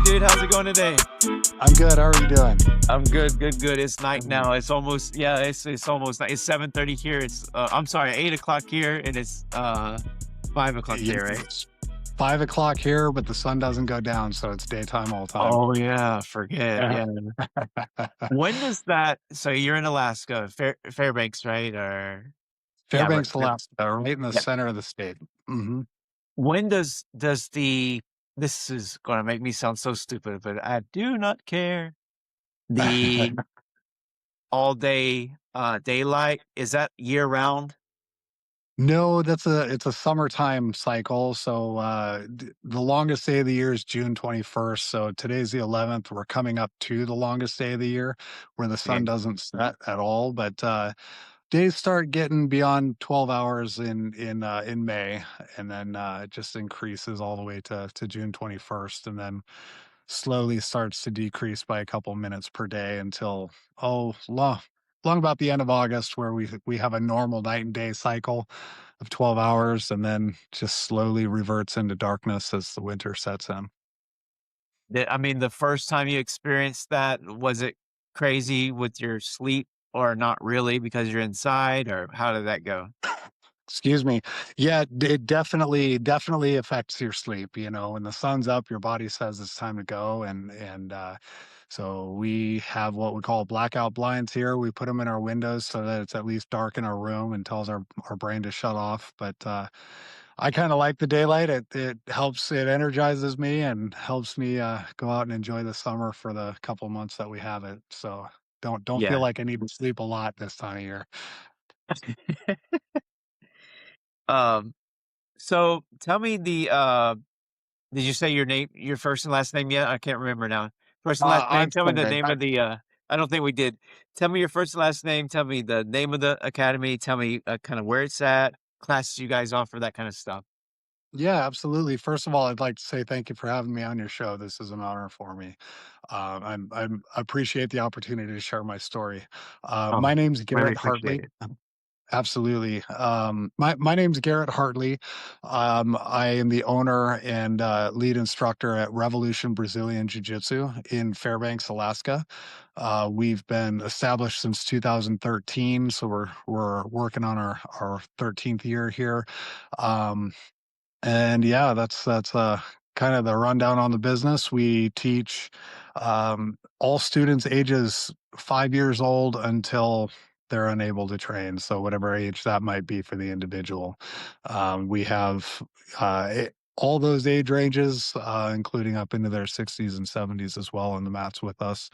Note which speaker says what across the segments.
Speaker 1: dude? How's it going today?
Speaker 2: I'm good. How are you doing?
Speaker 1: I'm good, good, good. It's night now. It's almost it's almost night. It's 7:30 here. I'm sorry, 8 o'clock here, and it's 5 o'clock
Speaker 2: Yeah,
Speaker 1: there, right?
Speaker 2: it's 5 o'clock here, but the sun doesn't go down, so it's daytime all time.
Speaker 1: Oh yeah, forget. Yeah. When does that so you're in Alaska, Fairbanks, right? Or yeah, right.
Speaker 2: Fairbanks, Alaska, right in the
Speaker 1: Yep.
Speaker 2: center of the state. Hmm.
Speaker 1: When does the this is gonna make me sound so stupid, but I do not care. The all day daylight, is that year round?
Speaker 2: No, it's a summertime cycle. So the longest day of the year is June 21st. So today's the 11th. We're coming up to the longest day of the year where the sun
Speaker 1: Okay.
Speaker 2: doesn't set at all. But days start getting beyond 12 hours in May, and then it just increases all the way to June 21st, and then slowly starts to decrease by a couple minutes per day until long about the end of August, where we have a normal night and day cycle of 12 hours, and then just slowly reverts into darkness as the winter sets in.
Speaker 1: I mean, the first time you experienced that, was it crazy with your sleep or not really because you're inside, or how did that go?
Speaker 2: Excuse me. Yeah, it definitely affects your sleep. When the sun's up, your body says it's time to go, and so we have what we call blackout blinds here. We put them in our windows so that it's at least dark in our room and tells our brain to shut off. But I kind of like the daylight. It helps. It energizes me and helps me go out and enjoy the summer for the couple months that we have it. So don't feel
Speaker 1: Yeah.
Speaker 2: like I need to sleep a lot this time of year.
Speaker 1: Um, so tell me did you say your first and last name yet? I can't remember now. First and last name,
Speaker 2: I'm
Speaker 1: tell me the
Speaker 2: sorry.
Speaker 1: name of the I don't think we did. Tell me your first and last name, tell me the name of the academy, tell me kind of where it's at, classes you guys offer, that kind of stuff.
Speaker 2: Yeah, absolutely. First of all, I'd like to say thank you for having me on your show. This is an honor for me. I appreciate the opportunity to share my story.
Speaker 1: Oh,
Speaker 2: My name's
Speaker 1: really
Speaker 2: Garrett
Speaker 1: appreciate
Speaker 2: Hartley.
Speaker 1: it.
Speaker 2: Absolutely. My name's Garrett Hartley. I am the owner and lead instructor at Revolution Brazilian Jiu Jitsu in Fairbanks, Alaska. We've been established since 2013, so we're working on our 13th year here. Um, and yeah, that's kind of the rundown on the business. We teach all students ages 5 years old until they're unable to train. So whatever age that might be for the individual, we have all those age ranges, including up into their 60s and 70s as well on the mats with us.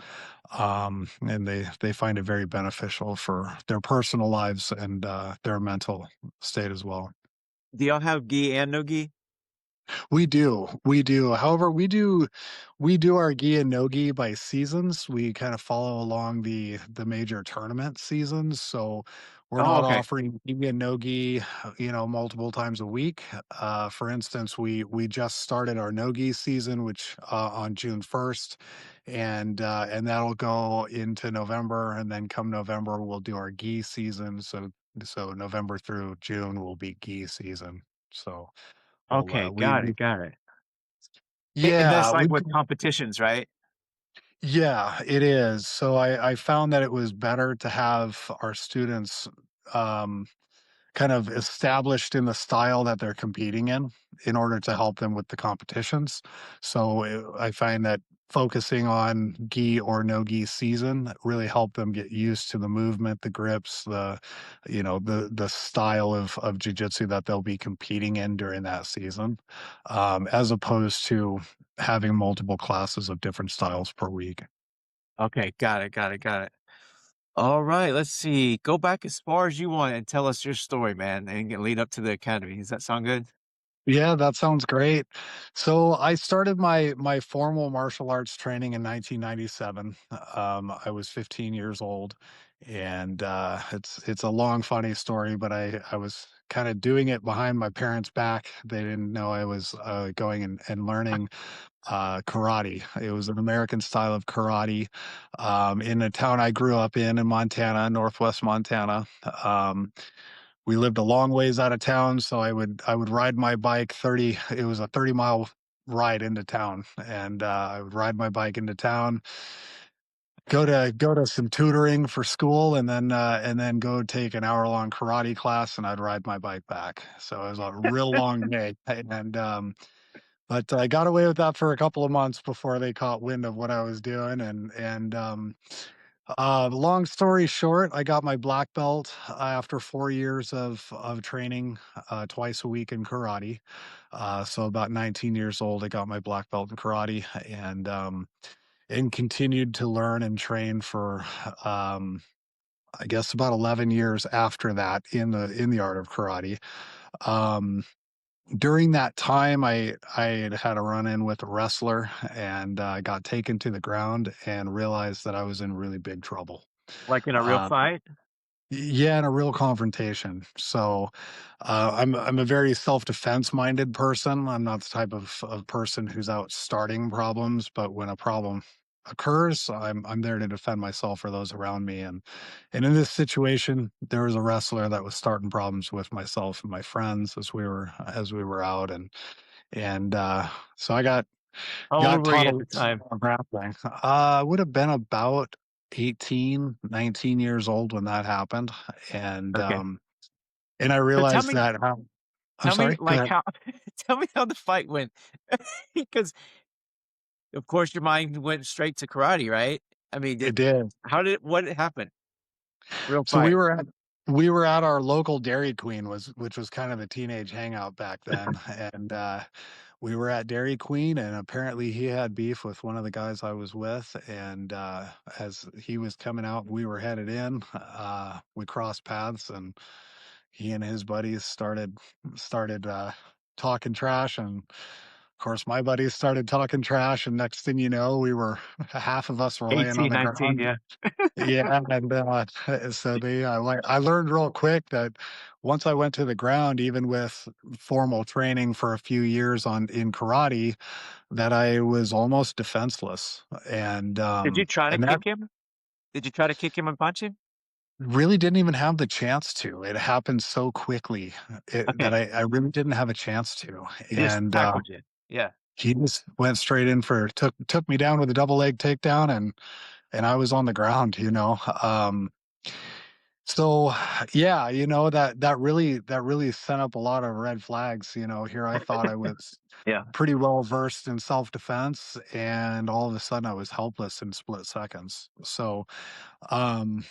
Speaker 2: And they find it very beneficial for their personal lives and their mental state as well.
Speaker 1: Do y'all have gi and no gi?
Speaker 2: We do, we do. However, we do our gi and no gi by seasons. We kind of follow along the major tournament seasons, so we're
Speaker 1: Oh,
Speaker 2: not
Speaker 1: okay.
Speaker 2: offering gi and no gi, multiple times a week. For instance, we just started our no gi season, which on June 1st, and that'll go into November, and then come November we'll do our gi season. So November through June will be gi season. So. Well,
Speaker 1: Okay,
Speaker 2: we
Speaker 1: got it. And that's
Speaker 2: yeah,
Speaker 1: like
Speaker 2: we
Speaker 1: with competitions, right?
Speaker 2: yeah, it is. So I found that it was better to have our students, um, kind of established in the style that they're competing in order to help them with the competitions. So I find that focusing on gi or no gi season really help them get used to the movement, the grips, the style of jujitsu that they'll be competing in during that season, as opposed to having multiple classes of different styles per week.
Speaker 1: Okay, got it. All right, let's see. Go back as far as you want and tell us your story, man, and lead up to the academy. Does that sound good?
Speaker 2: Yeah, that sounds great. So I started my formal martial arts training in 1997. I was 15 years old, and it's a long, funny story. But I was kind of doing it behind my parents' back. They didn't know I was going and learning karate. It was an American style of karate in a town I grew up in Montana, Northwest Montana. We lived a long ways out of town, so I would ride my bike 30. It was a 30-mile ride into town, and I would ride my bike into town, go to some tutoring for school, and then go take an hour-long karate class, and I'd ride my bike back. So it was a real long day, and, but I got away with that for a couple of months before they caught wind of what I was doing, long story short, I got my black belt after 4 years of training, twice a week in karate. So about 19 years old, I got my black belt in karate, and continued to learn and train for, um, I guess about 11 years after that in the art of karate. Um, During that time, I had a run-in with a wrestler and, got taken to the ground and realized that I was in really big trouble.
Speaker 1: Like in a real
Speaker 2: Um
Speaker 1: fight?
Speaker 2: yeah, and a real confrontation. So, I'm a very self-defense minded person. I'm not the type of person who's out starting problems, but when a problem occurs, I'm there to defend myself or those around me. And in this situation, there was a wrestler that was starting problems with myself and my friends as we were out, and so I
Speaker 1: How old
Speaker 2: got
Speaker 1: were
Speaker 2: taught
Speaker 1: you
Speaker 2: a
Speaker 1: at the
Speaker 2: lesson
Speaker 1: time?
Speaker 2: on grappling. Would have been about 18, 19 years old when that happened, and,
Speaker 1: Okay.
Speaker 2: um, and I
Speaker 1: So
Speaker 2: realized that I'm
Speaker 1: tell me,
Speaker 2: sorry? Go
Speaker 1: like,
Speaker 2: ahead.
Speaker 1: how tell me how the fight went. Because, of course, your mind went straight to karate, right? I mean,
Speaker 2: It did.
Speaker 1: what happened? Real
Speaker 2: So
Speaker 1: fight.
Speaker 2: we were at our local Dairy Queen, which was kind of a teenage hangout back then, and, we were at Dairy Queen, and apparently he had beef with one of the guys I was with, and, as he was coming out, we were headed in, we crossed paths, and he and his buddies started talking trash, and of course my buddies started talking trash, and next thing you know, we were half of us were laying on
Speaker 1: 18,
Speaker 2: the
Speaker 1: 19,
Speaker 2: ground.
Speaker 1: yeah.
Speaker 2: Yeah, and, so I learned real quick that once I went to the ground, even with formal training for a few years on in karate, that I was almost defenseless,
Speaker 1: Did you try to
Speaker 2: and that
Speaker 1: kick him? Did you try to kick him and punch him?
Speaker 2: really didn't even have the chance to. It happened so quickly, that
Speaker 1: Okay.
Speaker 2: I really didn't have a chance to,
Speaker 1: He just
Speaker 2: and,
Speaker 1: tackled you. Yeah.
Speaker 2: he just went straight in for took me down with a double leg takedown, and I was on the ground, so, yeah, that really sent up a lot of red flags. Here I thought I was
Speaker 1: Yeah.
Speaker 2: pretty well versed in self-defense, and all of a sudden I was helpless in split seconds. So, um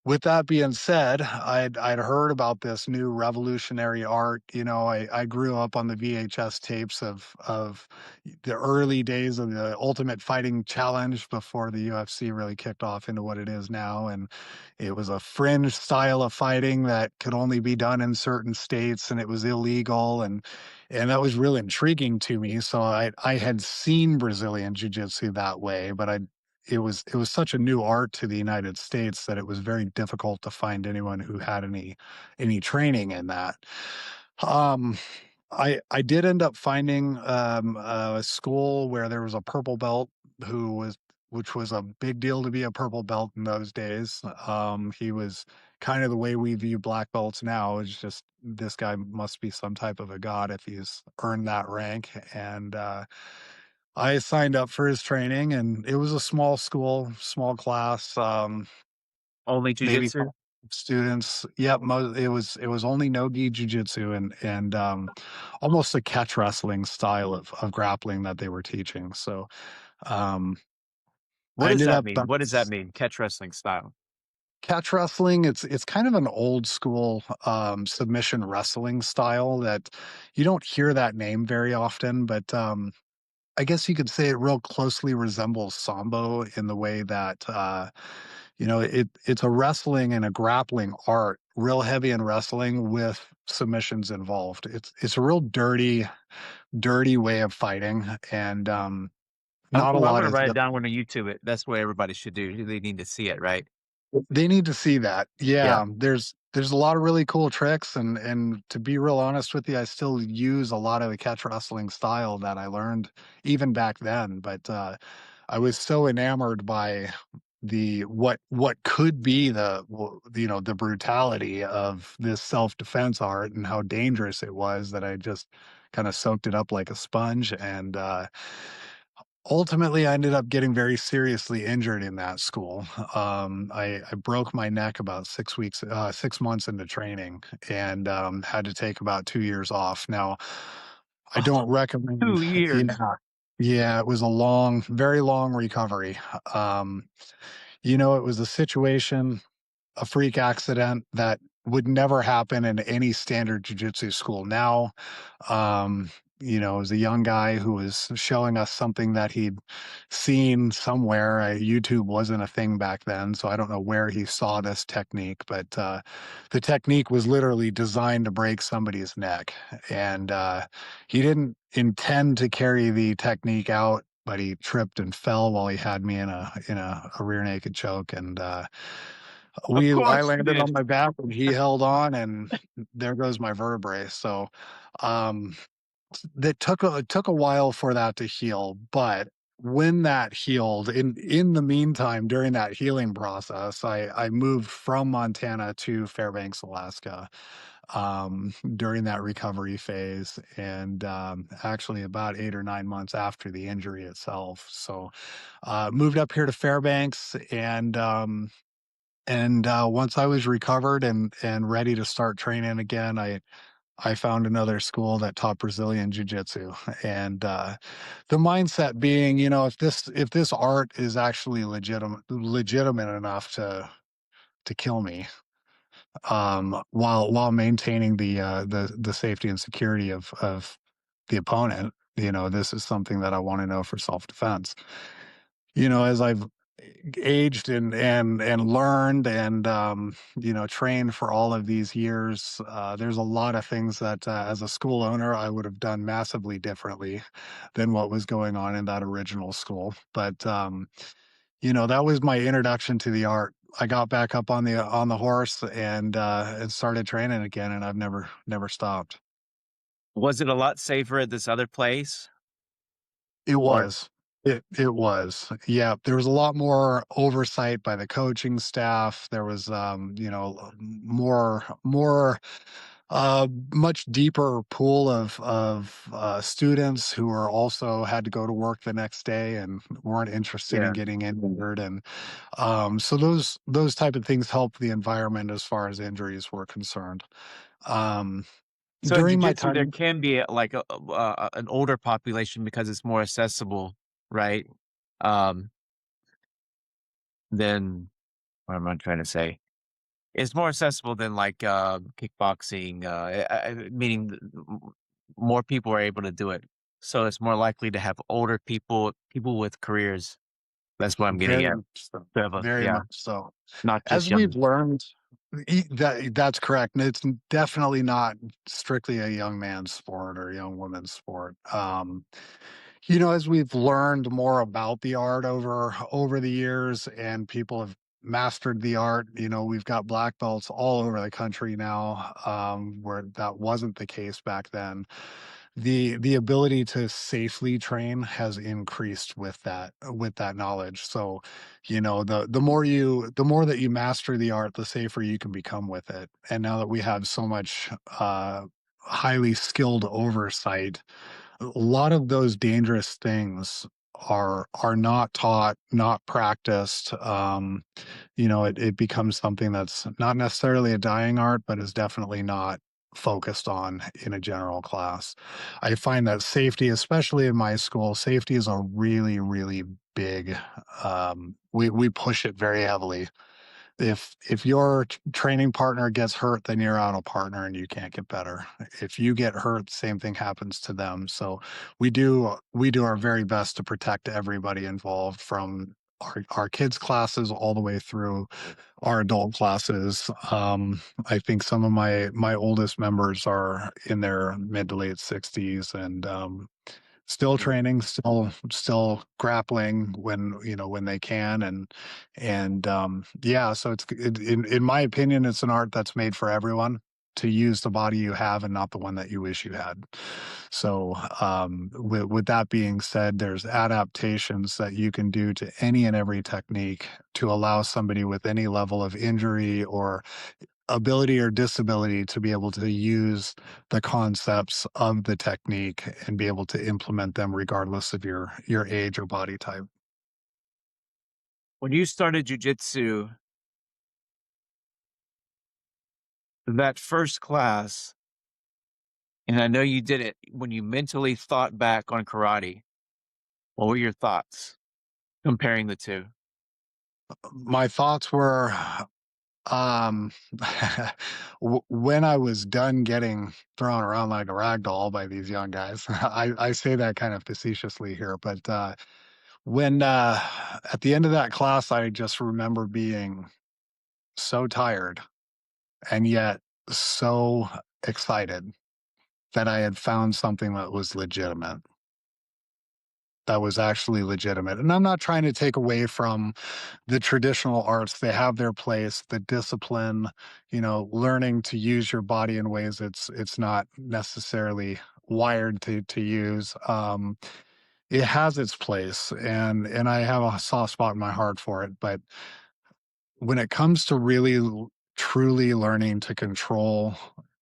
Speaker 2: with that being said, I'd heard about this new revolutionary art. I grew up on the VHS tapes of the early days of the Ultimate Fighting Challenge before the UFC really kicked off into what it is now, and it was a fringe style of fighting that could only be done in certain states, and it was illegal, and that was really intriguing to me. So I had seen Brazilian Jiu-Jitsu that way, but it was such a new art to the United States that it was very difficult to find anyone who had any training in that. Um, I did end up finding, a school where there was a purple belt who was which was a big deal to be a purple belt in those days. He was kind of the way we view black belts now. It's just this guy must be some type of a god if he's earned that rank, and, I signed up for his training, and it was a small school, small class,
Speaker 1: Only
Speaker 2: maybe 5
Speaker 1: jujitsu?
Speaker 2: students. Yep, it was only no-gi jujitsu and almost a catch wrestling style of grappling that they were teaching. So, um,
Speaker 1: What
Speaker 2: I
Speaker 1: does
Speaker 2: ended
Speaker 1: that
Speaker 2: up
Speaker 1: mean? What does that mean? Catch wrestling style.
Speaker 2: catch wrestling. It's kind of an old school, submission wrestling style that you don't hear that name very often, but, I guess you could say it real closely resembles Sambo in the way that, it's a wrestling and a grappling art, real heavy in wrestling with submissions involved. It's a real dirty way of fighting, and, not a
Speaker 1: I'm
Speaker 2: lot
Speaker 1: gonna
Speaker 2: is
Speaker 1: write it
Speaker 2: done.
Speaker 1: down when I YouTube it. That's what everybody should do. They need to see it, right?
Speaker 2: They need to see that.
Speaker 1: Yeah.
Speaker 2: Yeah, there's a lot of really cool tricks, and to be real honest with you, I still use a lot of the catch wrestling style that I learned even back then, but, I was so enamored by what could be the brutality of this self-defense art and how dangerous it was that I just kind of soaked it up like a sponge. And ultimately, I ended up getting very seriously injured in that school. I broke my neck about 6 months into training, and had to take about 2 years off. Now, I
Speaker 1: Oh,
Speaker 2: don't recommend.
Speaker 1: 2 years.
Speaker 2: Yeah, yeah, it was a long, very long recovery. Um, it was a situation, a freak accident that would never happen in any standard jujitsu school. Now, um, as a young guy who was showing us something that he'd seen somewhere. YouTube wasn't a thing back then, so I don't know where he saw this technique, but the technique was literally designed to break somebody's neck. And he didn't intend to carry the technique out, but he tripped and fell while he had me in a rear naked choke. And
Speaker 1: Of
Speaker 2: I
Speaker 1: course you
Speaker 2: landed
Speaker 1: did.
Speaker 2: on my back and he held on, and there goes my vertebrae. So um that took a while for that to heal, but when that healed, in the meantime, during that healing process, I moved from Montana to Fairbanks, Alaska, during that recovery phase, and actually about 8 or 9 months after the injury itself. So moved up here to Fairbanks, and once I was recovered and ready to start training again, I found another school that taught Brazilian jiu-jitsu. And the mindset being, if this art is actually legitimate enough to kill me, while maintaining the safety and security of the opponent, this is something that I want to know for self-defense. As I've aged and learned and trained for all of these years, there's a lot of things that as a school owner I would have done massively differently than what was going on in that original school. But that was my introduction to the art. I got back up on the horse and started training again, and I've never stopped.
Speaker 1: Was it a lot safer at this other place?
Speaker 2: It
Speaker 1: Or
Speaker 2: was. It was. Yeah, there was a lot more oversight by the coaching staff. There was, much deeper pool of students who were also had to go to work the next day and weren't interested in
Speaker 1: yeah.
Speaker 2: getting injured. And so those type of things helped the environment as far as injuries were concerned. Um,
Speaker 1: So in
Speaker 2: during my
Speaker 1: jujitsu, there
Speaker 2: time,
Speaker 1: can be like an older population because it's more accessible, right? Um, than what am I trying to say? It's more accessible than like kickboxing, meaning more people are able to do it. So it's more likely to have older people, people with careers. That's what I'm getting
Speaker 2: very
Speaker 1: at.
Speaker 2: much so,
Speaker 1: Trevor,
Speaker 2: very
Speaker 1: yeah,
Speaker 2: much so.
Speaker 1: not just
Speaker 2: As we've
Speaker 1: young.
Speaker 2: learned, that's correct, and it's definitely not strictly a young man's sport or a young woman's sport. As we've learned more about the art over the years, and people have mastered the art, we've got black belts all over the country now, where that wasn't the case back then. The ability to safely train has increased with that knowledge. So, the more that you master the art, the safer you can become with it. And now that we have so much highly skilled oversight, a lot of those dangerous things are not taught, not practiced. It becomes something that's not necessarily a dying art, but is definitely not focused on in a general class. I find that safety, especially in my school, safety is a really, really big. We push it very heavily. If your training partner gets hurt, then you're out a partner and you can't get better. If you get hurt, same thing happens to them. So we do our very best to protect everybody involved, from our kids classes all the way through our adult classes. I think some of my oldest members are in their mid to late 60s, and still training, still grappling when they can. And yeah, so in my opinion, it's an art that's made for everyone, to use the body you have and not the one that you wish you had. So with that being said, there's adaptations that you can do to any and every technique to allow somebody with any level of injury or ability or disability to be able to use the concepts of the technique and be able to implement them regardless of your age or body type.
Speaker 1: When you started jujitsu, that first class, and I know you did it when you mentally thought back on karate, what were your thoughts comparing the two?
Speaker 2: My thoughts were, um, when I was done getting thrown around like a rag doll by these young guys, I say that kind of facetiously here, but when at the end of that class, I just remember being so tired and yet so excited that I had found something that was legitimate, that was actually legitimate. And I'm not trying to take away from the traditional arts. They have their place, the discipline, learning to use your body in ways it's not necessarily wired to use. It has its place, and I have a soft spot in my heart for it. But when it comes to really truly learning to control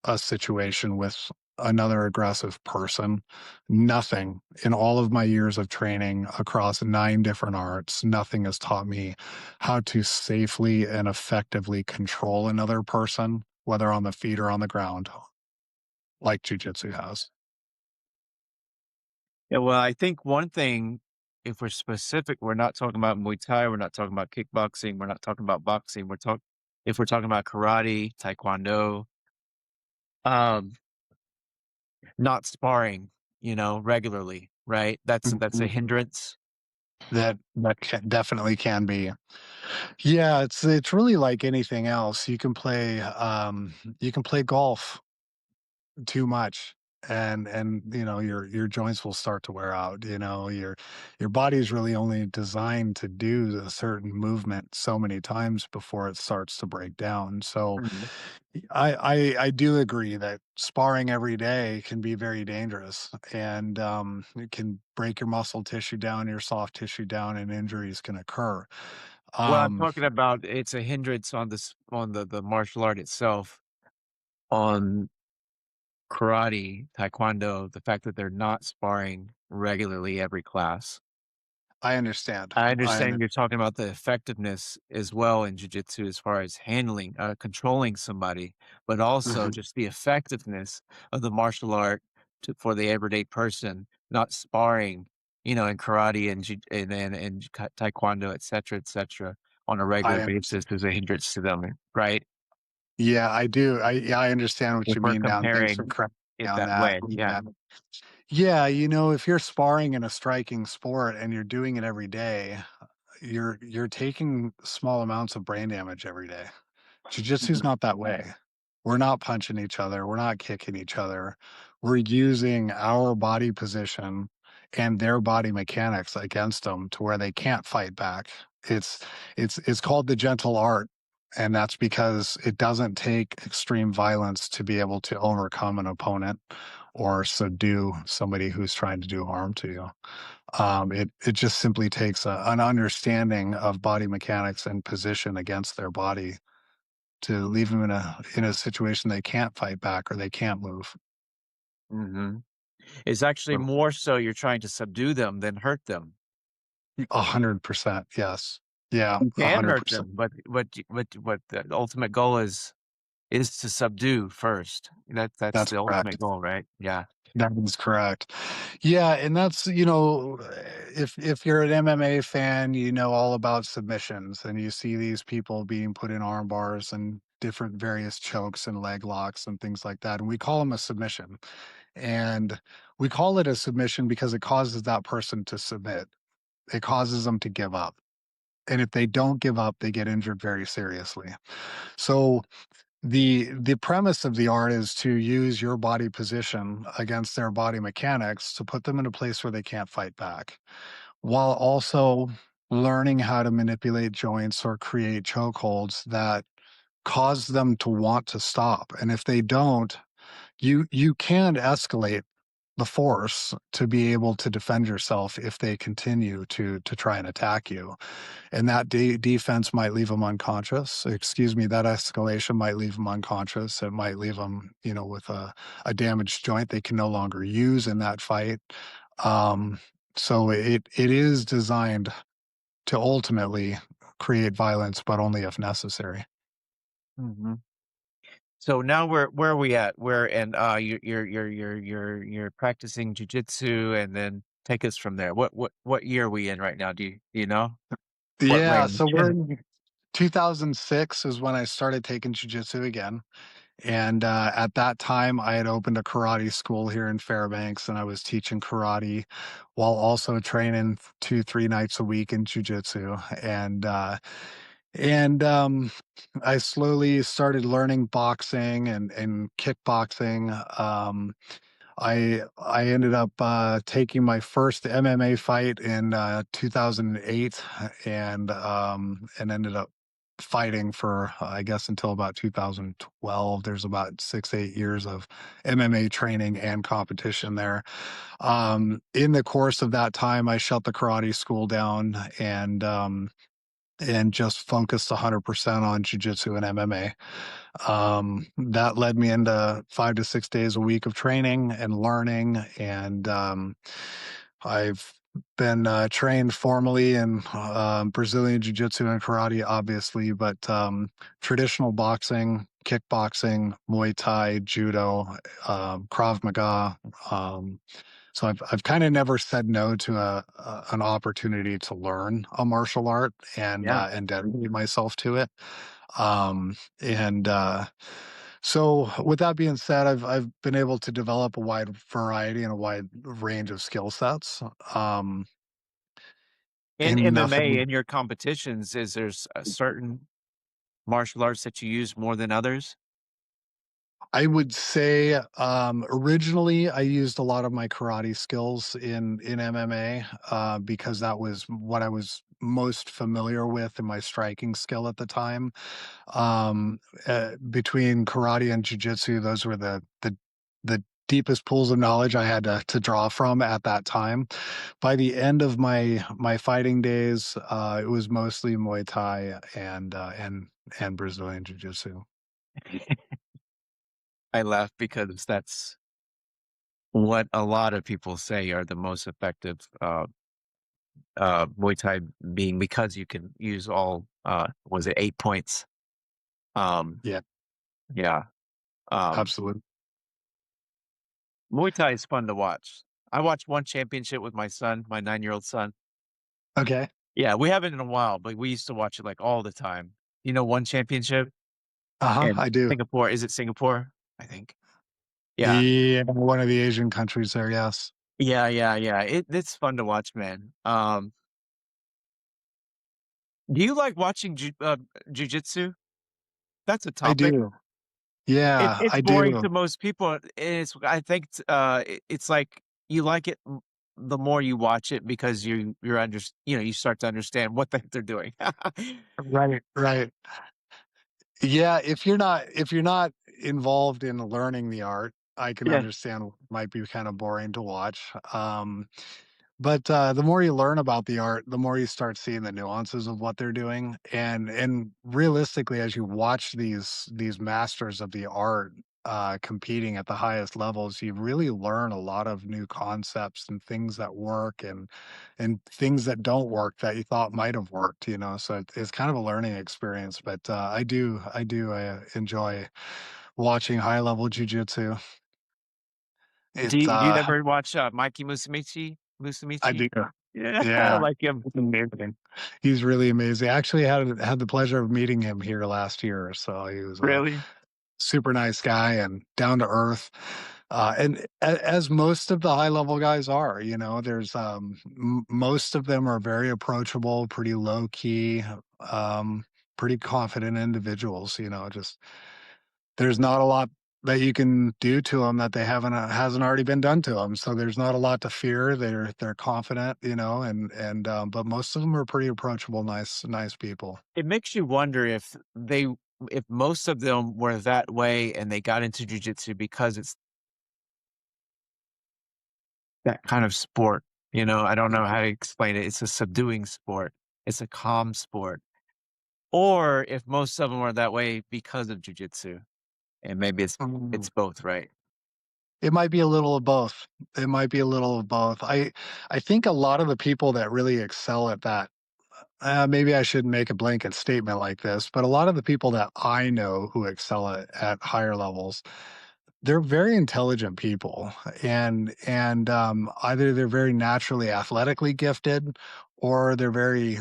Speaker 2: a situation with another aggressive person, nothing in all of my years of training across 9 different arts, nothing has taught me how to safely and effectively control another person, whether on the feet or on the ground, like jujitsu has.
Speaker 1: Yeah, well, I think one thing, if we're specific, we're not talking about Muay Thai, we're not talking about kickboxing, we're not talking about boxing, if we're talking about karate, taekwondo, um, not sparring, regularly, right? That's a
Speaker 2: Mhm.
Speaker 1: hindrance.
Speaker 2: Definitely can be. Yeah, it's really like anything else. You can play golf too much, and your joints will start to wear out. Your body's really only designed to do a certain movement so many times before it starts to break down. So
Speaker 1: Mhm.
Speaker 2: I do agree that sparring every day can be very dangerous, and it can break your muscle tissue down, your soft tissue down, and injuries can occur.
Speaker 1: Well, I'm
Speaker 2: um
Speaker 1: talking about it's a hindrance on the martial art itself, on karate, taekwondo, the fact that they're not sparring regularly every class.
Speaker 2: I understand.
Speaker 1: I
Speaker 2: I
Speaker 1: understand
Speaker 2: under
Speaker 1: you're talking about the effectiveness as well in jujitsu as far as handling, controlling somebody, but also
Speaker 2: Mhm.
Speaker 1: just the effectiveness of the martial art for the everyday person, not sparring, in karate and taekwondo, et cetera, on a regular
Speaker 2: I under
Speaker 1: basis is a hindrance to them, right?
Speaker 2: Yeah, I do. I understand what
Speaker 1: If
Speaker 2: you
Speaker 1: we're
Speaker 2: mean now, and thanks for
Speaker 1: comparing
Speaker 2: correcting me
Speaker 1: it
Speaker 2: on
Speaker 1: that
Speaker 2: that.
Speaker 1: way, yeah.
Speaker 2: Yeah. Yeah, if you're sparring in a striking sport and you're doing it every day, you're taking small amounts of brain damage every day. Jiu-jitsu's
Speaker 1: Mhm,
Speaker 2: not that way. We're not punching each other, we're not kicking each other. We're using our body position and their body mechanics against them to where they can't fight back. It's it's called the gentle art, and that's because it doesn't take extreme violence to be able to overcome an opponent or subdue somebody who's trying to do harm to you. It just simply takes an understanding of body mechanics and position against their body to leave them in a situation they can't fight back or they can't move.
Speaker 1: mhm. It's actually
Speaker 2: So,
Speaker 1: more so you're trying to subdue them than hurt them.
Speaker 2: 100%, yes. Yeah,
Speaker 1: You can hurt
Speaker 2: 100%.
Speaker 1: them, but what the ultimate goal is to subdue first. That's
Speaker 2: That's
Speaker 1: the ultimate
Speaker 2: correct.
Speaker 1: goal, right? Yeah.
Speaker 2: That is correct. Yeah, and that's, if you're an MMA fan, you know all about submissions, and you see these people being put in arm bars and different various chokes and leg locks and things like that, and we call them a submission. And we call it a submission because it causes that person to submit. It causes them to give up. And if they don't give up, they get injured very seriously. So the premise of the art is to use your body position against their body mechanics to put them in a place where they can't fight back, while also learning how to manipulate joints or create chokeholds that cause them to want to stop. And if they don't, you can escalate the force to be able to defend yourself if they continue to try and attack you. And that defense might leave them unconscious. Excuse me, that escalation might leave them unconscious. It might leave them, with a damaged joint they can no longer use in that fight. Um, so it is designed to ultimately create violence, but only if necessary.
Speaker 1: Mhm. So now where are we at? Where and, you're practicing jujitsu, and then take us from there. What year are we in right now? Do you know? What
Speaker 2: Yeah,
Speaker 1: range?
Speaker 2: so we're in 2006 is when I started taking jujitsu again. And at that time, I had opened a karate school here in Fairbanks, and I was teaching karate while also training 2, 3 nights a week in jujitsu. And I slowly started learning boxing and kickboxing. I ended up taking my first MMA fight in 2008, and ended up fighting for I guess until about 2012. There's about 6, 8 years of MMA training and competition there. In the course of that time, I shut the karate school down and just focused 100% on jujitsu and MMA. That led me into 5 to 6 days a week of training and learning. And I've been trained formally in Brazilian Jiu Jitsu and karate, obviously, but traditional boxing, kickboxing, Muay Thai, judo, Krav Maga. So I've kind of never said no to an opportunity to learn a martial art
Speaker 1: Yeah.
Speaker 2: and dedicate myself to it. And So with that being said, I've been able to develop a wide variety and a wide range of skill sets.
Speaker 1: In
Speaker 2: And
Speaker 1: MMA,
Speaker 2: nothing
Speaker 1: in your competitions, is there's a certain martial arts that you use more than others?
Speaker 2: I would say, originally, I used a lot of my karate skills in MMA, because that was what I was most familiar with in my striking skill at the time. Between karate and jujitsu, those were the deepest pools of knowledge I had to draw from at that time. By the end of my fighting days, it was mostly Muay Thai and Brazilian Jiu-Jitsu.
Speaker 1: I laugh because that's what a lot of people say are the most effective, Muay Thai being because you can use all, was it 8 points? Um,
Speaker 2: Yeah,
Speaker 1: yeah, um,
Speaker 2: absolutely.
Speaker 1: Muay Thai is fun to watch. I watched one championship with my son, my 9-year-old son.
Speaker 2: Okay.
Speaker 1: Yeah, we haven't in a while, but we used to watch it, like, all the time. You know, one championship
Speaker 2: Uh-huh,
Speaker 1: in
Speaker 2: I do.
Speaker 1: Singapore. Is it Singapore? I think. Yeah.
Speaker 2: Yeah, one of the Asian countries there, yes.
Speaker 1: Yeah, yeah, yeah. It's fun to watch, man. Do you like watching jujitsu? That's a
Speaker 2: I
Speaker 1: topic.
Speaker 2: do. Yeah,
Speaker 1: It's
Speaker 2: I
Speaker 1: boring
Speaker 2: do.
Speaker 1: to most people, and it's I think it's like you like it the more you watch it because you start to understand what the heck they're doing.
Speaker 2: Right, right. Yeah, if you're not involved in learning the art, I can
Speaker 1: Yeah.
Speaker 2: understand it might be kind of boring to watch. But the more you learn about the art, the more you start seeing the nuances of what they're doing. And realistically, as you watch these masters of the art competing at the highest levels, you really learn a lot of new concepts and things that work and things that don't work that you thought might have worked. So it's kind of a learning experience. But I do enjoy watching high level jujitsu. It's
Speaker 1: Do you ever watch Mikey Musumeci?
Speaker 2: I
Speaker 1: Musumeci?
Speaker 2: do.
Speaker 1: Yeah, I
Speaker 2: Yeah.
Speaker 1: like him.
Speaker 2: It's amazing. He's really amazing. I actually had the pleasure of meeting him here last year, so he was a
Speaker 1: Really?
Speaker 2: super nice guy and down to earth. As most of the high level guys are, there's most of them are very approachable, pretty low key, um, pretty confident individuals. Just there's not a lot that you can do to them that they haven't hasn't already been done to them. So there's not a lot to fear. They're confident, and but most of them are pretty approachable, nice people.
Speaker 1: It makes you wonder if most of them were that way and they got into jujitsu because it's that kind of sport. I don't know how to explain it. It's a subduing sport. It's a calm sport. Or if most of them are that way because of jujitsu, and maybe it's
Speaker 2: Mm.
Speaker 1: both, right?
Speaker 2: It might be a little of both. It might be a little of both. I think a lot of the people that really excel at that, maybe I shouldn't make a blanket statement like this, but a lot of the people that I know who excel at higher levels, they're very intelligent people, and either they're very naturally athletically gifted, or they're very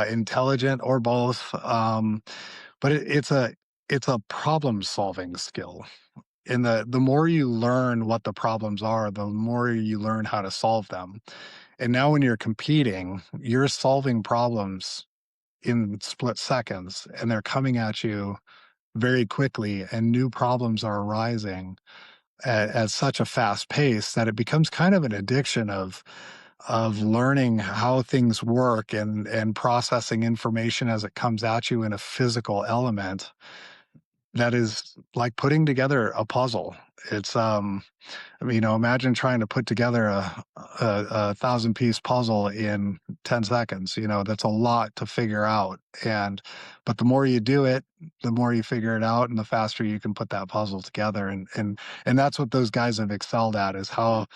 Speaker 2: intelligent, or both. But it's a problem solving skill, and the more you learn what the problems are, the more you learn how to solve them. And now when you're competing, you're solving problems in split seconds, and they're coming at you very quickly, and new problems are arising at such a fast pace that it becomes kind of an addiction of learning how things work, and processing information as it comes at you in a physical element that is like putting together a puzzle. It's I mean, imagine trying to put together a 1,000-piece puzzle in 10 seconds. That's a lot to figure out. But the more you do it, the more you figure it out, and the faster you can put that puzzle together. And that's what those guys have excelled at, is how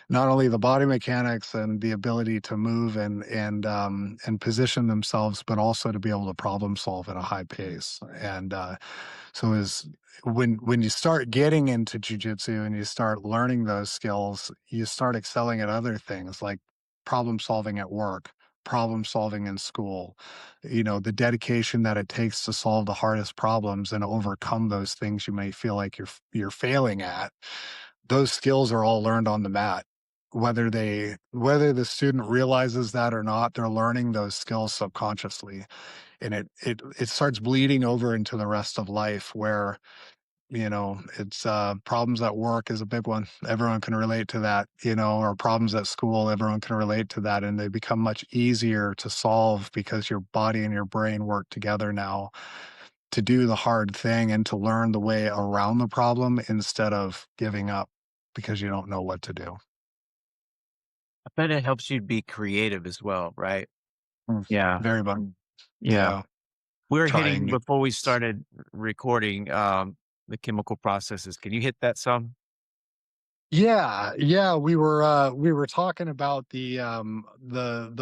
Speaker 2: not only the body mechanics and the ability to move and position themselves, but also to be able to problem solve at a high pace. And so is when you start getting into jujitsu and you start learning those skills, you start excelling at other things like problem solving at work, problem solving in school. The dedication that it takes to solve the hardest problems and overcome those things you may feel like you're failing at. Those skills are all learned on the mat. Whether the student realizes that or not, they're learning those skills subconsciously, and it starts bleeding over into the rest of life, where it's problems at work is a big one. Everyone can relate to that, or problems at school, everyone can relate to that, and they become much easier to solve because your body and your brain work together now to do the hard thing and to learn the way around the problem instead of giving up because you don't know what to do.
Speaker 1: I bet it helps you be creative as well, right?
Speaker 2: Mm.
Speaker 1: Yeah.
Speaker 2: Very much.
Speaker 1: Yeah.
Speaker 2: Yeah.
Speaker 1: We were hitting
Speaker 2: Trying.
Speaker 1: before we started recording, the chemical processes. Can you hit that some?
Speaker 2: Yeah, yeah, we were talking about the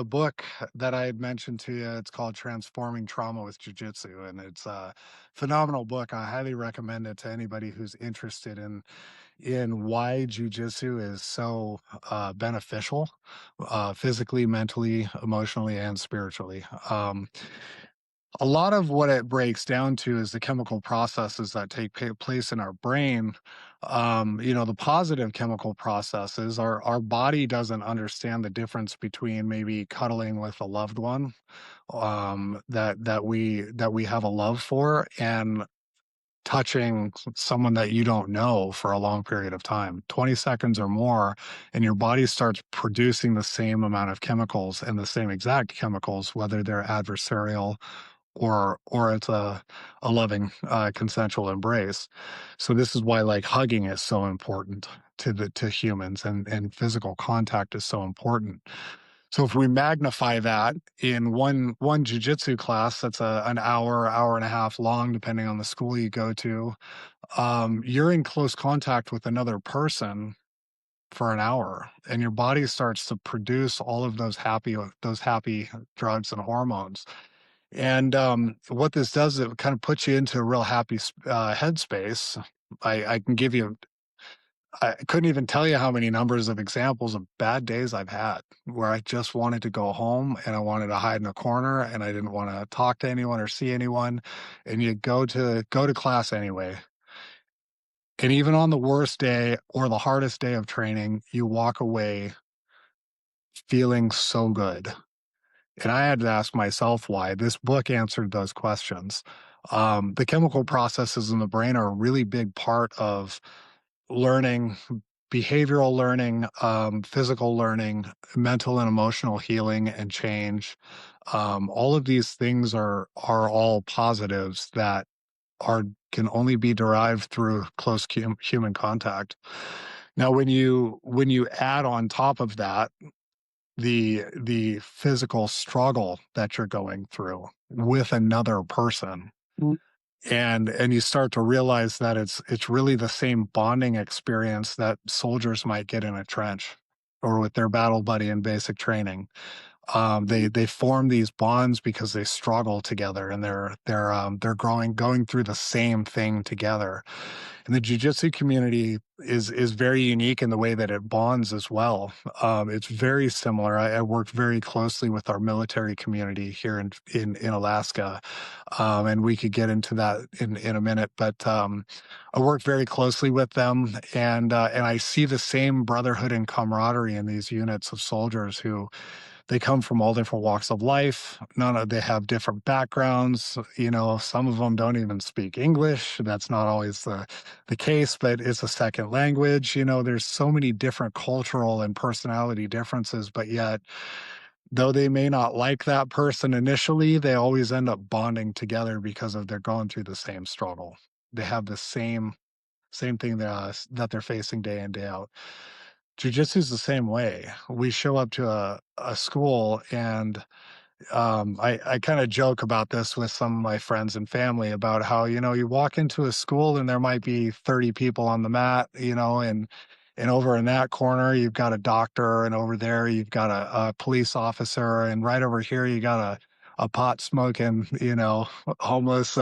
Speaker 2: book that I had mentioned to you. It's called Transforming Trauma with Jiu-Jitsu, and it's a phenomenal book. I highly recommend it to anybody who's interested in why Jiu-Jitsu is so beneficial, physically, mentally, emotionally, and spiritually. A lot of what it breaks down to is the chemical processes that take place in our brain. The positive chemical processes, our body doesn't understand the difference between maybe cuddling with a loved one, that we have a love for, and touching someone that you don't know for a long period of time, 20 seconds or more, and your body starts producing the same amount of chemicals, and the same exact chemicals, whether they're adversarial or it's a loving, consensual embrace. So this is why, like, hugging is so important to humans, and physical contact is so important. So if we magnify that in one jujitsu class, that's an hour and a half long, depending on the school you go to. You're in close contact with another person for an hour, and your body starts to produce all of those happy drugs and hormones. And what this does, it kind of puts you into a real happy headspace. I can give you, I couldn't even tell you how many numbers of examples of bad days I've had where I just wanted to go home, and I wanted to hide in a corner, and I didn't want to talk to anyone or see anyone. And you go to class anyway. And even on the worst day or the hardest day of training, you walk away feeling so good. And I had to ask myself why. This book answered those questions. The chemical processes in the brain are a really big part of learning, behavioral learning, physical learning, mental and emotional healing and change. All of these things are all positives that are can only be derived through close human contact. Now when you add on top of that the physical struggle that you're going through with another person, and you start to realize that it's really the same bonding experience that soldiers might get in a trench or with their battle buddy in basic training. They form these bonds because they struggle together, and they're growing going through the same thing together. And the jujitsu community is very unique in the way that it bonds as well. It's very similar. I worked very closely with our military community here in Alaska, and we could get into that in a minute. But I worked very closely with them, and I see the same brotherhood and camaraderie in these units of soldiers who they come from all different walks of life. They have different backgrounds. You know, some of them don't even speak English. That's not always the case, but it's a second language. You know, there's so many different cultural and personality differences, but yet, though they may not like that person initially, they always end up bonding together because of they're going through the same struggle. They have the same thing that they're facing day in day out. Jiu-jitsu is the same way. We show up to a school, and I kind of joke about this with some of my friends and family about how, you know, you walk into a school and there might be 30 people on the mat, you know, and over in that corner you've got a doctor, and over there you've got a police officer, and right over here you got a pot smoking, you know, homeless,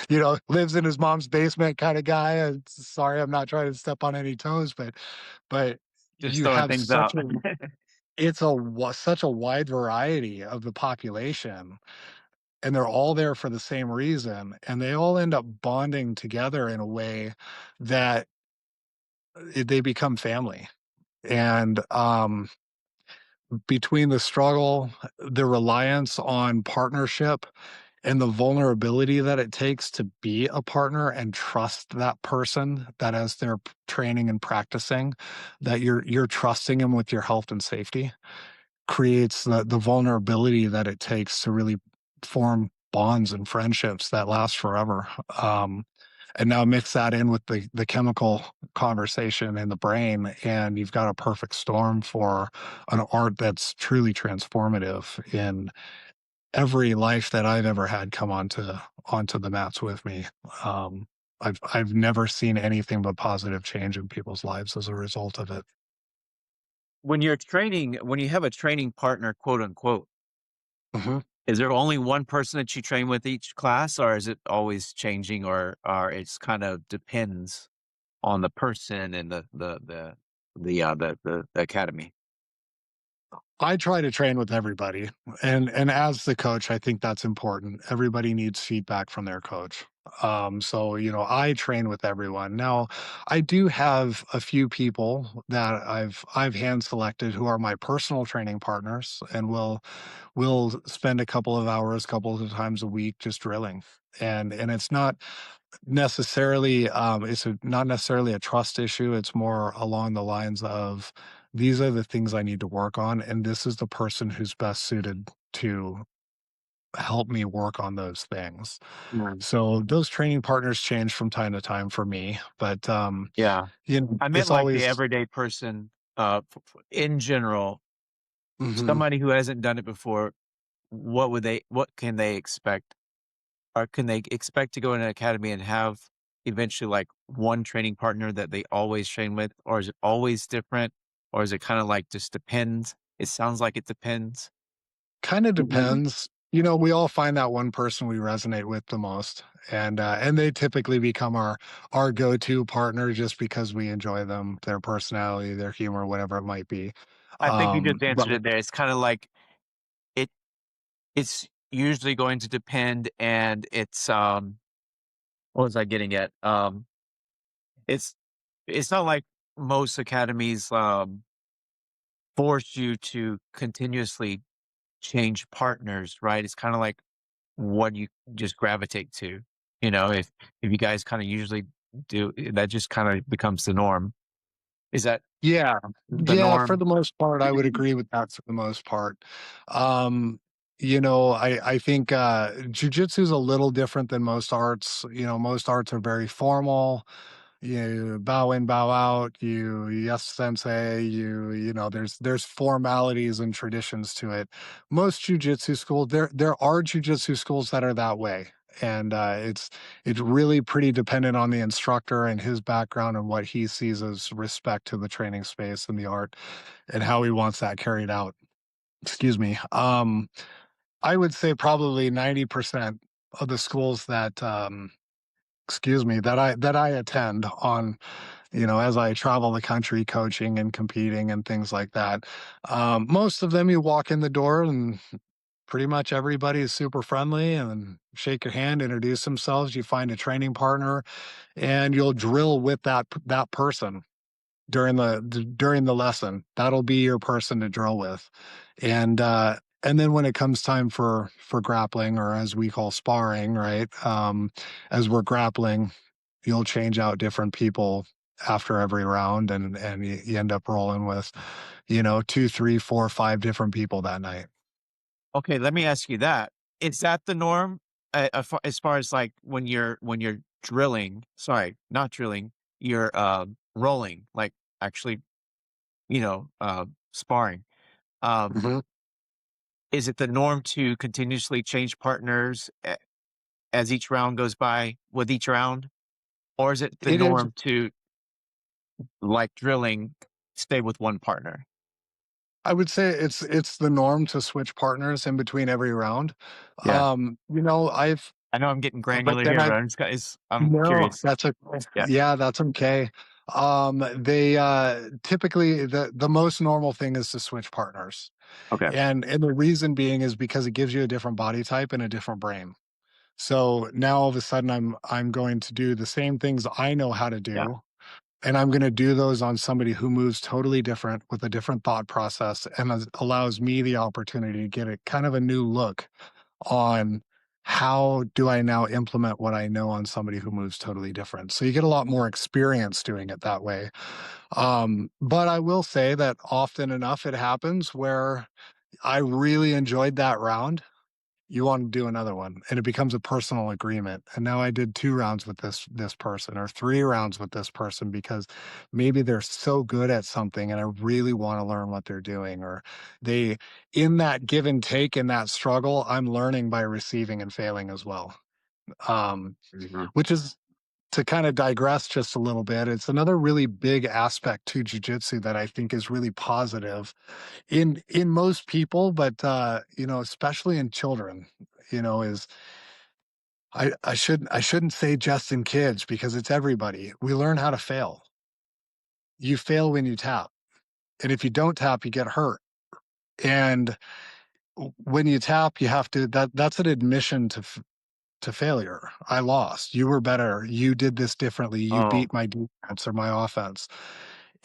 Speaker 2: you know, lives in his mom's basement kind of guy. Sorry, I'm not trying to step on any toes, but
Speaker 1: Just
Speaker 2: you
Speaker 1: throwing
Speaker 2: have
Speaker 1: things out.
Speaker 2: such a wide variety of the population, and they're all there for the same reason, and they all end up bonding together in a way that they become family. And between the struggle, the reliance on partnership, and the vulnerability that it takes to be a partner and trust that person, that as they're training and practicing, that you're trusting them with your health and safety, creates the vulnerability that it takes to really form bonds and friendships that last forever. And now mix that in with the chemical conversation in the brain, and you've got a perfect storm for an art that's truly transformative in every life that I've ever had come onto the mats with me. Um, I've never seen anything but positive change in people's lives as a result of it.
Speaker 1: When you're training, when you have a training partner, quote unquote,
Speaker 2: Mhm.
Speaker 1: is there only one person that you train with each class, or is it always changing, or it's kind of depends on the person and the academy?
Speaker 2: I try to train with everybody, and as the coach, I think that's important. Everybody needs feedback from their coach. So you know, I train with everyone. Now, I do have a few people that I've hand selected who are my personal training partners, and we'll spend a couple of hours, couple of times a week just drilling. And it's not necessarily a trust issue. It's more along the lines of these are the things I need to work on, and this is the person who's best suited to help me work on those things.
Speaker 1: Mm.
Speaker 2: So those training partners change from time to time for me, but
Speaker 1: Yeah.
Speaker 2: you know,
Speaker 1: I meant
Speaker 2: it's
Speaker 1: like the
Speaker 2: always
Speaker 1: everyday person, in general,
Speaker 2: mhm.
Speaker 1: somebody who hasn't done it before, what can they expect? Or can they expect to go in an academy and have eventually like one training partner that they always train with? Or is it always different? Or is it kind of like just depends? It sounds like it depends.
Speaker 2: Kind of depends. You know, we all find that one person we resonate with the most, and they typically become our go-to partner just because we enjoy them, their personality, their humor, whatever it might be.
Speaker 1: I think you just
Speaker 2: But
Speaker 1: answered it there. It's kind of like it it's usually going to depend, and it's what was I getting at? It's it's not like most academies force you to continuously change partners, right? It's kind of like what you just gravitate to. You know, if you guys kind of usually do that, just kind of becomes the norm. Is that
Speaker 2: yeah,
Speaker 1: the
Speaker 2: yeah, for
Speaker 1: norm?
Speaker 2: the most part, I would agree with that for the most part. Um, you know, I think jujitsu is a little different than most arts. You know, most arts are very formal. You bow in, bow out, you yes sensei, there's formalities and traditions to it. Most jujitsu schools, there are jujitsu schools that are that way. And it's really pretty dependent on the instructor and his background and what he sees as respect to the training space and the art and how he wants that carried out. Excuse me. I would say probably 90% of the schools that that I attend on, as I travel the country coaching and competing and things like that. Most of them, you walk in the door and pretty much everybody is super friendly and shake your hand, introduce themselves. You find a training partner, and you'll drill with that person during the lesson. That'll be your person to drill with, and then when it comes time for grappling, or as we call sparring, right? As we're grappling, you'll change out different people after every round, and you end up rolling with, two, three, four, five different people that night.
Speaker 1: Okay, let me ask you that. Is that the norm, as far as, like, when you're drilling sorry, not drilling, you're, rolling, like, actually, sparring. Um,
Speaker 2: Mhm.
Speaker 1: is it the norm to continuously change partners as each round goes by with each round? Or is it the
Speaker 2: It is.
Speaker 1: norm to, like drilling, stay with one partner?
Speaker 2: I would say it's the norm to switch partners in between every round.
Speaker 1: Yeah.
Speaker 2: I've
Speaker 1: I know I'm getting
Speaker 2: but
Speaker 1: granular
Speaker 2: then
Speaker 1: here,
Speaker 2: I
Speaker 1: but I'm
Speaker 2: no,
Speaker 1: curious.
Speaker 2: that's okay.
Speaker 1: Yeah,
Speaker 2: Yeah, that's okay. They typically the most normal thing is to switch partners.
Speaker 1: okay.
Speaker 2: And the reason being is because it gives you a different body type and a different brain. So now all of a sudden I'm going to do the same things I know how to
Speaker 1: Yeah.
Speaker 2: do, and I'm gonna do those on somebody who moves totally different with a different thought process, and allows me the opportunity to get a kind of a new look on how do I now implement what I know on somebody who moves totally different. So you get a lot more experience doing it that way. But I will say that often enough it happens where I really enjoyed that round. You want to do another one, and it becomes a personal agreement. And now I did 2 rounds with this person, or 3 rounds with this person, because maybe they're so good at something and I really want to learn what they're doing. Or they in that give and take, in that struggle, I'm learning by receiving and failing as well. um,
Speaker 1: Mhm.
Speaker 2: which is, to kind of digress just a little bit, it's another really big aspect to jujitsu that I think is really positive in most people, but especially in children. Is I shouldn't say just in kids, because it's everybody. We learn how to fail. You fail when you tap, and if you don't tap, you get hurt. And when you tap, you have to that's an admission to failure. I lost. You were better. You did this differently. You
Speaker 1: Oh,
Speaker 2: beat my defense or my offense.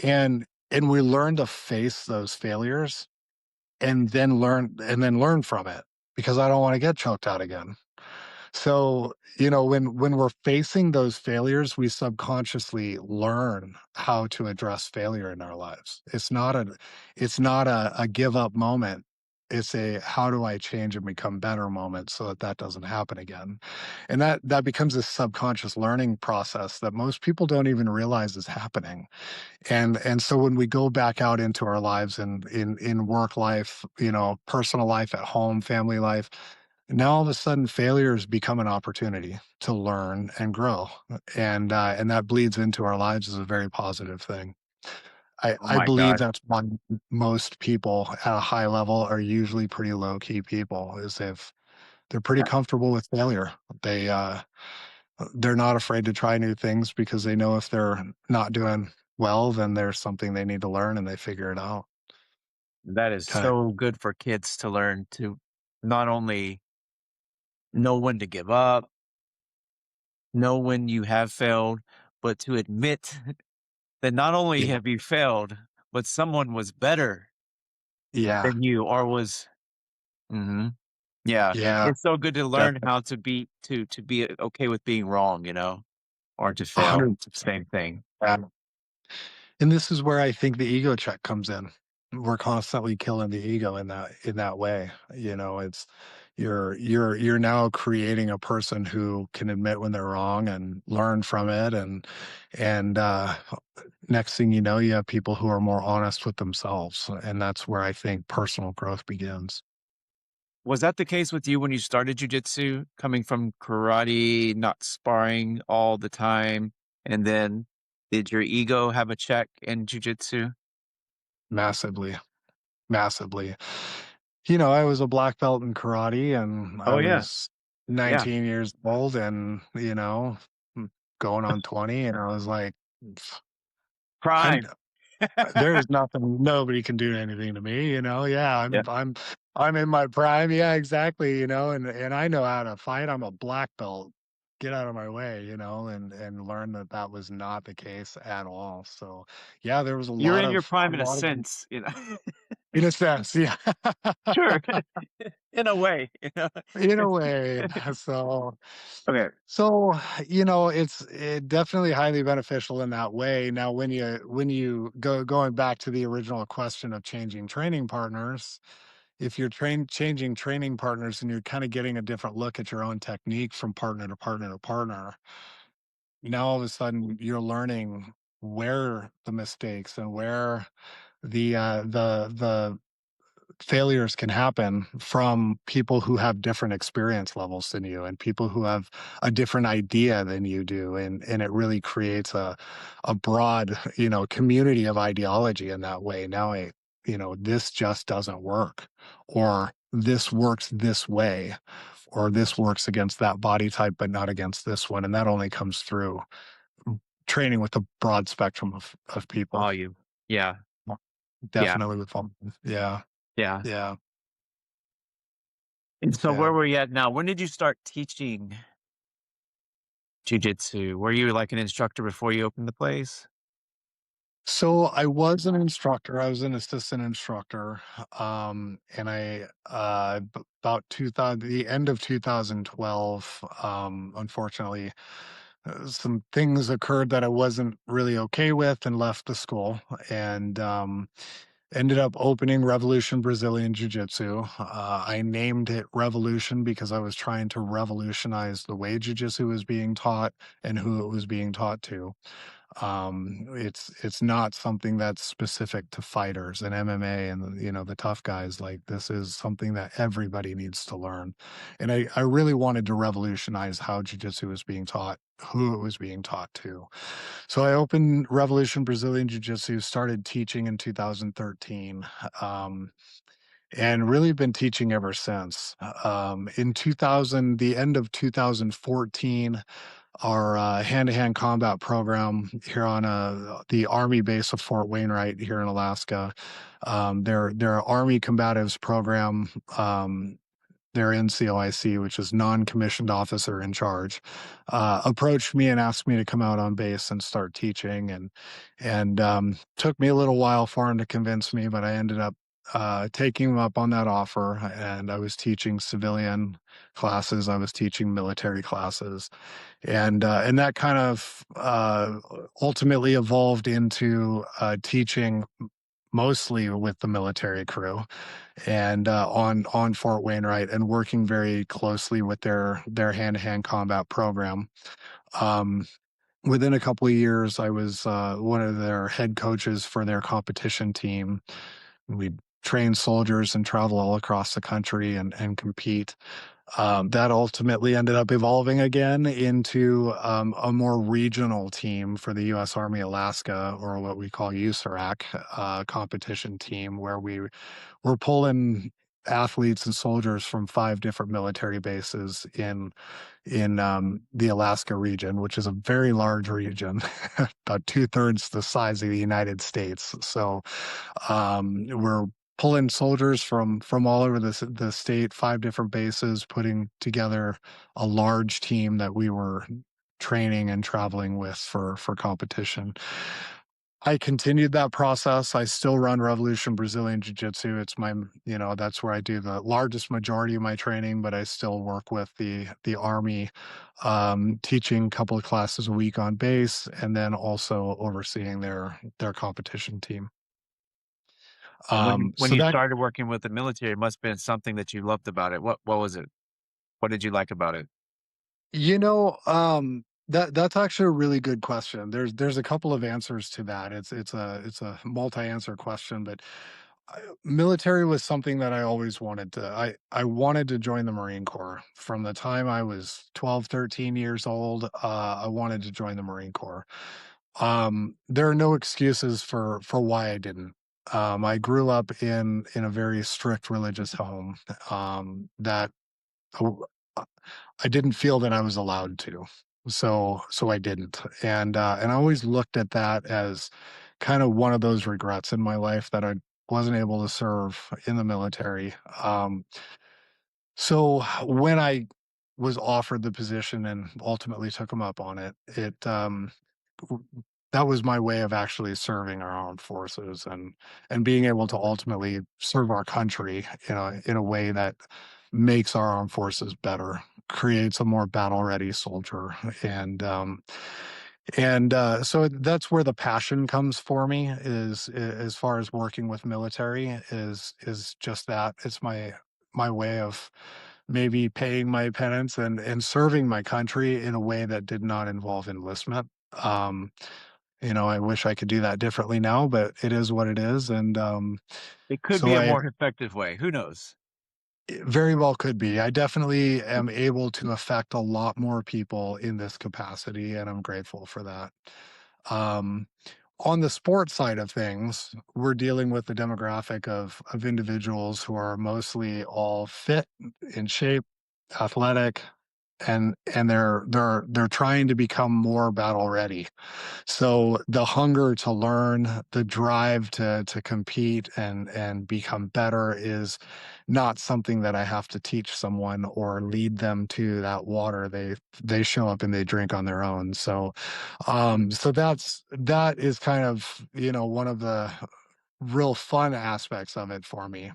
Speaker 2: And we learn to face those failures, and then learn from it, because I don't want to get choked out again. So, when we're facing those failures, we subconsciously learn how to address failure in our lives. It's not a give up moment. It's a how do I change and become better moment, so that doesn't happen again. And that becomes a subconscious learning process that most people don't even realize is happening. And so when we go back out into our lives, and in work life, personal life at home, family life, now all of a sudden failures become an opportunity to learn and grow. And that bleeds into our lives as a very positive thing. I,
Speaker 1: oh
Speaker 2: I
Speaker 1: my
Speaker 2: believe
Speaker 1: god.
Speaker 2: that's why most people at a high level are usually pretty low key people, is if they're pretty
Speaker 1: Yeah,
Speaker 2: comfortable with failure. They're not afraid to try new things, because they know if they're not doing well, then there's something they need to learn, and they figure it out.
Speaker 1: that is
Speaker 2: Kind of,
Speaker 1: so good for kids to learn to not only know when to give up, know when you have failed, but to admit that not only
Speaker 2: yeah,
Speaker 1: have you failed, but someone was better
Speaker 2: yeah,
Speaker 1: than you or was mhm. Yeah.
Speaker 2: yeah,
Speaker 1: It's so good to learn
Speaker 2: definitely,
Speaker 1: how to be okay with being wrong, or to fail.
Speaker 2: 100%.
Speaker 1: Same thing.
Speaker 2: Yeah. And this is where I think the ego check comes in. We're constantly killing the ego in that way. you're now creating a person who can admit when they're wrong and learn from it, and next thing you know, you have people who are more honest with themselves, and that's where I think personal growth begins.
Speaker 1: Was that the case with you when you started jujitsu, coming from karate, not sparring all the time? And then did your ego have a check in jujitsu?
Speaker 2: Massively, massively. You know, I was a black belt in karate, and I
Speaker 1: Oh, yeah.
Speaker 2: was
Speaker 1: Yeah.
Speaker 2: 19 years old, and, going on 20, and I was like, I'm
Speaker 1: Prime.
Speaker 2: there's nothing, nobody can do anything to me, Yeah,
Speaker 1: Yeah.
Speaker 2: I'm in my prime. Yeah, exactly, and I know how to fight. I'm a black belt. Get out of my way, and learn that that was not the case at all. So, yeah, there was
Speaker 1: You're in
Speaker 2: a
Speaker 1: your prime in a
Speaker 2: lot of
Speaker 1: sense, you know?
Speaker 2: in a sense, yeah.
Speaker 1: Sure. In a way,
Speaker 2: In a way. So
Speaker 1: Okay.
Speaker 2: so, it's definitely highly beneficial in that way. Now, when you going back to the original question of changing training partners, if you're changing training partners and you're kind of getting a different look at your own technique from partner to partner to partner, now all of a sudden you're learning where the mistakes and where the failures can happen from people who have different experience levels than you and people who have a different idea than you do, and it really creates a broad community of ideology in that way. Now this just doesn't work, or this works this way, or this works against that body type but not against this one, and that only comes through training with a broad spectrum of people.
Speaker 1: All you. Yeah. Yeah.
Speaker 2: Definitely with them. Yeah,
Speaker 1: Yeah.
Speaker 2: yeah,
Speaker 1: And so
Speaker 2: yeah.
Speaker 1: where were you at now? When did you start teaching jujitsu? Were you like an instructor before you opened the place?
Speaker 2: So I was an instructor. I was an assistant instructor, and about 2000, the end of 2012. Unfortunately, some things occurred that I wasn't really okay with, and left the school, and ended up opening Revolution Brazilian Jiu Jitsu. I named it Revolution because I was trying to revolutionize the way Jiu Jitsu was being taught and who it was being taught to. It's not something that's specific to fighters and MMA and the tough guys. Like, this is something that everybody needs to learn, and I really wanted to revolutionize how jujitsu was being taught, who it was being taught to. So I opened Revolution Brazilian Jiu Jitsu, started teaching in 2013. And really been teaching ever since. In 2000, the end of 2014, our hand-to-hand combat program here on the Army base of Fort Wainwright here in Alaska. Their Army combatives program. Their NCOIC, which is non-commissioned officer in charge, approached me and asked me to come out on base and start teaching, and took me a little while for him to convince me, but I ended up taking him up on that offer, and I was teaching civilian classes, I was teaching military classes, and that kind of ultimately evolved into teaching mostly with the military crew, and on Fort Wainwright, and working very closely with their hand-to-hand combat program. Um, Within a couple of years, I was one of their head coaches for their competition team. We train soldiers and travel all across the country and compete. That ultimately ended up evolving again into a more regional team for the U.S. Army Alaska, or what we call USARAC, competition team, where we're pulling athletes and soldiers from 5 different military bases in the Alaska region, which is a very large region, about 2/3 the size of the United States. So we're pulling soldiers from all over the state, 5 different bases, putting together a large team that we were training and traveling with for competition. I continued that process. I still run Revolution Brazilian Jiu-Jitsu. It's my, that's where I do the largest majority of my training, but I still work with the Army, teaching a couple of classes a week on base, and then also overseeing their competition team.
Speaker 1: And when
Speaker 2: So
Speaker 1: you
Speaker 2: that
Speaker 1: started working with the military, it must have been something that you loved about it. What was it? What did you like about it?
Speaker 2: that's actually a really good question. There's a couple of answers to that. It's a multi-answer question, but military was something that I always wanted to. I wanted to join the Marine Corps from the time I was 12, 13 years old. I wanted to join the Marine Corps. There are no excuses for why I didn't. I grew up in a very strict religious home that uh, I didn't feel that I was allowed to. So I didn't. And I always looked at that as kind of one of those regrets in my life that I wasn't able to serve in the military. So when I was offered the position and ultimately took him up on it, w- that was my way of actually serving our armed forces and being able to ultimately serve our country in a way that makes our armed forces better, creates a more battle ready soldier, and so that's where the passion comes for me is as far as working with military is just that it's my way of maybe paying my penance and serving my country in a way that did not involve enlistment. um I wish I could do that differently now, but it is what it is. And
Speaker 1: It could
Speaker 2: so
Speaker 1: be a
Speaker 2: I
Speaker 1: more effective way. Who knows?
Speaker 2: it very well could be. I definitely am able to affect a lot more people in this capacity, and I'm grateful for that. Um, on the sports side of things, we're dealing with the demographic of individuals who are mostly all fit, in shape, athletic, and they're trying to become more battle ready. So the hunger to learn, the drive to compete and become better is not something that I have to teach someone or lead them to that water. They show up and they drink on their own. So that is kind of, one of the real fun aspects of it for me.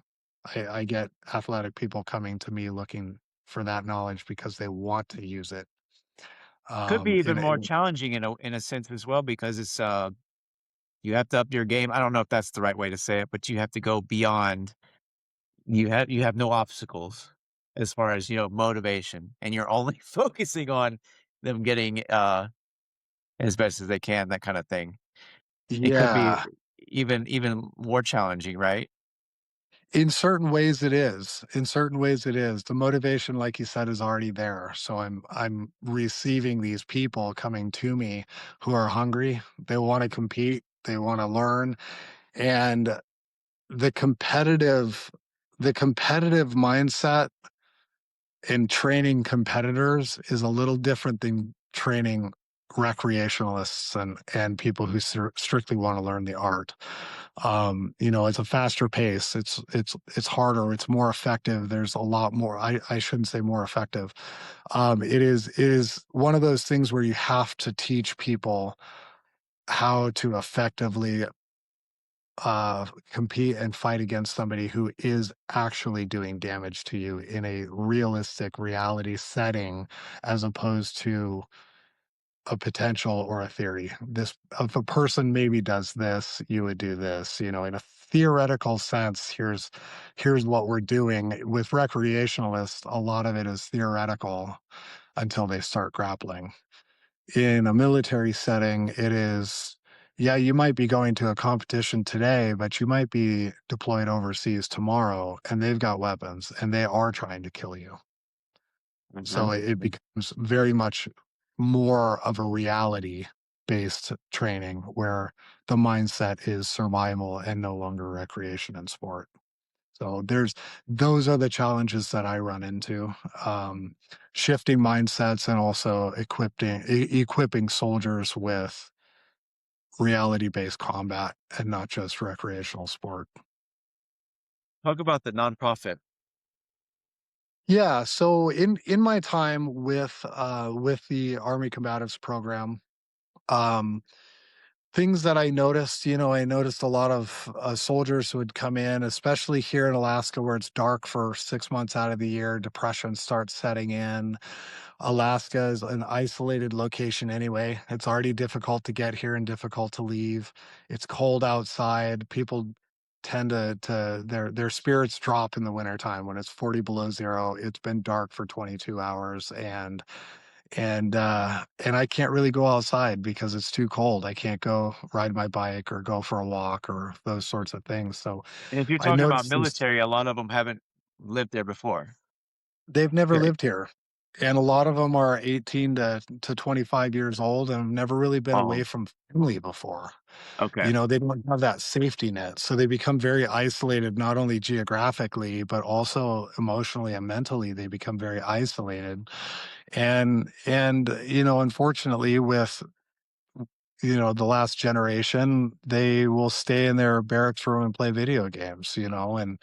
Speaker 2: I get athletic people coming to me looking for that knowledge because they want to use it.
Speaker 1: Could be even
Speaker 2: In
Speaker 1: more challenging in a sense as well because it's you have to up your game. I don't know if that's the right way to say it, but you have to go beyond. You have no obstacles as far as, motivation, and you're only focusing on them getting, as best as they can, that kinda thing. It could be
Speaker 2: yeah.
Speaker 1: even more challenging, right?
Speaker 2: In certain ways it is. In certain ways it is. The motivation, like you said, is already there. So I'm receiving these people coming to me who are hungry. They want to compete, they want to learn. And the competitive the competitive mindset in training competitors is a little different than training recreationalists and people who strictly want to learn the art. It's a faster pace. It's harder. It's more effective. There's a lot more. I shouldn't say more effective. It is one of those things where you have to teach people how to effectively compete and fight against somebody who is actually doing damage to you in a realistic reality setting, as opposed to a potential or a theory. This if a person maybe does this, you would do this. In a theoretical sense, here's what we're doing. With recreationalists, a lot of it is theoretical until they start grappling. In a military setting, it is, yeah, you might be going to a competition today, but you might be deployed overseas tomorrow, and they've got weapons and they are trying to kill you. So
Speaker 1: Mhm.
Speaker 2: it becomes very much more of a reality based training where the mindset is survival and no longer recreation and sport. So those are the challenges that I run into. Shifting mindsets and also equipping soldiers with reality based combat and not just recreational sport.
Speaker 1: Talk about the nonprofit.
Speaker 2: Yeah. So in my time with the Army Combatives program, um, things that I noticed a lot of soldiers who would come in, especially here in Alaska, where it's dark for 6 months out of the year. Depression starts setting in. Alaska is an isolated location anyway. It's already difficult to get here and difficult to leave. It's cold outside. People tend to their spirits drop in the wintertime when it's 40 below zero. It's been dark for 22 hours, and I can't really go outside because it's too cold. I can't go ride my bike or go for a walk or those sorts of things. So
Speaker 1: And if you're
Speaker 2: I
Speaker 1: talking about
Speaker 2: noticed this.
Speaker 1: military, a lot of them haven't lived there before.
Speaker 2: They've never
Speaker 1: Period.
Speaker 2: lived here, and a lot of them are 18 to 25 years old and have never really been away
Speaker 1: Oh,
Speaker 2: from family before.
Speaker 1: okay.
Speaker 2: They don't have that safety net, so they become very isolated, not only geographically, but also emotionally and mentally. They become very isolated, unfortunately, with the last generation, they will stay in their barracks room and play video games, and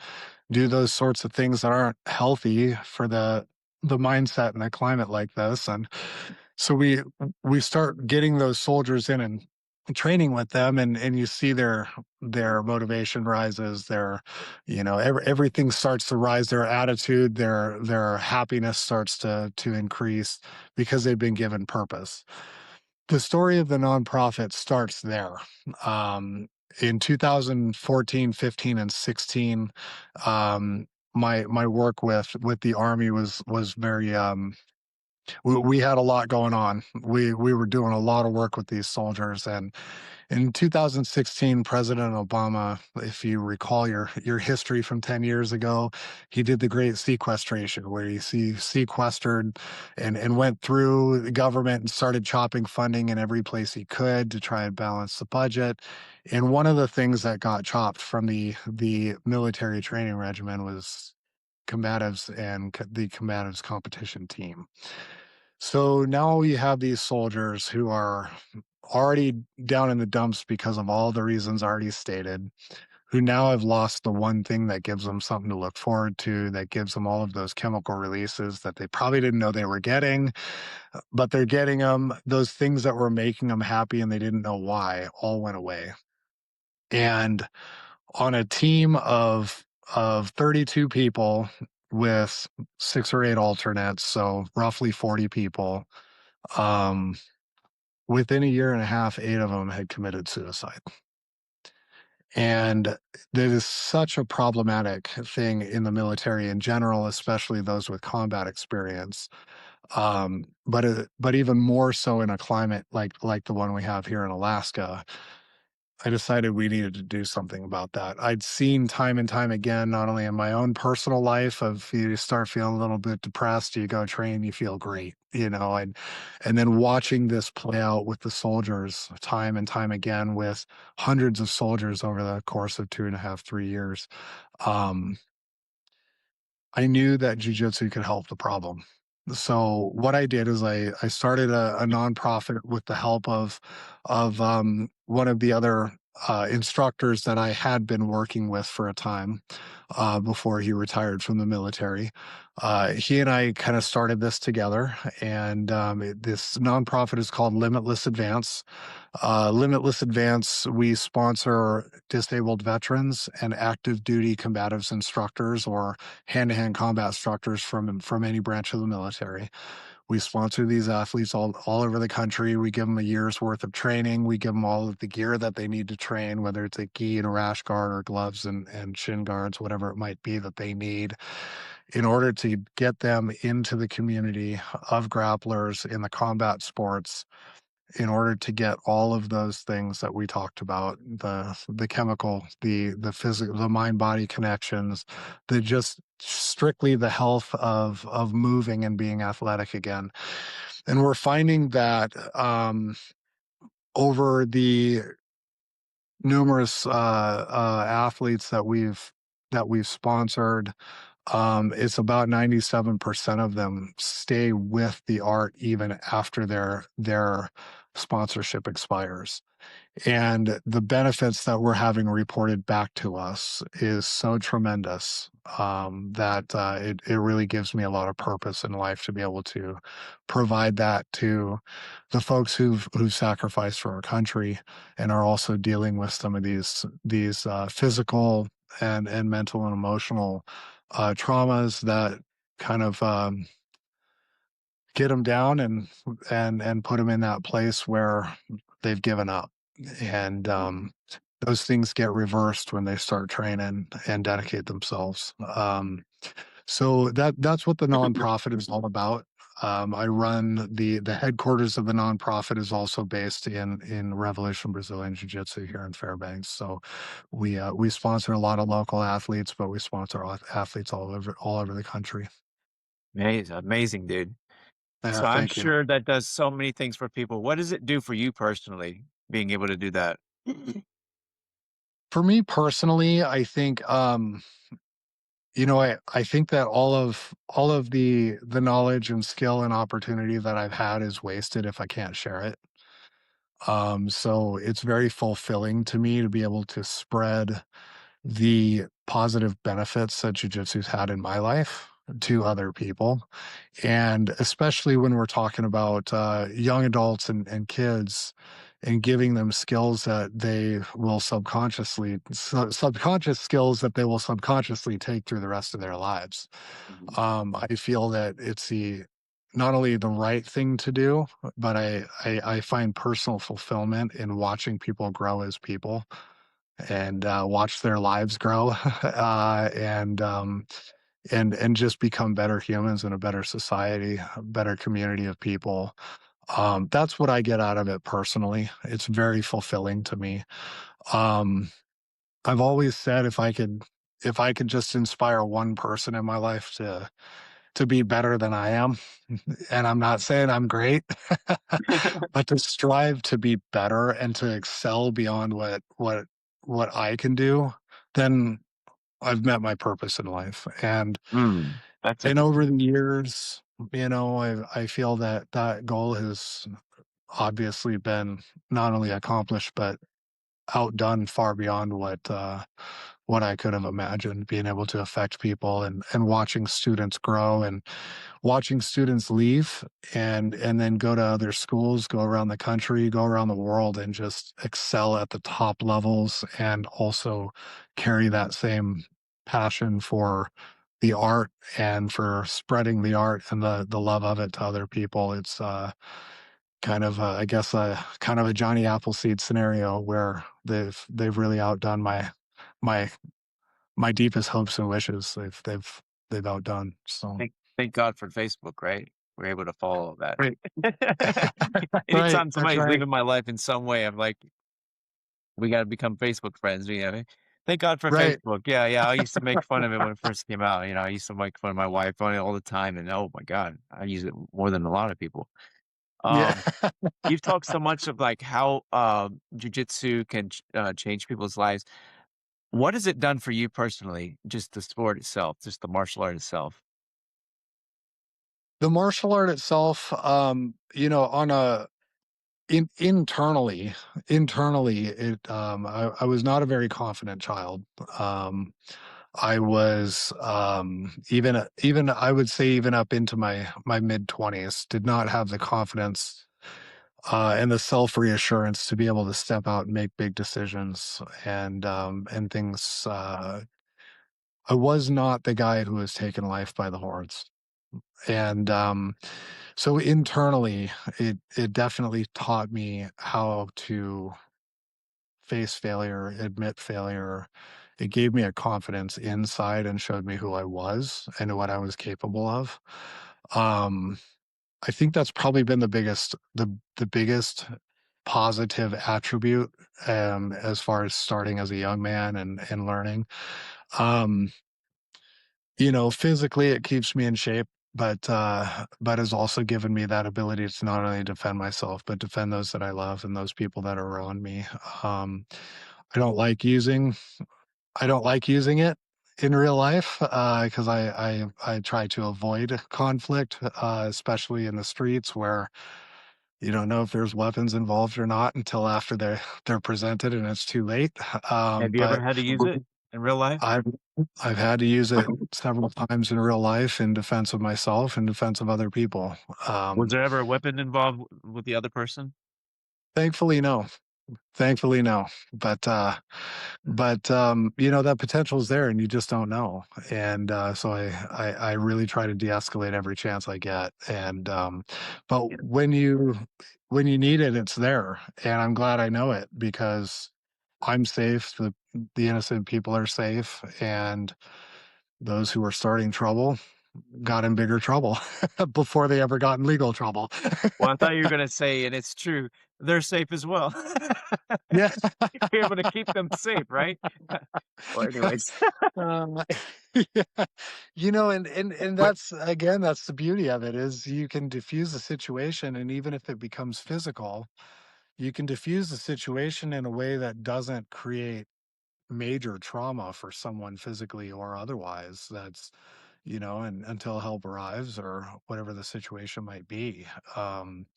Speaker 2: do those sorts of things that aren't healthy for the mindset in a climate like this. And so we start getting those soldiers in and training with them, and you see their motivation rises, everything starts to rise, their attitude, their happiness starts to increase because they've been given purpose. The story of the nonprofit starts there. In 2014, 15, and 16, my work with the Army was very we had a lot going on. We were doing a lot of work with these soldiers, and in 2016, President Obama, if you recall your history from 10 years ago, he did the great sequestration where he sequestered and went through the government and started chopping funding in every place he could to try and balance the budget. And one of the things that got chopped from the military training regimen was combatives and the combatives competition team. So now you have these soldiers who are already down in the dumps because of all the reasons already stated, who now have lost the one thing that gives them something to look forward to, that gives them all of those chemical releases that they probably didn't know they were getting, but they're getting them. Those things that were making them happy and they didn't know why all went away. And on a team of 32 people with 6 or 8 alternates, so roughly 40 people, um, within a year and a half, 8 of them had committed suicide. And that is such a problematic thing in the military in general, especially those with combat experience. But even more so in a climate like the one we have here in Alaska. I decided we needed to do something about that. I'd seen time and time again, not only in my own personal life, of you start feeling a little bit depressed, you go train, you feel great, and then watching this play out with the soldiers time and time again with hundreds of soldiers over the course of 2.5, 3 years. Um, I knew that jujitsu could help the problem. So what I did is I started a nonprofit with the help of one of the other instructors that I had been working with for a time before he retired from the military. He and I kind of started this together, and this nonprofit is called Limitless Advance. Limitless Advance, we sponsor disabled veterans and active duty combatives instructors or hand-to-hand combat instructors from any branch of the military. We sponsor these athletes all over the country. We give them a year's worth of training. We give them all of the gear that they need to train, whether it's a gi and a rash guard or gloves and shin guards, whatever it might be that they need, in order to get them into the community of grapplers in the combat sports, in order to get all of those things that we talked about, the chemical, the physical, the mind body connections, the just strictly the health of moving and being athletic again. And we're finding that over the numerous athletes that we've sponsored, it's about 97% of them stay with the art even after their sponsorship expires. And the benefits that we're having reported back to us is so tremendous, that it really gives me a lot of purpose in life to be able to provide that to the folks who've sacrificed for our country and are also dealing with some of these physical and mental and emotional traumas that kind of get them down and put them in that place where they've given up. And those things get reversed when they start training and dedicate themselves. So that's what the nonprofit is all about. I run the headquarters of the nonprofit is also based in Revolution Brazilian Jiu Jitsu here in Fairbanks. So we sponsor a lot of local athletes, but we sponsor athletes all over the country.
Speaker 1: Amazing, amazing, dude.
Speaker 2: Yeah,
Speaker 1: So I'm
Speaker 2: thank you.
Speaker 1: sure that does so many things for people. What does it do for you personally, being able to do that?
Speaker 2: For me personally, I think I think that all of the knowledge and skill and opportunity that I've had is wasted if I can't share it. So it's very fulfilling to me to be able to spread the positive benefits that jujitsu's had in my life to other people. And especially when we're talking about young adults and kids and giving them skills that they will subconscious skills that they will subconsciously take through the rest of their lives.
Speaker 1: Mhm.
Speaker 2: I feel that it's the not only the right thing to do, but I find personal fulfillment in watching people grow as people and watch their lives grow and just become better humans in a better society, a better community of people. That's what I get out of it personally. It's very fulfilling to me. Um, I've always said if I could just inspire one person in my life to be better than I am, and I'm not saying I'm great, but to strive to be better and to excel beyond what I can do, then I've met my purpose in life.
Speaker 1: That's
Speaker 2: And
Speaker 1: interesting.
Speaker 2: over the years, I feel that that goal has obviously been not only accomplished but outdone far beyond what I could have imagined, being able to affect people and watching students grow and watching students leave and then go to other schools, go around the country, go around the world and just excel at the top levels and also carry that same passion for the art and for spreading the art and the love of it to other people. It's kind of I guess kind of a Johnny Appleseed scenario where they've really outdone my my deepest hopes and wishes. They've outdone. So
Speaker 1: Thank God for Facebook, right? We're able to follow that.
Speaker 2: right. Right,
Speaker 1: Anytime
Speaker 2: that's
Speaker 1: somebody's
Speaker 2: right.
Speaker 1: leaving my life in some way, I'm like, we gotta become Facebook friends, you know? Thank God for
Speaker 2: Right.
Speaker 1: Facebook. Yeah, yeah, I used to make fun of it when it first came out, I used to make fun of my wife on it all the time, and oh my god, I use it more than a lot of people.
Speaker 2: Yeah.
Speaker 1: Um, you've talked so much of, like, how, jujitsu can change people's lives. What has it done for you personally, just the sport itself, just the martial art itself?
Speaker 2: The martial art itself, on a internally, I was not a very confident child. Um, I was even I would say even up into my mid-20s, did not have the confidence and the self reassurance to be able to step out and make big decisions and things. I was not the guy who was taking life by the horns, and so internally, it definitely taught me how to face failure, admit failure. It gave me a confidence inside and showed me who I was and what I was capable of. Um, I think that's probably been the biggest positive attribute as far as starting as a young man and learning. Um, physically it keeps me in shape, but has also given me that ability to not only defend myself, but defend those that I love and those people that are around me. I don't like using I don't like using it in real life because I try to avoid conflict, especially in the streets where you don't know if there's weapons involved or not until after they're presented and it's too late.
Speaker 1: Have you ever
Speaker 2: But
Speaker 1: had to use it in real life?
Speaker 2: I've I've had to use it several times in real life in defense of myself and defense of other people.
Speaker 1: Was
Speaker 2: Um,
Speaker 1: there ever a weapon involved with the other person?
Speaker 2: thankfully, no. Thankfully, no. But that potential is there, and you just don't know. And so I really try to de-escalate every chance I get. But when you need it, it's there, and I'm glad I know it because I'm safe, the innocent people are safe, and those who are starting trouble got in bigger trouble before they ever got in legal trouble.
Speaker 1: Well, I thought you were gonna say, and it's true, they're safe as well.
Speaker 2: Yeah.
Speaker 1: You're able to keep them safe, right? Well, anyways.
Speaker 2: Uh, yeah. And
Speaker 1: Wait.
Speaker 2: that's again, that's the beauty of it is you can diffuse the situation, and even if it becomes physical, you can diffuse the situation in a way that doesn't create major trauma for someone physically or otherwise. That's and until help arrives or whatever the situation might be. Um,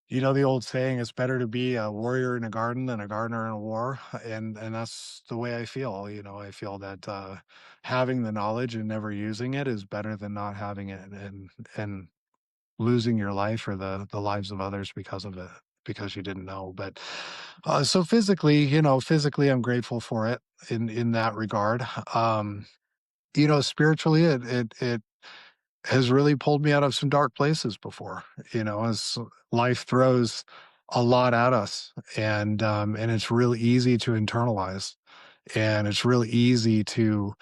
Speaker 2: the old saying, it's better to be a warrior in a garden than a gardener in a war. And that's the way I feel. I feel that having the knowledge and never using it is better than not having it and losing your life or the lives of others because of it, because you didn't know. But so physically I'm grateful for it in that regard. Spiritually it has really pulled me out of some dark places before, as life throws a lot at us, and it's really easy to internalize, and it's really easy to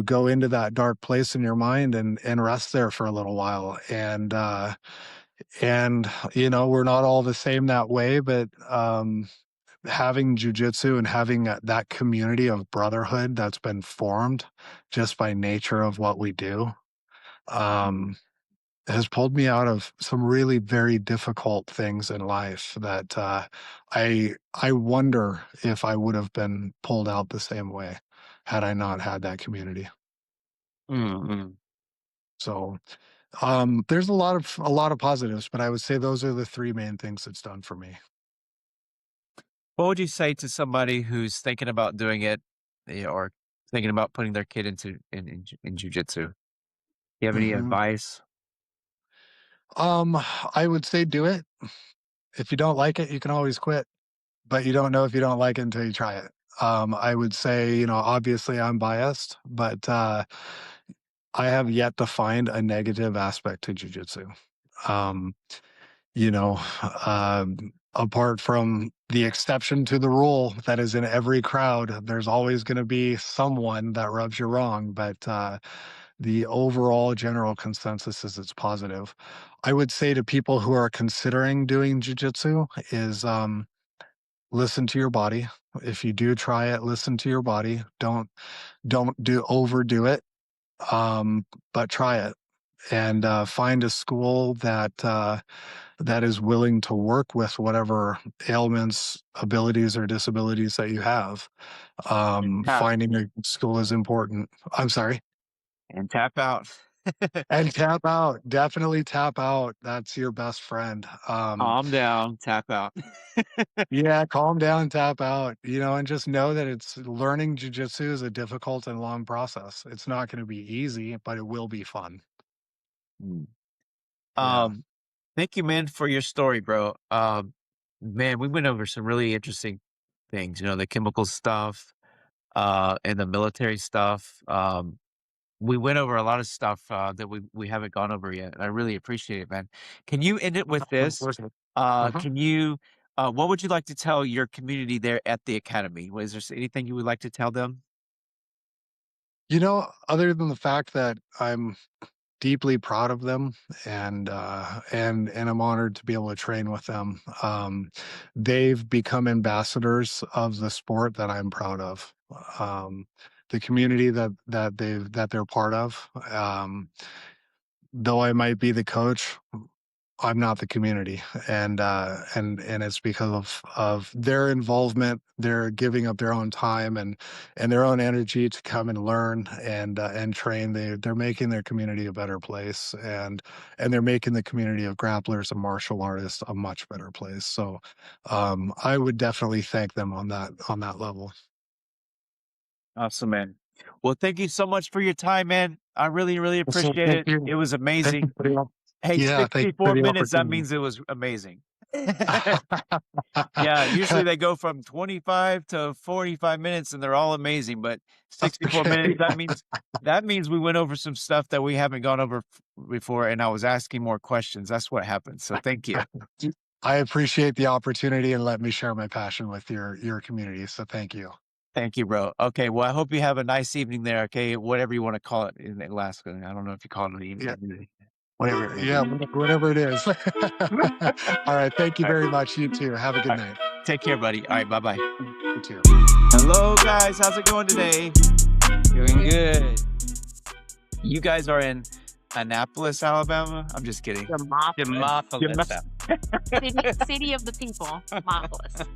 Speaker 2: go into that dark place in your mind and rest there for a little while. And we're not all the same that way, but having jujitsu and having that community of brotherhood that's been formed just by nature of what we do, um, has pulled me out of some really very difficult things in life that I wonder if I would have been pulled out the same way had I not had that community.
Speaker 1: Mm-mm.
Speaker 2: So there's a lot of positives, but I would say those are the three main things it's done for me.
Speaker 1: What would you say to somebody who's thinking about doing it, or thinking about putting their kid in jujitsu? You have any
Speaker 2: hmm
Speaker 1: advice?
Speaker 2: I would say do it. If you don't like it, you can always quit, but you don't know if you don't like it until you try it. I would say, obviously I'm biased, but I have yet to find a negative aspect to jujitsu. Um, you know, Apart from the exception to the rule that is in every crowd, there's always going to be someone that rubs you wrong. But the overall general consensus is it's positive. I would say to people who are considering doing jujitsu is listen to your body. If you do try it, listen to your body. Don't overdo it, but try it and find a school that is willing to work with whatever ailments, abilities, or disabilities that you have.
Speaker 1: And tap
Speaker 2: Finding a school is important. I'm sorry.
Speaker 1: and tap out.
Speaker 2: And tap out. Definitely tap out. That's your best friend.
Speaker 1: Calm down, tap out.
Speaker 2: Yeah, calm down, tap out, and just know that it's learning jujitsu is a difficult and long process. It's not going to be easy, but it will be fun.
Speaker 1: Mm.
Speaker 2: Yeah.
Speaker 1: Um, Thank you, man, for your story, bro. Man, we went over some really interesting things, the chemical stuff, and the military stuff. We went over a lot of stuff, that we haven't gone over yet, and I really appreciate it, man. Can you end it with this?
Speaker 2: Uh-huh.
Speaker 1: Can you what would you like to tell your community there at the academy? Was there anything you would like to tell them?
Speaker 2: Other than the fact that I'm deeply proud of them and I'm honored to be able to train with them. They've become ambassadors of the sport that I'm proud of. Um, the community that they're part of. Though I might be the coach, I'm not the community, and it's because of their involvement. They're giving up their own time and their own energy to come and learn and train. They're making their community a better place, and they're making the community of grapplers and martial artists a much better place. So, I would definitely thank them on that level.
Speaker 1: Awesome, man. Well, thank you so much for your time, man. I really, really
Speaker 2: So
Speaker 1: appreciate
Speaker 2: thank
Speaker 1: it.
Speaker 2: you.
Speaker 1: It was
Speaker 2: Thank you
Speaker 1: amazing.
Speaker 2: for the
Speaker 1: Hey,
Speaker 2: yeah. Thank you for
Speaker 1: 64
Speaker 2: the
Speaker 1: minutes, that
Speaker 2: opportunity.
Speaker 1: means it was amazing. Yeah, usually they go from 25 to 45 minutes and they're all amazing, but 64 minutes,
Speaker 2: Okay.
Speaker 1: that means we went over some stuff that we haven't gone over before, and I was asking more questions. That's what happened. So thank you.
Speaker 2: I appreciate the opportunity and let me share my passion with your community. So thank you.
Speaker 1: Thank you, bro. Okay, well, I hope you have a nice evening there, okay? Whatever you wanna call it in Alaska. I don't know if you call it an
Speaker 2: Yeah.
Speaker 1: evening, whatever it may
Speaker 2: Yeah.
Speaker 1: be.
Speaker 2: Whatever it is. All right. Thank you
Speaker 1: Alright,
Speaker 2: very much. You too. Have a good
Speaker 1: alright.
Speaker 2: night.
Speaker 1: Take care, buddy. Alright, bye-bye.
Speaker 2: You too.
Speaker 1: Hello, guys. How's it going today?
Speaker 3: Doing good.
Speaker 1: You guys are in Annapolis, Alabama? I'm just kidding.
Speaker 4: Demopolis,
Speaker 3: Demopolis.
Speaker 4: city of the people, Demopolis.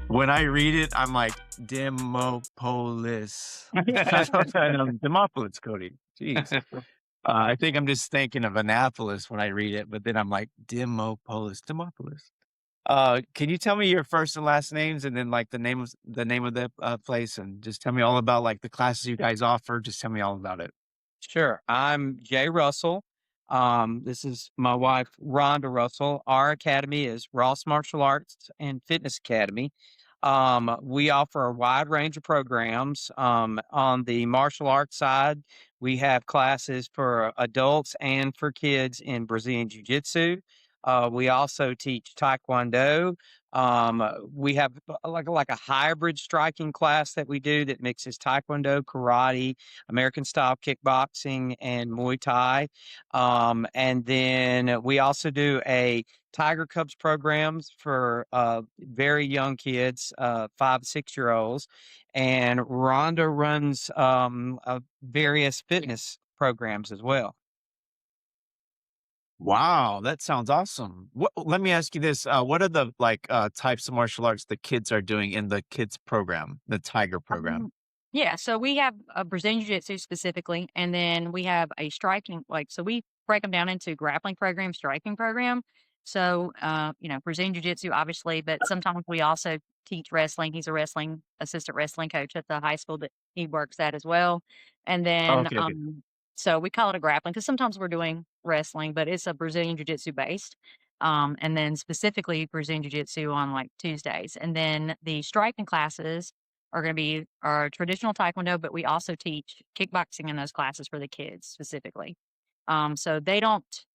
Speaker 1: When I read it, I'm like, Demopolis. I know, Demopolis, Cody. Jeez. I think I'm just thinking of Annapolis when I read it, but then I'm like, Demopolis, Demopolis. Can you tell me your first and last names and then like the name of the place and just tell me all about like the classes you guys offer? Just tell me all about it.
Speaker 3: Sure. I'm Jay Russell. This is my wife, Ronda Russell. Our academy is Ross Martial Arts and Fitness Academy. We offer a wide range of programs. On the martial arts side, we have classes for adults and for kids in Brazilian Jiu Jitsu. We also teach Taekwondo. We have like a hybrid striking class that we do that mixes Taekwondo, karate, American style kickboxing, and Muay Thai. And then we also do a Tiger Cubs programs for very young kids, 5 to 6 year olds. And Rhonda runs various fitness programs as well.
Speaker 1: Wow, that sounds awesome. Let me ask you this. What are the like types of martial arts the kids are doing in the kids program, the Tiger program?
Speaker 4: Um, yeah, so we have a Brazilian Jiu-Jitsu specifically, and then we have a striking, like, so we break them down into grappling program, striking program. So, Brazilian Jiu-Jitsu, obviously, but sometimes we also teach wrestling. He's a wrestling assistant wrestling coach at the high school that he works at as well. And
Speaker 1: Oh,
Speaker 4: then,
Speaker 1: okay, okay.
Speaker 4: so we call it a grappling because sometimes we're doing wrestling, but it's a Brazilian Jiu-Jitsu based. And then specifically Brazilian Jiu-Jitsu on like Tuesdays. And then the striking classes are going to be our traditional taekwondo, but we also teach kickboxing in those classes for the kids specifically. So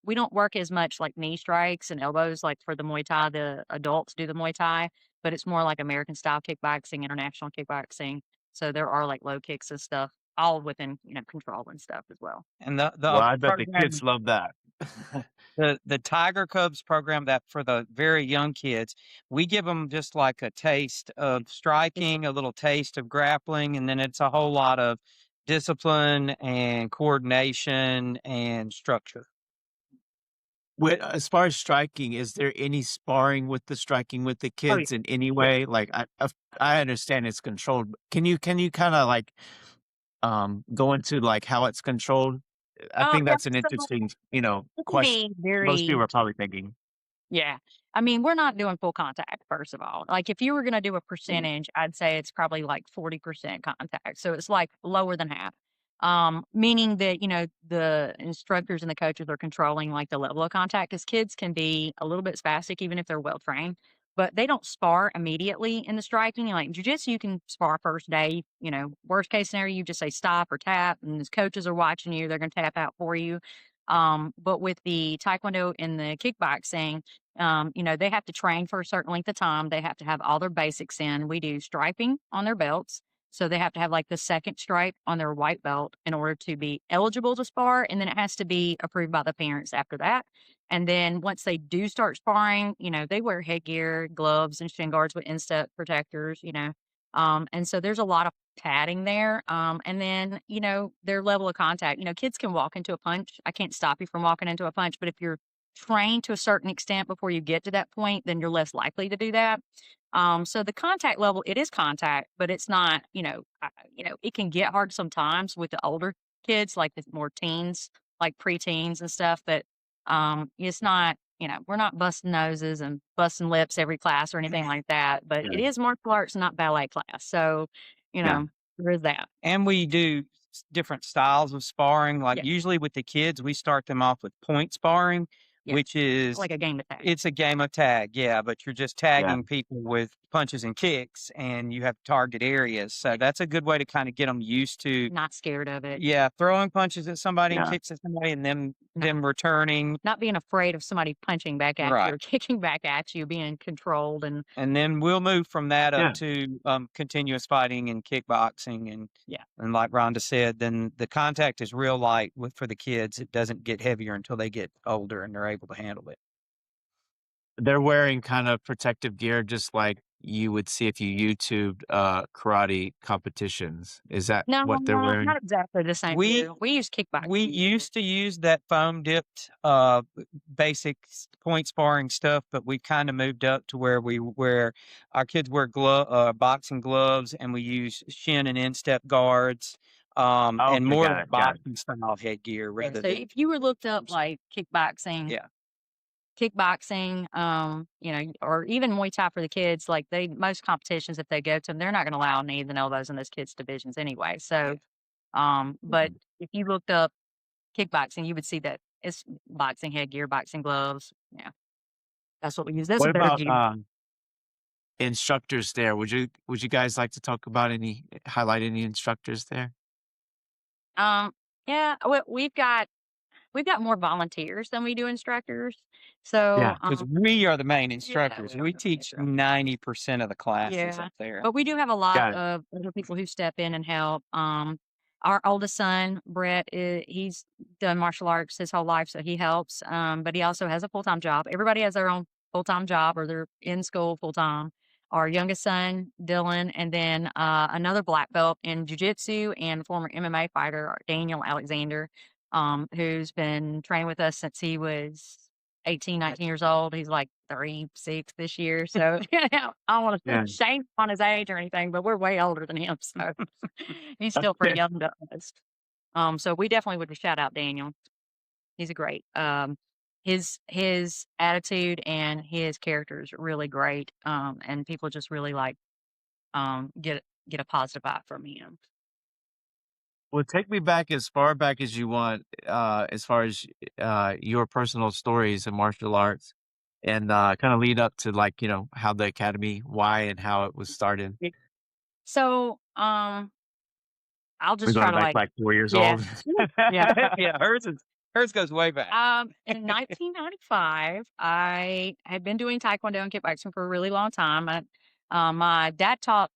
Speaker 4: we don't work as much like knee strikes and elbows like for the Muay Thai. The adults do the Muay Thai, but it's more like American style kickboxing, international kickboxing. So there are like low kicks and stuff, all within control and stuff as well.
Speaker 3: And the
Speaker 1: Well, I bet the
Speaker 3: program
Speaker 1: kids love that.
Speaker 3: the Tiger Cubs program that for the very young kids, we give them just like a taste of striking, a little taste of grappling, and then it's a whole lot of discipline and coordination and structure.
Speaker 1: As far as striking, is there any sparring with the striking with the
Speaker 3: Oh, yeah.
Speaker 1: kids in any
Speaker 3: Yeah.
Speaker 1: way? Like I understand it's controlled. But can you kind of like go into like how it's controlled? I
Speaker 4: Oh
Speaker 1: think
Speaker 4: yeah,
Speaker 1: that's an
Speaker 4: so
Speaker 1: interesting,
Speaker 4: it can
Speaker 1: question.
Speaker 4: be
Speaker 1: Most people
Speaker 4: very.
Speaker 1: are probably thinking.
Speaker 4: Yeah. I mean, we're not doing full contact, first of all. Like, if you were gonna do a percentage, I'd say it's probably like 40% contact. So it's like lower than half. Meaning that, the instructors and the coaches are controlling like the level of contact because kids can be a little bit spastic even if they're well trained, but they don't spar immediately in the striking. Like jujitsu, you can spar first day, worst case scenario, you just say stop or tap, and as coaches are watching you, they're gonna tap out for you. But with the taekwondo and the kickboxing, they have to train for a certain length of time. They have to have all their basics in. We do striping on their belts. So they have to have like the second stripe on their white belt in order to be eligible to spar. And then it has to be approved by the parents after that. And then once they do start sparring, they wear headgear, gloves, and shin guards with instep protectors, and so there's a lot of padding there. And then, their level of contact, kids can walk into a punch. I can't stop you from walking into a punch, but if you're trained to a certain extent before you get to that point, then you're less likely to do that. So the contact level, it is contact, but it's not, it can get hard sometimes with the older kids, like the more teens, like preteens and stuff. But it's not, we're not busting noses and busting lips every class or anything like that. But
Speaker 1: Yeah.
Speaker 4: it is martial arts, not ballet class. So,
Speaker 1: Yeah.
Speaker 4: there is that.
Speaker 3: And we do different styles of sparring. Like
Speaker 4: Yeah.
Speaker 3: usually with the kids, we start them off with point sparring,
Speaker 4: Yeah.
Speaker 3: which is
Speaker 4: Like a game of tag.
Speaker 3: it's a game of tag, yeah, but you're just tagging people with punches and kicks, and you have target areas. So that's a good way to kind of get them used to,
Speaker 4: Not scared of it.
Speaker 3: yeah, throwing punches at somebody and
Speaker 1: Yeah.
Speaker 3: kicks at somebody, and them returning.
Speaker 4: Not being afraid of somebody punching back at you
Speaker 3: Right.
Speaker 4: or kicking back at you, being controlled and
Speaker 3: And then we'll move from that
Speaker 1: Yeah.
Speaker 3: up to continuous fighting and kickboxing, and
Speaker 4: yeah.
Speaker 3: and like Rhonda said, then the contact is real light for the kids. It doesn't get heavier until they get older and they're able to handle it.
Speaker 1: They're wearing kind of protective gear just like you would see if you YouTubed, karate competitions. Is that
Speaker 4: No,
Speaker 1: what they're wearing?
Speaker 4: not exactly the same
Speaker 3: We
Speaker 4: too. We use kickboxing.
Speaker 3: we used to use that foam dipped basic point sparring stuff, but we've kind of moved up to where our kids wear boxing gloves, and we use shin and instep guards, and
Speaker 1: Okay,
Speaker 3: more
Speaker 1: got it, got it.
Speaker 3: boxing style headgear
Speaker 4: Yeah,
Speaker 3: rather
Speaker 4: so
Speaker 3: than
Speaker 4: if you were looked up like kickboxing,
Speaker 3: yeah.
Speaker 4: or even Muay Thai for the kids, like most competitions, if they go to them, they're not going to allow knees and elbows in those kids' divisions anyway. So, but if you looked up kickboxing, you would see that it's boxing headgear, boxing gloves. Yeah, that's what we use. That's a
Speaker 1: What
Speaker 4: better
Speaker 1: about,
Speaker 4: gear.
Speaker 1: instructors there? Would you guys like to talk about highlight any instructors there?
Speaker 4: Yeah, we've got more volunteers than we do instructors. So,
Speaker 1: Yeah.
Speaker 3: Because we are the main
Speaker 4: yeah,
Speaker 3: instructors.
Speaker 4: we are
Speaker 3: We
Speaker 4: the main
Speaker 3: teach
Speaker 4: instructors.
Speaker 3: 90% of the classes
Speaker 4: Yeah,
Speaker 3: up there.
Speaker 4: but we do have a lot
Speaker 1: Got it.
Speaker 4: of other people who step in and help. Our oldest son, Brett, he's done martial arts his whole life, so he helps. But he also has a full-time job. Everybody has their own full-time job, or they're in school full-time. Our youngest son, Dylan, and then another black belt in jiu-jitsu and former MMA fighter, Daniel Alexander, who's been training with us since he was 18, 19 years old. He's like 36 this year. So I don't want to
Speaker 1: Yeah.
Speaker 4: shame on his age or anything, but we're way older than him. So he's still pretty
Speaker 1: Okay.
Speaker 4: young to us. So we definitely would shout out Daniel. He's a great. His attitude and his character is really great. And people just really like get a positive vibe from him.
Speaker 1: Well, take me back as you want, as far as, your personal stories in martial arts and, kinda lead up to, like, how the academy why and how it was started.
Speaker 4: So I'll
Speaker 1: We're
Speaker 4: just try
Speaker 1: going
Speaker 4: to
Speaker 1: back,
Speaker 4: like
Speaker 1: like, 4 years
Speaker 4: yeah.
Speaker 1: old.
Speaker 4: Yeah.
Speaker 3: Yeah, hers goes way back.
Speaker 4: In 1995, I had been doing taekwondo and kickboxing for a really long time. My dad taught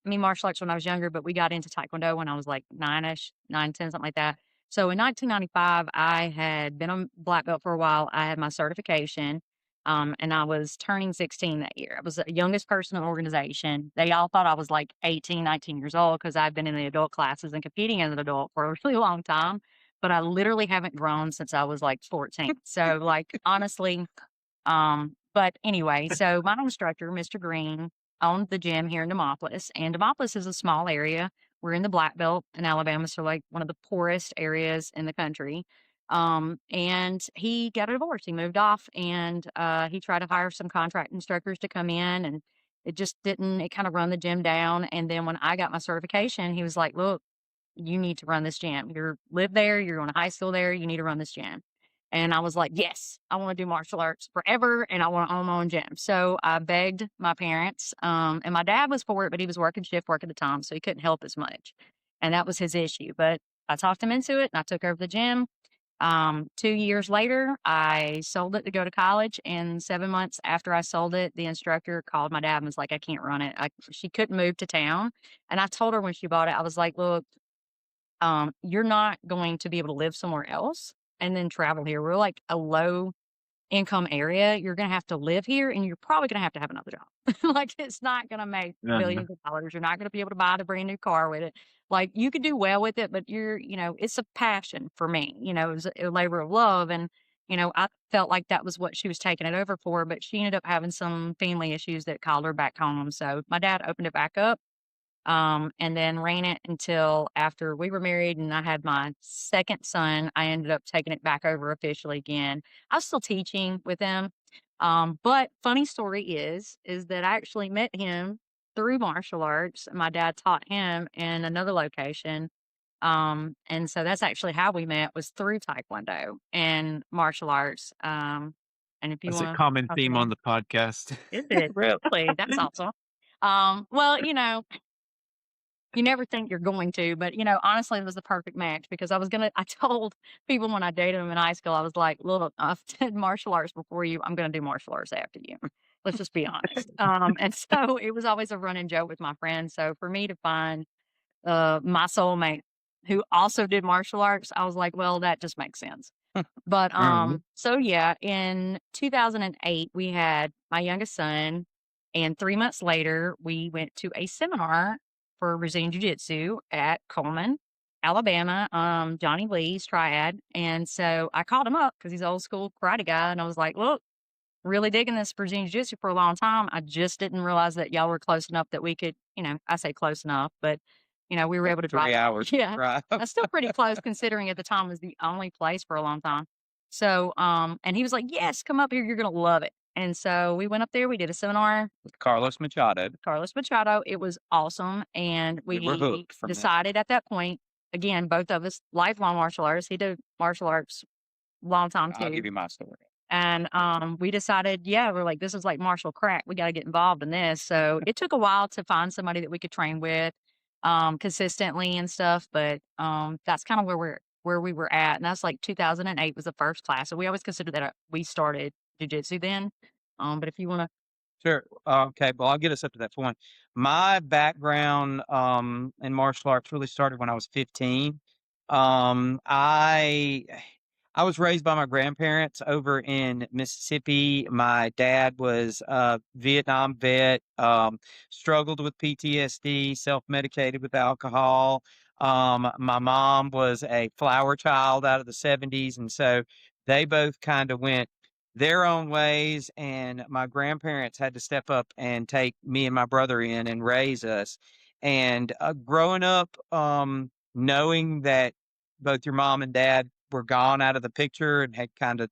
Speaker 4: me martial arts when I was younger, but we got into taekwondo when I was like 9, 10, something like that. So in 1995, I had been a black belt for a while. I had my certification, and I was turning 16 that year. I was the youngest person in the organization. They all thought I was like 18, 19 years old because I've been in the adult classes and competing as an adult for a really long time. But I literally haven't grown since I was like 14. So, like, honestly, but anyway, so my instructor, Mr. Green, owned the gym here in Demopolis, and Demopolis is a small area. We're in the Black Belt in Alabama, so like one of the poorest areas in the country. And he got a divorce. He moved off, and he tried to hire some contract instructors to come in, and it just didn't. It kind of run the gym down. And then when I got my certification, he was like, "Look, you need to run this gym. You live there. You're going to high school there. You need to run this gym." And I was like, yes, I want to do martial arts forever and I want to own my own gym. So I begged my parents, and my dad was for it, but he was working shift work at the time, so he couldn't help as much. And that was his issue. But I talked him into it and I took over the gym. 2 years later, I sold it to go to college. And 7 months after I sold it, the instructor called my dad and was like, I can't run it. She couldn't move to town. And I told her when she bought it, I was like, look, you're not going to be able to live somewhere else and then travel here. We're like a low income area. You're going to have to live here and you're probably going to have another job. Like it's not going to make
Speaker 1: Yeah.
Speaker 4: millions of dollars. You're not going to be able to buy the brand new car with it. Like you could do well with it, but it's a passion for me. It was a labor of love. And, I felt like that was what she was taking it over for, but she ended up having some family issues that called her back home. So my dad opened it back up, and then ran it until after we were married and I had my second son. I ended up taking it back over officially again. I was still teaching with him. But funny story is that I actually met him through martial arts. My dad taught him in another location. And so that's actually how we met, was through Taekwondo and martial arts. And if you
Speaker 1: That's a
Speaker 4: want to
Speaker 1: common
Speaker 4: talk
Speaker 1: theme
Speaker 4: more,
Speaker 1: on the podcast.
Speaker 4: is it really? That's awesome. Well, you never think you're going to, but honestly, it was the perfect match because I told people when I dated him in high school, I was like, look, I've did martial arts before you. I'm going to do martial arts after you. Let's just be honest. And so it was always a running joke with my friends. So for me to find my soulmate who also did martial arts, I was like, well, that just makes sense. But
Speaker 3: Mhm.
Speaker 4: so yeah, in 2008, we had my youngest son, and 3 months later, we went to a seminar for Brazilian Jiu Jitsu at Coleman, Alabama, Johnny Lee's triad. And so I called him up because he's an old school karate guy, and I was like, look, really digging this Brazilian Jiu Jitsu for a long time. I just didn't realize that y'all were close enough that we could, I say close enough, but we were able to drive.
Speaker 3: 3 hours
Speaker 4: Yeah,
Speaker 3: drive.
Speaker 4: that's still pretty close considering at the time was the only place for a long time. So, and he was like, "Yes, come up here. You're gonna love it." And so we went up there. We did a seminar
Speaker 3: With Carlos Machado.
Speaker 4: with Carlos Machado. It was awesome, and
Speaker 3: We were
Speaker 4: we
Speaker 3: hooked from that.
Speaker 4: decided at that point. Again, both of us lifelong martial artists. He did martial arts long time
Speaker 3: I'll
Speaker 4: too.
Speaker 3: give you my story.
Speaker 4: And we decided, yeah, we're like, this is like martial crack. We got to get involved in this. So it took a while to find somebody that we could train with consistently and stuff. But that's kind of where we were at. And that's like 2008 was the first class. So we always consider that we started jujitsu then. But if you want to,
Speaker 3: Sure. Okay. Well, I'll get us up to that point. My background in martial arts really started when I was 15. Um, I I was raised by my grandparents over in Mississippi. My dad was a Vietnam vet, struggled with PTSD, self-medicated with alcohol. My mom was a flower child out of the 70s, and so they both kind of went their own ways, and my grandparents had to step up and take me and my brother in and raise us. And growing up, knowing that both your mom and dad were gone out of the picture and had kind of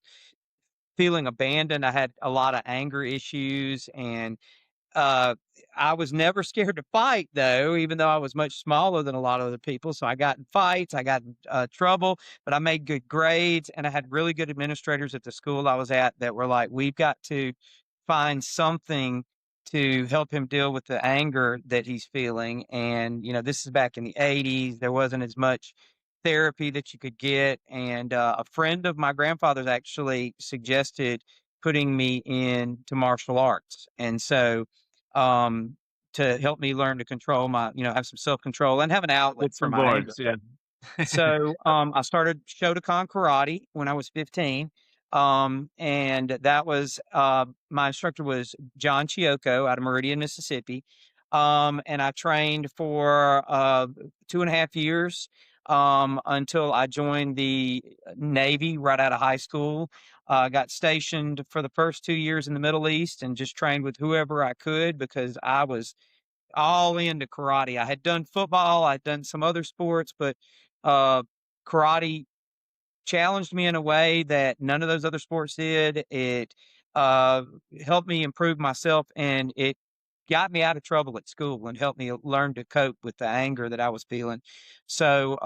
Speaker 3: feeling abandoned, I had a lot of anger issues, and uh, I was never scared to fight though, even though I was much smaller than a lot of other people. So I got in fights, I got in trouble, but I made good grades, and I had really good administrators at the school I was at that were like, we've got to find something to help him deal with the anger that he's feeling. And, this is back in the 80s. There wasn't as much therapy that you could get. And a friend of my grandfather's actually suggested putting me into martial arts. And so, um, to help me learn to control have some self-control and have an outlet
Speaker 1: With
Speaker 3: for
Speaker 1: some
Speaker 3: my anger.
Speaker 1: boards, yeah.
Speaker 3: So, I started Shotokan karate when I was 15. And that was, my instructor was John Chioko out of Meridian, Mississippi. And I trained for, 2.5 years, until I joined the Navy right out of high school. Got stationed for the first 2 years in the Middle East and just trained with whoever I could because I was all into karate. I had done football, I'd done some other sports, but uh, karate challenged me in a way that none of those other sports did. It uh, helped me improve myself, and it got me out of trouble at school and helped me learn to cope with the anger that I was feeling. So,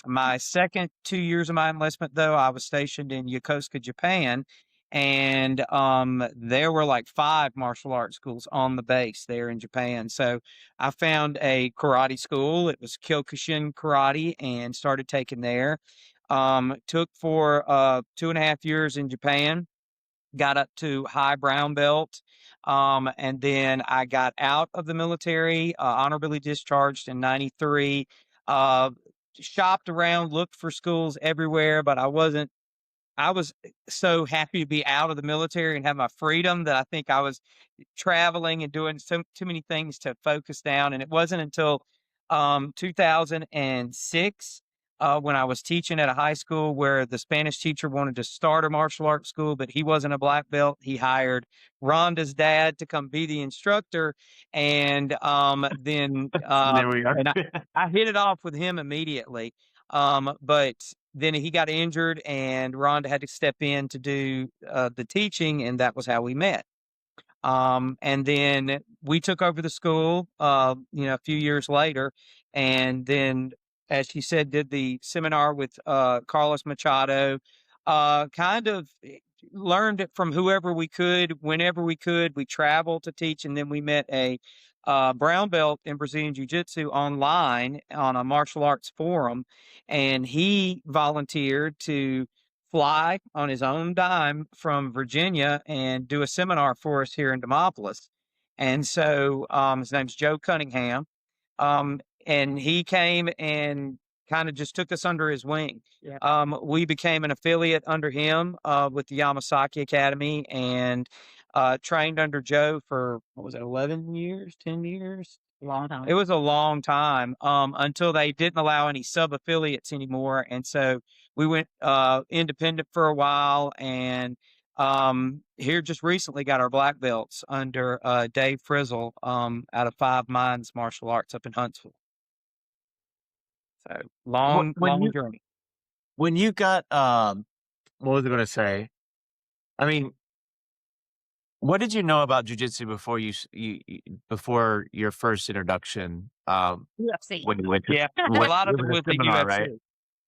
Speaker 3: my second 2 years of my enlistment, though, I was stationed in Yokosuka, Japan. And there were like 5 martial arts schools on the base there in Japan. So I found a karate school. It was Kyokushin Karate and started taking there. Took for 2.5 years in Japan, got up to high brown belt. And then I got out of the military, honorably discharged in 93. Uh, Shopped around, looked for schools everywhere, but I was so happy to be out of the military and have my freedom that I think I was traveling and doing too many things to focus down. And it wasn't until 2006, when I was teaching at a high school where the Spanish teacher wanted to start a martial arts school, but he wasn't a black belt. He hired Ronda's dad to come be the instructor, and then
Speaker 1: There we are.
Speaker 3: and I hit it off with him immediately. But then he got injured, and Rhonda had to step in to do the teaching, and that was how we met. And then we took over the school, a few years later, and then as she said, did the seminar with Carlos Machado. Kind of learned it from whoever we could, whenever we could. We traveled to teach, and then we met a brown belt in Brazilian Jiu-Jitsu online on a martial arts forum, and he volunteered to fly on his own dime from Virginia and do a seminar for us here in Demopolis. And so his name's Joe Cunningham. And he came and kind of just took us under his wing.
Speaker 4: Yeah.
Speaker 3: We became an affiliate under him with the Yamasaki Academy and trained under Joe for, what was it, 11 years, 10 years?
Speaker 4: Long time.
Speaker 3: It was a long time until they didn't allow any sub affiliates anymore. And so we went independent for a while, and here just recently got our black belts under Dave Frizzle out of Five Minds Martial Arts up in Huntsville. So long journey.
Speaker 1: When you got what was I going to say? I mean, what did you know about jujitsu before before your first introduction?
Speaker 4: UFC.
Speaker 1: When you went to
Speaker 3: Yeah, a lot of it was the
Speaker 1: seminar,
Speaker 3: UFC.
Speaker 1: right?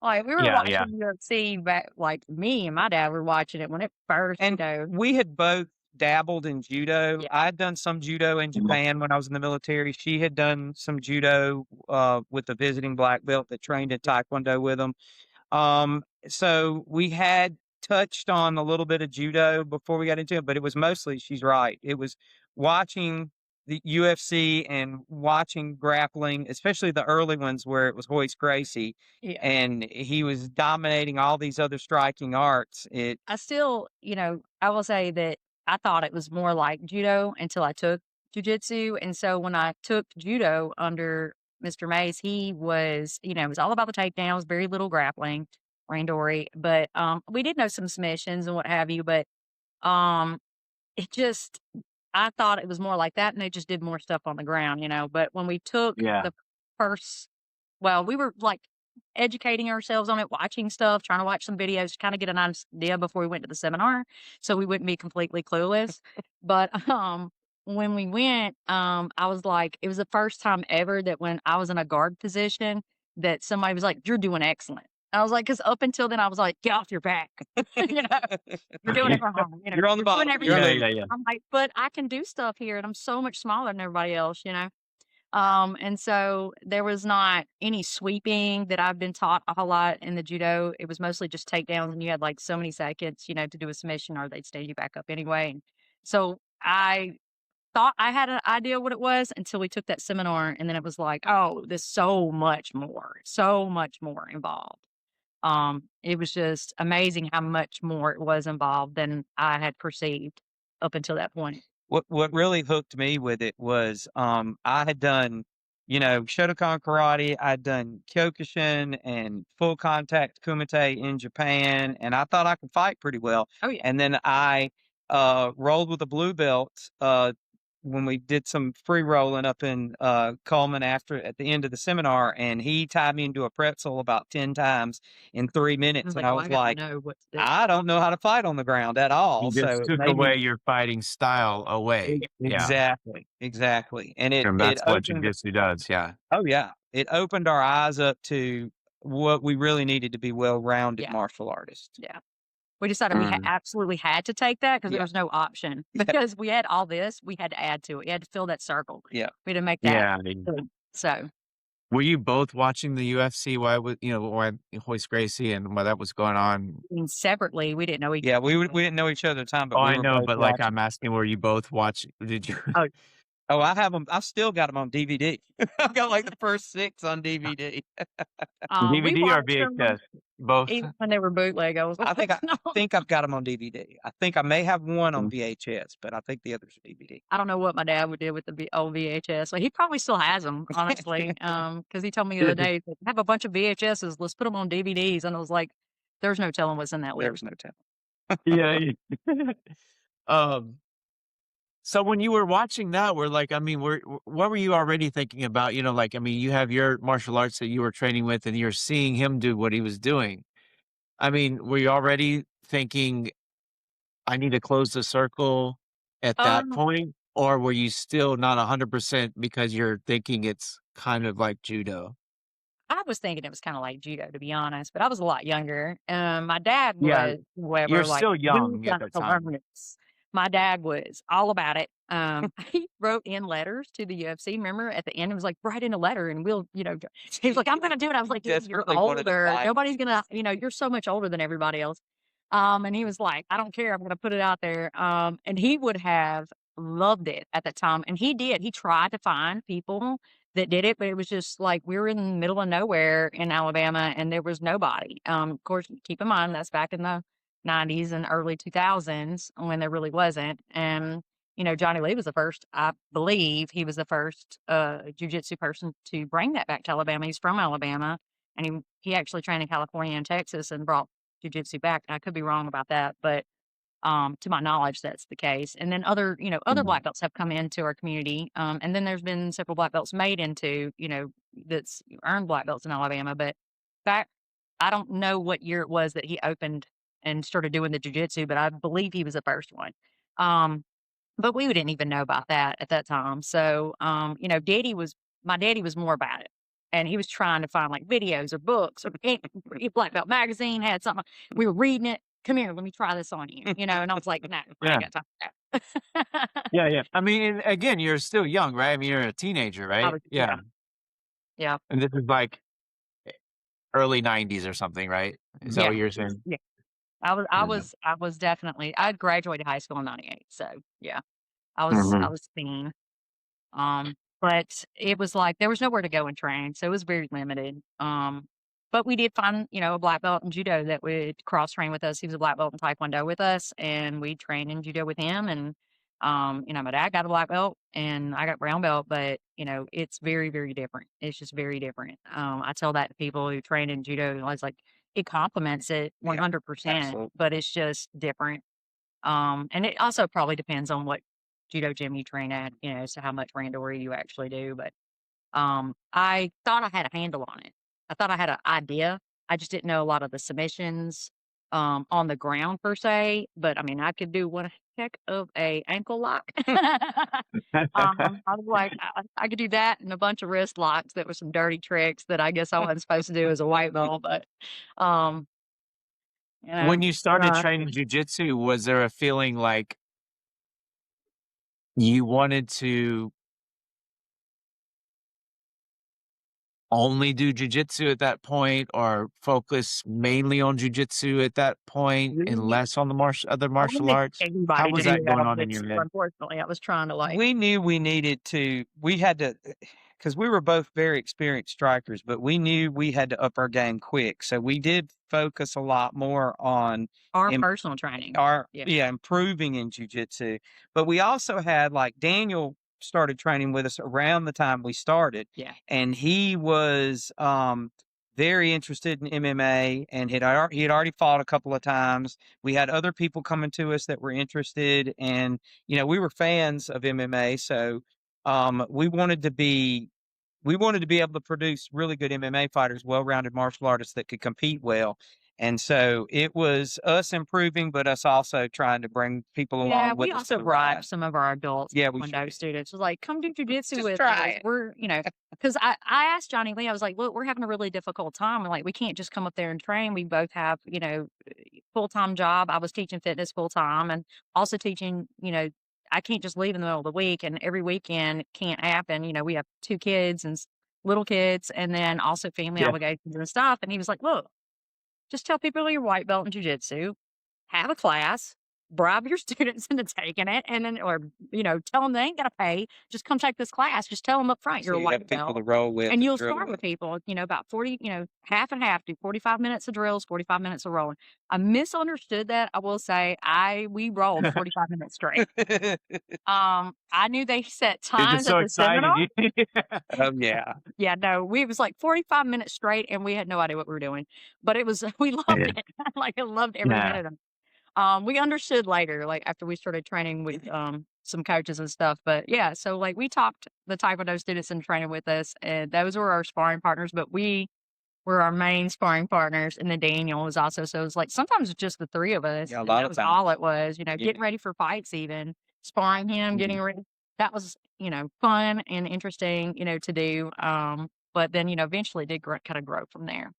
Speaker 4: Like we were
Speaker 1: Yeah,
Speaker 4: watching
Speaker 1: yeah.
Speaker 4: UFC back, like me and my dad were watching it when it first,
Speaker 3: And we had both dabbled in judo.
Speaker 4: Yeah.
Speaker 3: I'd done some judo in Japan when I was in the military. She had done some judo with a visiting black belt that trained at Taekwondo with them. So we had touched on a little bit of judo before we got into it, but it was mostly, she's right, it was watching the UFC and watching grappling, especially the early ones where it was Hoist Gracie,
Speaker 4: Yeah.
Speaker 3: and he was dominating all these other striking arts.
Speaker 4: I still, I will say that I thought it was more like judo until I took jujitsu. And so when I took judo under Mr. Mays, he was, it was all about the takedowns, very little grappling, randori. But we did know some submissions and what have you. But it just, I thought it was more like that. And they just did more stuff on the ground, But when we took the first, well, we were like educating ourselves on it, watching stuff, trying to watch some videos to kind of get an idea before we went to the seminar, so we wouldn't be completely clueless. But when we went, I was like, it was the first time ever that when I was in a guard position, that somebody was like, "You're doing excellent." I was like, because up until then, I was like, "Get off your back," you're doing it wrong.
Speaker 3: You're on the bottom.
Speaker 4: Doing
Speaker 3: You're
Speaker 4: everything.
Speaker 1: Yeah.
Speaker 4: I'm like, but I can do stuff here, and I'm so much smaller than everybody else. And so there was not any sweeping that I've been taught a whole lot in the judo. It was mostly just takedowns, and you had like so many seconds, to do a submission, or they'd stand you back up anyway. And so I thought I had an idea what it was until we took that seminar, and then it was like, oh, there's so much more involved. It was just amazing how much more it was involved than I had perceived up until that point.
Speaker 3: What really hooked me with it was I had done, Shotokan karate, I'd done Kyokushin and full contact kumite in Japan, and I thought I could fight pretty well.
Speaker 4: Oh yeah.
Speaker 3: And then I rolled with a blue belt when we did some free rolling up in Coleman at the end of the seminar, and he tied me into a pretzel about 10 times in 3 minutes. And I was like,
Speaker 4: know what to do.
Speaker 3: I don't know how to fight on the ground at all.
Speaker 1: You just
Speaker 3: So it
Speaker 1: took
Speaker 3: made me-
Speaker 1: away your fighting style away. Yeah.
Speaker 3: Exactly. And
Speaker 1: And that's what
Speaker 3: opened,
Speaker 1: jujitsu does. Yeah.
Speaker 3: oh yeah, it opened our eyes up to what we really needed to be well-rounded
Speaker 4: Yeah.
Speaker 3: martial artists.
Speaker 4: Yeah. We decided we absolutely had to take that because there was no option. Because we had all this, we had to add to it. We had to fill that circle.
Speaker 3: Yeah.
Speaker 4: We had to make that.
Speaker 1: Yeah.
Speaker 4: So
Speaker 1: Were you both watching the UFC while Hoist Gracie and while that was going on?
Speaker 4: separately, we didn't know each
Speaker 3: Yeah, we didn't know each other at the time, but
Speaker 1: Oh,
Speaker 3: we
Speaker 1: I
Speaker 3: were
Speaker 1: know,
Speaker 3: both
Speaker 1: but like
Speaker 3: watching.
Speaker 1: I'm asking, were you both watching? Did you?
Speaker 3: Oh, I have them. I still got them on DVD. I've got like the first 6 on DVD.
Speaker 4: we
Speaker 1: DVD or
Speaker 4: watched them
Speaker 1: VHS? Both.
Speaker 4: even when they were bootleg. I was
Speaker 3: I
Speaker 4: like,
Speaker 3: think I've got them on DVD. I think I may have one on VHS, but I think the others are DVD.
Speaker 4: I don't know what my dad would do with the old VHS. Like, he probably still has them, honestly. Because he told me the other day, I have a bunch of VHSs. Let's put them on DVDs. And I was like, there's no telling what's in that
Speaker 3: There
Speaker 4: list.
Speaker 3: was no telling.
Speaker 1: Yeah. So when you were watching that, what were you already thinking about? You have your martial arts that you were training with, and you're seeing him do what he was doing. I mean, were you already thinking, I need to close the circle at that point? Or were you still not 100% because you're thinking it's kind of like judo?
Speaker 4: I was thinking it was kind of like judo, to be honest, but I was a lot younger. My dad
Speaker 1: Yeah,
Speaker 4: was,
Speaker 1: you're
Speaker 4: however, like,
Speaker 1: still
Speaker 4: we
Speaker 1: young at
Speaker 4: got
Speaker 1: the
Speaker 4: to
Speaker 1: time.
Speaker 4: learn this. My dad was all about it. He wrote in letters to the UFC. Remember, at the end, it was like, write in a letter, and we'll, he was like, I'm going to do it. I was like, dude, you're
Speaker 3: Desperately wanted to
Speaker 4: older.
Speaker 3: fight.
Speaker 4: Nobody's gonna, you're so much older than everybody else. And he was like, I don't care. I'm going to put it out there. And he would have loved it at the time, and he did. He tried to find people that did it, but it was just like we were in the middle of nowhere in Alabama and there was nobody. Of course, keep in mind that's back in the 90s and early 2000s when there really wasn't. And, Johnny Lee was the first, I believe he was the first jujitsu person to bring that back to Alabama. He's from Alabama, and he actually trained in California and Texas and brought jujitsu back. I could be wrong about that, but to my knowledge, that's the case. And then other
Speaker 1: Mhm.
Speaker 4: black belts have come into our community. And then there's been several black belts made into, that's earned black belts in Alabama. But back, I don't know what year it was that he opened and started doing the jujitsu, but I believe he was the first one. Um, but we didn't even know about that at that time. So, my daddy was more about it. And he was trying to find like videos or books or Black Belt magazine had something. We were reading it. Come here, let me try this on you. And I was like, no, I
Speaker 1: Yeah,
Speaker 4: ain't got time for that.
Speaker 1: yeah, yeah. I mean, again, you're still young, right? I mean, you're a teenager,
Speaker 4: I
Speaker 1: right?
Speaker 4: was,
Speaker 1: Yeah,
Speaker 4: yeah.
Speaker 1: and this is like early '90s or something, right? Is that
Speaker 4: Yeah.
Speaker 1: what you're saying?
Speaker 4: Yeah. I was I
Speaker 1: Yeah.
Speaker 4: was I was definitely I graduated high school in '98. So yeah. I
Speaker 1: Mhm.
Speaker 4: was teen. But it was like there was nowhere to go and train, so it was very limited. But we did find, a black belt in judo that would cross train with us. He was a black belt in taekwondo with us, and we trained in judo with him. And my dad got a black belt, and I got brown belt. But it's very, very different. It's just very different. I tell that to people who train in judo. I was like, it complements it
Speaker 3: Yeah,
Speaker 4: 100%,
Speaker 3: absolutely.
Speaker 4: but it's just different. And it also probably depends on what judo gym you train at, so how much randori you actually do. But I thought I had a handle on it. I thought I had an idea. I just didn't know a lot of the submissions on the ground per se. But I mean, I could do one heck of a ankle lock. I was like, I could do that and a bunch of wrist locks that were some dirty tricks that I guess I wasn't supposed to do as a white belt. But um, you
Speaker 1: When
Speaker 4: know,
Speaker 1: you started
Speaker 4: uh,
Speaker 1: training jujitsu, was there a feeling like you wanted to only do jujitsu at that point or focus mainly on jujitsu at that point and less on the other
Speaker 4: I
Speaker 1: martial
Speaker 4: wanted
Speaker 1: arts? How
Speaker 4: everybody to
Speaker 1: was
Speaker 4: do
Speaker 1: that going on in
Speaker 4: this,
Speaker 1: your
Speaker 4: but
Speaker 1: head?
Speaker 4: unfortunately, I was trying to, like.
Speaker 3: We knew we needed to, we had to, because we were both very experienced strikers, but we knew we had to up our game quick. So we did focus a lot more on
Speaker 4: Our
Speaker 3: im-
Speaker 4: personal training. Yeah.
Speaker 3: improving in jujitsu. But we also had like Daniel started training with us around the time we started,
Speaker 4: Yeah.
Speaker 3: and he was very interested in MMA, and he had already fought a couple of times. We had other people coming to us that were interested, and we were fans of MMA, so we wanted to be able to produce really good MMA fighters, well-rounded martial artists that could compete well. And so it was us improving, but us also trying to bring people
Speaker 4: Yeah,
Speaker 3: along with
Speaker 4: we
Speaker 3: us for
Speaker 4: also
Speaker 3: the
Speaker 4: bribed
Speaker 3: ride.
Speaker 4: some of our adults
Speaker 3: Yeah, we
Speaker 4: taekwondo
Speaker 3: should.
Speaker 4: students. Was like, "Come do jujitsu
Speaker 3: Just
Speaker 4: with
Speaker 3: try
Speaker 4: us."
Speaker 3: it.
Speaker 4: We're, because I asked Johnny Lee, I was like, "Look, we're having a really difficult time. Like, we can't just come up there and train. We both have, full-time job. I was teaching fitness full-time and also teaching, I can't just leave in the middle of the week and every weekend can't happen. We have 2 kids and little kids and then also family
Speaker 1: Yeah.
Speaker 4: obligations and stuff." And he was like, "Look, just tell people you're white belt in jujitsu, have a class, bribe your students into taking it, and then, or, tell them they ain't got to pay. Just come take this class. Just tell them up front
Speaker 3: So
Speaker 4: you're a
Speaker 3: you have
Speaker 4: white
Speaker 3: people to
Speaker 4: belt.
Speaker 3: roll with
Speaker 4: And
Speaker 3: and
Speaker 4: you'll
Speaker 3: drill
Speaker 4: start with
Speaker 3: with.
Speaker 4: people, about 40, half and half, do 45 minutes of drills, 45 minutes of rolling." I misunderstood that. I will say we rolled 45 minutes straight. I knew they set
Speaker 1: It just
Speaker 4: times at
Speaker 1: so
Speaker 4: the seminar.
Speaker 1: excited you.
Speaker 3: Oh yeah.
Speaker 4: Yeah, no, we it was like 45 minutes straight and we had no idea what we were doing. But it was we loved
Speaker 1: Yeah.
Speaker 4: it. Like I loved every
Speaker 1: Yeah.
Speaker 4: minute of it. We understood later, like after we started training with some coaches and stuff. But yeah, so like we talked the Taekwondo students in training with us, and those were our sparring partners, but we were our main sparring partners, and then Daniel was also, so it was like sometimes it's just the 3 of us,
Speaker 3: Yeah, a
Speaker 4: and
Speaker 3: lot
Speaker 4: that
Speaker 3: of
Speaker 4: was all
Speaker 3: times.
Speaker 4: it was,
Speaker 3: Yeah.
Speaker 4: getting ready for fights even, sparring him,
Speaker 1: Mhm.
Speaker 4: getting ready. That was, fun and interesting, to do. but then, eventually did kind of grow from there.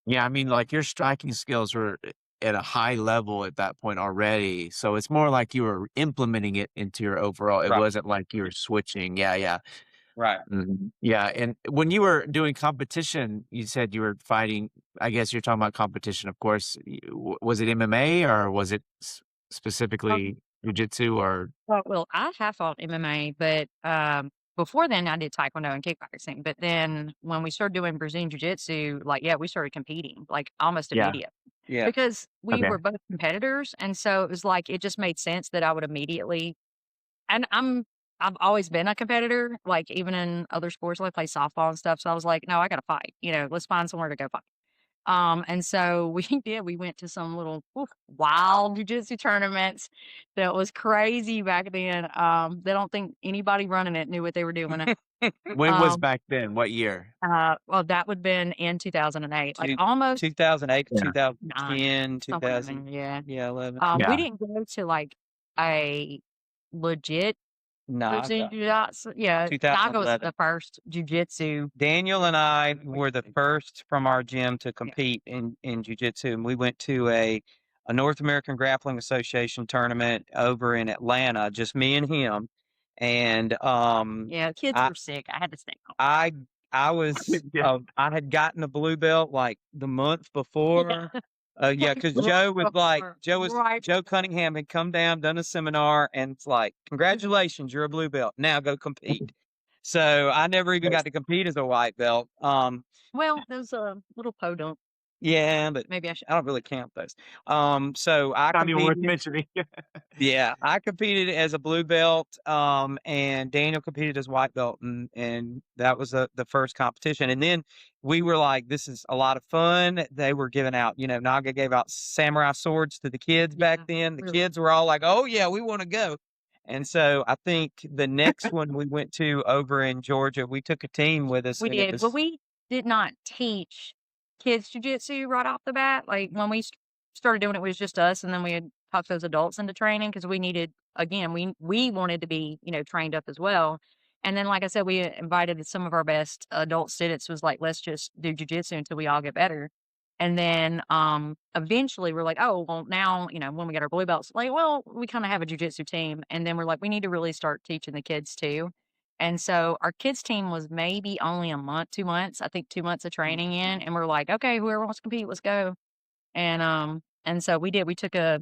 Speaker 1: Yeah, I mean, like, your striking skills were at a high level at that point already, so it's more like you were implementing it into your overall it
Speaker 3: Right.
Speaker 1: wasn't like you were switching. Yeah, yeah.
Speaker 3: Right.
Speaker 1: Mhm. Yeah, and when you were doing competition, you said you were fighting I guess you're talking about competition, of course. Was it MMA or was it specifically jiu-jitsu or
Speaker 4: Well, I have fought MMA, but before then I did taekwondo and kickboxing. But then when we started doing Brazilian jiu-jitsu, like, yeah, we started competing like almost
Speaker 1: Yeah,
Speaker 4: immediate
Speaker 3: Yeah.
Speaker 4: because we
Speaker 1: okay.
Speaker 4: were both competitors. And so it was like, it just made sense that I would immediately, and I've always been a competitor, like even in other sports, like play softball and stuff. So I was like, no, I got to fight, let's find somewhere to go fight. And so we did. We went to some little wild jujitsu tournaments that was crazy back then. They don't think anybody running it knew what they were doing.
Speaker 1: When was
Speaker 4: Um,
Speaker 1: back then? What year?
Speaker 4: well, that would have been in 2008, like
Speaker 3: Two,
Speaker 4: almost
Speaker 3: 2008 to
Speaker 1: Yeah,
Speaker 3: 2010,
Speaker 4: somewhere in
Speaker 3: 2000,
Speaker 4: there. Yeah.
Speaker 3: yeah, 11.
Speaker 4: We
Speaker 1: yeah.
Speaker 4: didn't go to like a legit Brazilian
Speaker 3: Naga,
Speaker 4: jiu-jitsu. Yeah, Naga was the
Speaker 3: 2011.
Speaker 4: first jujitsu.
Speaker 3: Daniel and I were the first from our gym to
Speaker 4: Yeah.
Speaker 3: compete in jiu-jitsu, and we went to a North American Grappling Association tournament over in Atlanta, just me and him. And
Speaker 4: Yeah, kids
Speaker 3: I
Speaker 4: were sick. I had to stay home.
Speaker 3: I I was
Speaker 1: Yeah.
Speaker 3: I had gotten a blue belt like the month
Speaker 4: Yeah.
Speaker 3: before. Yeah, because
Speaker 4: Right.
Speaker 3: Joe Cunningham had come down, done a seminar, and it's like, congratulations, you're a blue belt. Now go compete. So I never even got to compete as a white belt.
Speaker 4: Well, there's a little podunk.
Speaker 3: Yeah, but
Speaker 4: Maybe I should.
Speaker 3: I don't really count those. So I
Speaker 1: Not even worth
Speaker 3: competed.
Speaker 1: mentioning.
Speaker 3: Yeah, I competed as a blue belt, and Daniel competed as white belt, and that was the first competition. And then we were like, "This is a lot of fun." They were giving out, Naga gave out samurai swords to the kids back
Speaker 4: Yeah,
Speaker 3: then. The
Speaker 4: really.
Speaker 3: kids were all like, "Oh yeah, we want to go." And so I think the next one we went to over in Georgia, we took a team with us,
Speaker 4: We
Speaker 3: and it
Speaker 4: did. Well,
Speaker 3: was
Speaker 4: we did not teach kids jujitsu right off the bat. Like when we started doing it, it was just us, and then we had talked those adults into training because we needed. Again, we wanted to be trained up as well. And then, like I said, we invited some of our best adult students. Was like, let's just do jujitsu until we all get better. And then eventually we're like, oh well, now when we got our blue belts, like, well, we kind of have a jujitsu team, and then we're like, we need to really start teaching the kids too. And so our kids team was maybe only a month, 2 months, I think 2 months of training in, and we're like, "Okay, whoever wants to compete, let's go." And so we did. We took a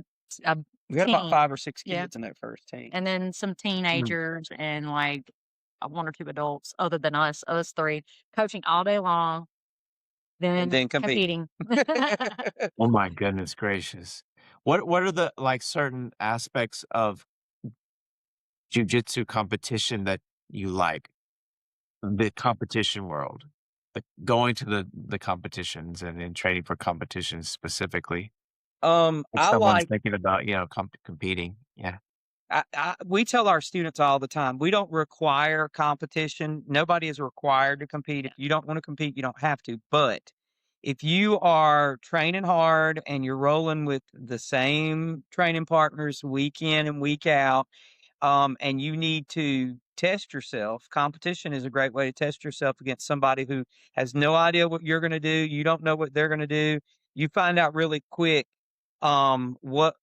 Speaker 3: we got about
Speaker 4: team,
Speaker 3: 5 or 6
Speaker 4: yeah,
Speaker 3: kids in that first team.
Speaker 4: and then some
Speaker 1: Mm.
Speaker 4: teenagers and like 1 or 2 adults other than us 3, coaching all day long,
Speaker 3: And
Speaker 4: then
Speaker 3: then compete.
Speaker 4: competing.
Speaker 1: Oh my goodness gracious. What are the, like, certain aspects of jujitsu competition that you like? The competition world, like going to the competitions and training for competitions specifically. If
Speaker 3: I
Speaker 1: someone's
Speaker 3: like
Speaker 1: thinking about, competing. Yeah.
Speaker 3: we tell our students all the time, we don't require competition. Nobody is required to compete. If you don't want to compete, you don't have to. But if you are training hard and you're rolling with the same training partners week in and week out, and you need to test yourself, competition is a great way to test yourself against somebody who has no idea what you're going to do. You don't know what they're going to do. You find out really quick what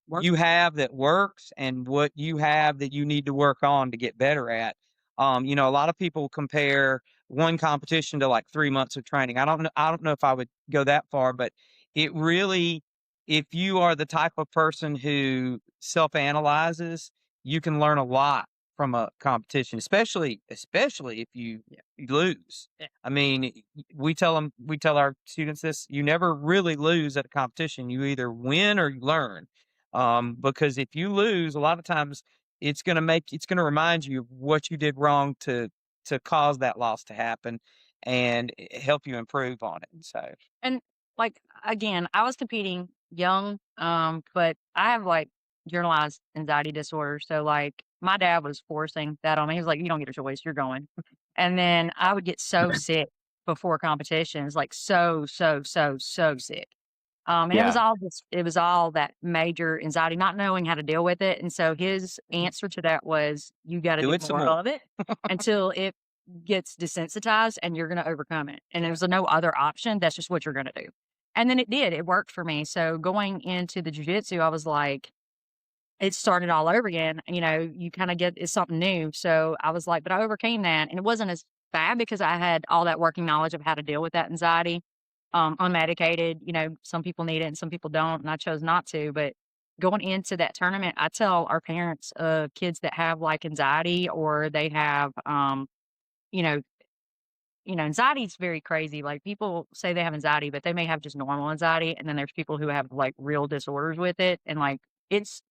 Speaker 4: Work.
Speaker 3: you have that works and what you have that you need to work on to get better at. A lot of people compare one competition to like 3 months of training. I don't know if I would go that far, but it really, if you are the type of person who self-analyzes, you can learn a lot from a competition, especially if you lose.
Speaker 4: Yeah.
Speaker 3: I mean, we tell our students this: you never really lose at a competition. You either win or you learn. Because if you lose, a lot of times it's gonna remind you of what you did wrong to cause that loss to happen, and help you improve on it. So
Speaker 4: And like again, I was competing young, but I have like generalized anxiety disorder. So like my dad was forcing that on me. He was like, "You don't get a choice. You're going." And then I would get so sick before competitions, like so sick. And
Speaker 1: Yeah.
Speaker 4: it was all that major anxiety, not knowing how to deal with it. And so his answer to that was, you got to
Speaker 3: do
Speaker 4: do
Speaker 3: it some
Speaker 4: more
Speaker 3: more.
Speaker 4: of it until it gets desensitized and you're going to overcome it. And there's no other option. That's just what you're going to do. And then it did. It worked for me. So going into the jujitsu, I was like, it started all over again. You know, you kind of get it's something new. So I was like, but I overcame that, and it wasn't as bad because I had all that working knowledge of how to deal with that anxiety, unmedicated. You know, some people need it and some people don't, and I chose not to. But going into that tournament, I tell our parents of kids that have like anxiety or they have, you know, anxiety is very crazy. Like people say they have anxiety, but they may have just normal anxiety. And then there's people who have like real disorders with it. And like it's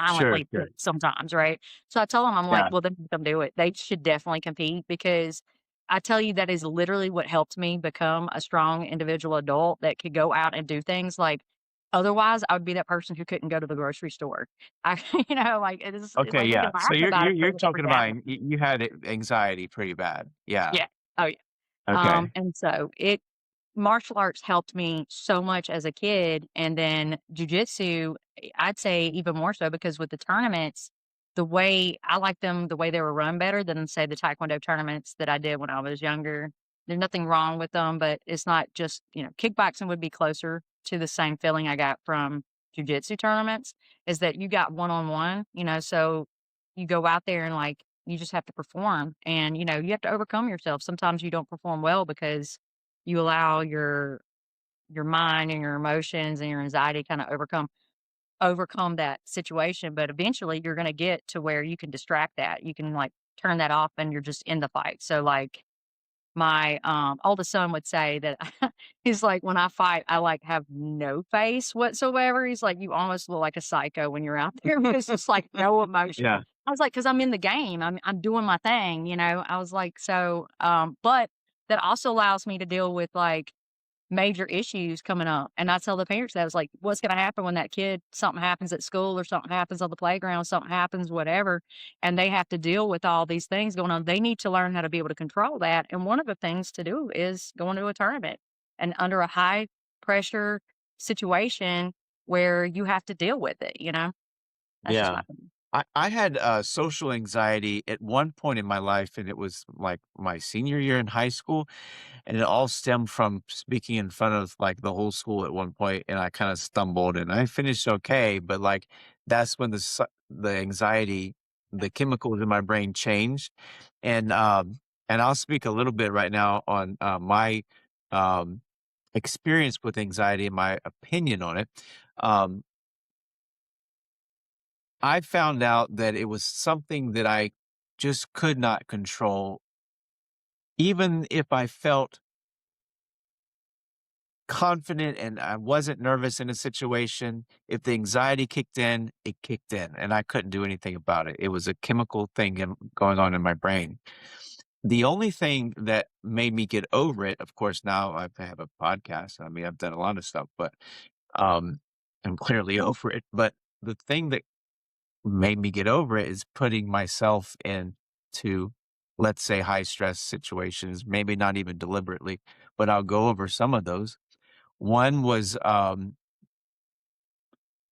Speaker 1: Sure,
Speaker 4: violently
Speaker 1: sure.
Speaker 4: sometimes, right? So I tell them, I'm like,
Speaker 1: Yeah.
Speaker 4: well, then let them do it. They should definitely compete because I tell you, that is literally what helped me become a strong individual adult that could go out and do things like otherwise I would be that person who couldn't go to the grocery store. I, like it is
Speaker 1: Okay,
Speaker 4: like we can
Speaker 1: yeah.
Speaker 4: laugh
Speaker 1: So you're
Speaker 4: about
Speaker 1: you're
Speaker 4: it, but
Speaker 1: you're
Speaker 4: it's
Speaker 1: talking about
Speaker 4: reality.
Speaker 1: you had anxiety pretty bad. Yeah.
Speaker 4: Yeah. Oh yeah.
Speaker 1: Okay.
Speaker 4: And so it martial arts helped me so much as a kid, and then jujitsu, I'd say even more so because with the tournaments, the way I like them, the way they were run better than say the taekwondo tournaments that I did when I was younger. There's nothing wrong with them, but it's not just, kickboxing would be closer to the same feeling I got from jujitsu tournaments is that you got one-on-one, so you go out there and like you just have to perform and you have to overcome yourself. Sometimes you don't perform well because you allow your mind and your emotions and your anxiety kind of overcome that situation, but eventually you're going to get to where you can distract that. You can like turn that off and you're just in the fight. So like my oldest son would say that he's like, when I fight, I like have no face whatsoever. He's like, you almost look like a psycho when you're out there because it's like no emotion.
Speaker 1: Yeah.
Speaker 4: I was like, because I'm in the game. I'm doing my thing, I was like, so but that also allows me to deal with like major issues coming up. And I tell the parents that I was like, what's going to happen when that kid, something happens at school or something happens on the playground, something happens, whatever, and they have to deal with all these things going on. They need to learn how to be able to control that. And one of the things to do is going to a tournament and under a high pressure situation where you have to deal with it. That's just my
Speaker 1: Yeah.
Speaker 4: opinion.
Speaker 1: I had social anxiety at one point in my life, and it was like my senior year in high school. And it all stemmed from speaking in front of, like, the whole school at one point, and I kinda stumbled, and I finished okay, but, like, that's when the anxiety, the chemicals in my brain changed, and, um and I'll speak a little bit right now on, my, um, experience with anxiety and my opinion on it. Um, I found out that it was something that I just could not control, even if I felt confident and I wasn't nervous in a situation. If the anxiety kicked in, it kicked in, and I couldn't do anything about it. It was a chemical thing going on in my brain. The only thing that made me get over it, of course, now I have a podcast. I mean, I've done a lot of stuff, but um, I'm clearly over it. But the thing that made me get over it is putting myself into, let's say, high stress situations, maybe not even deliberately, but I'll go over some of those. One was,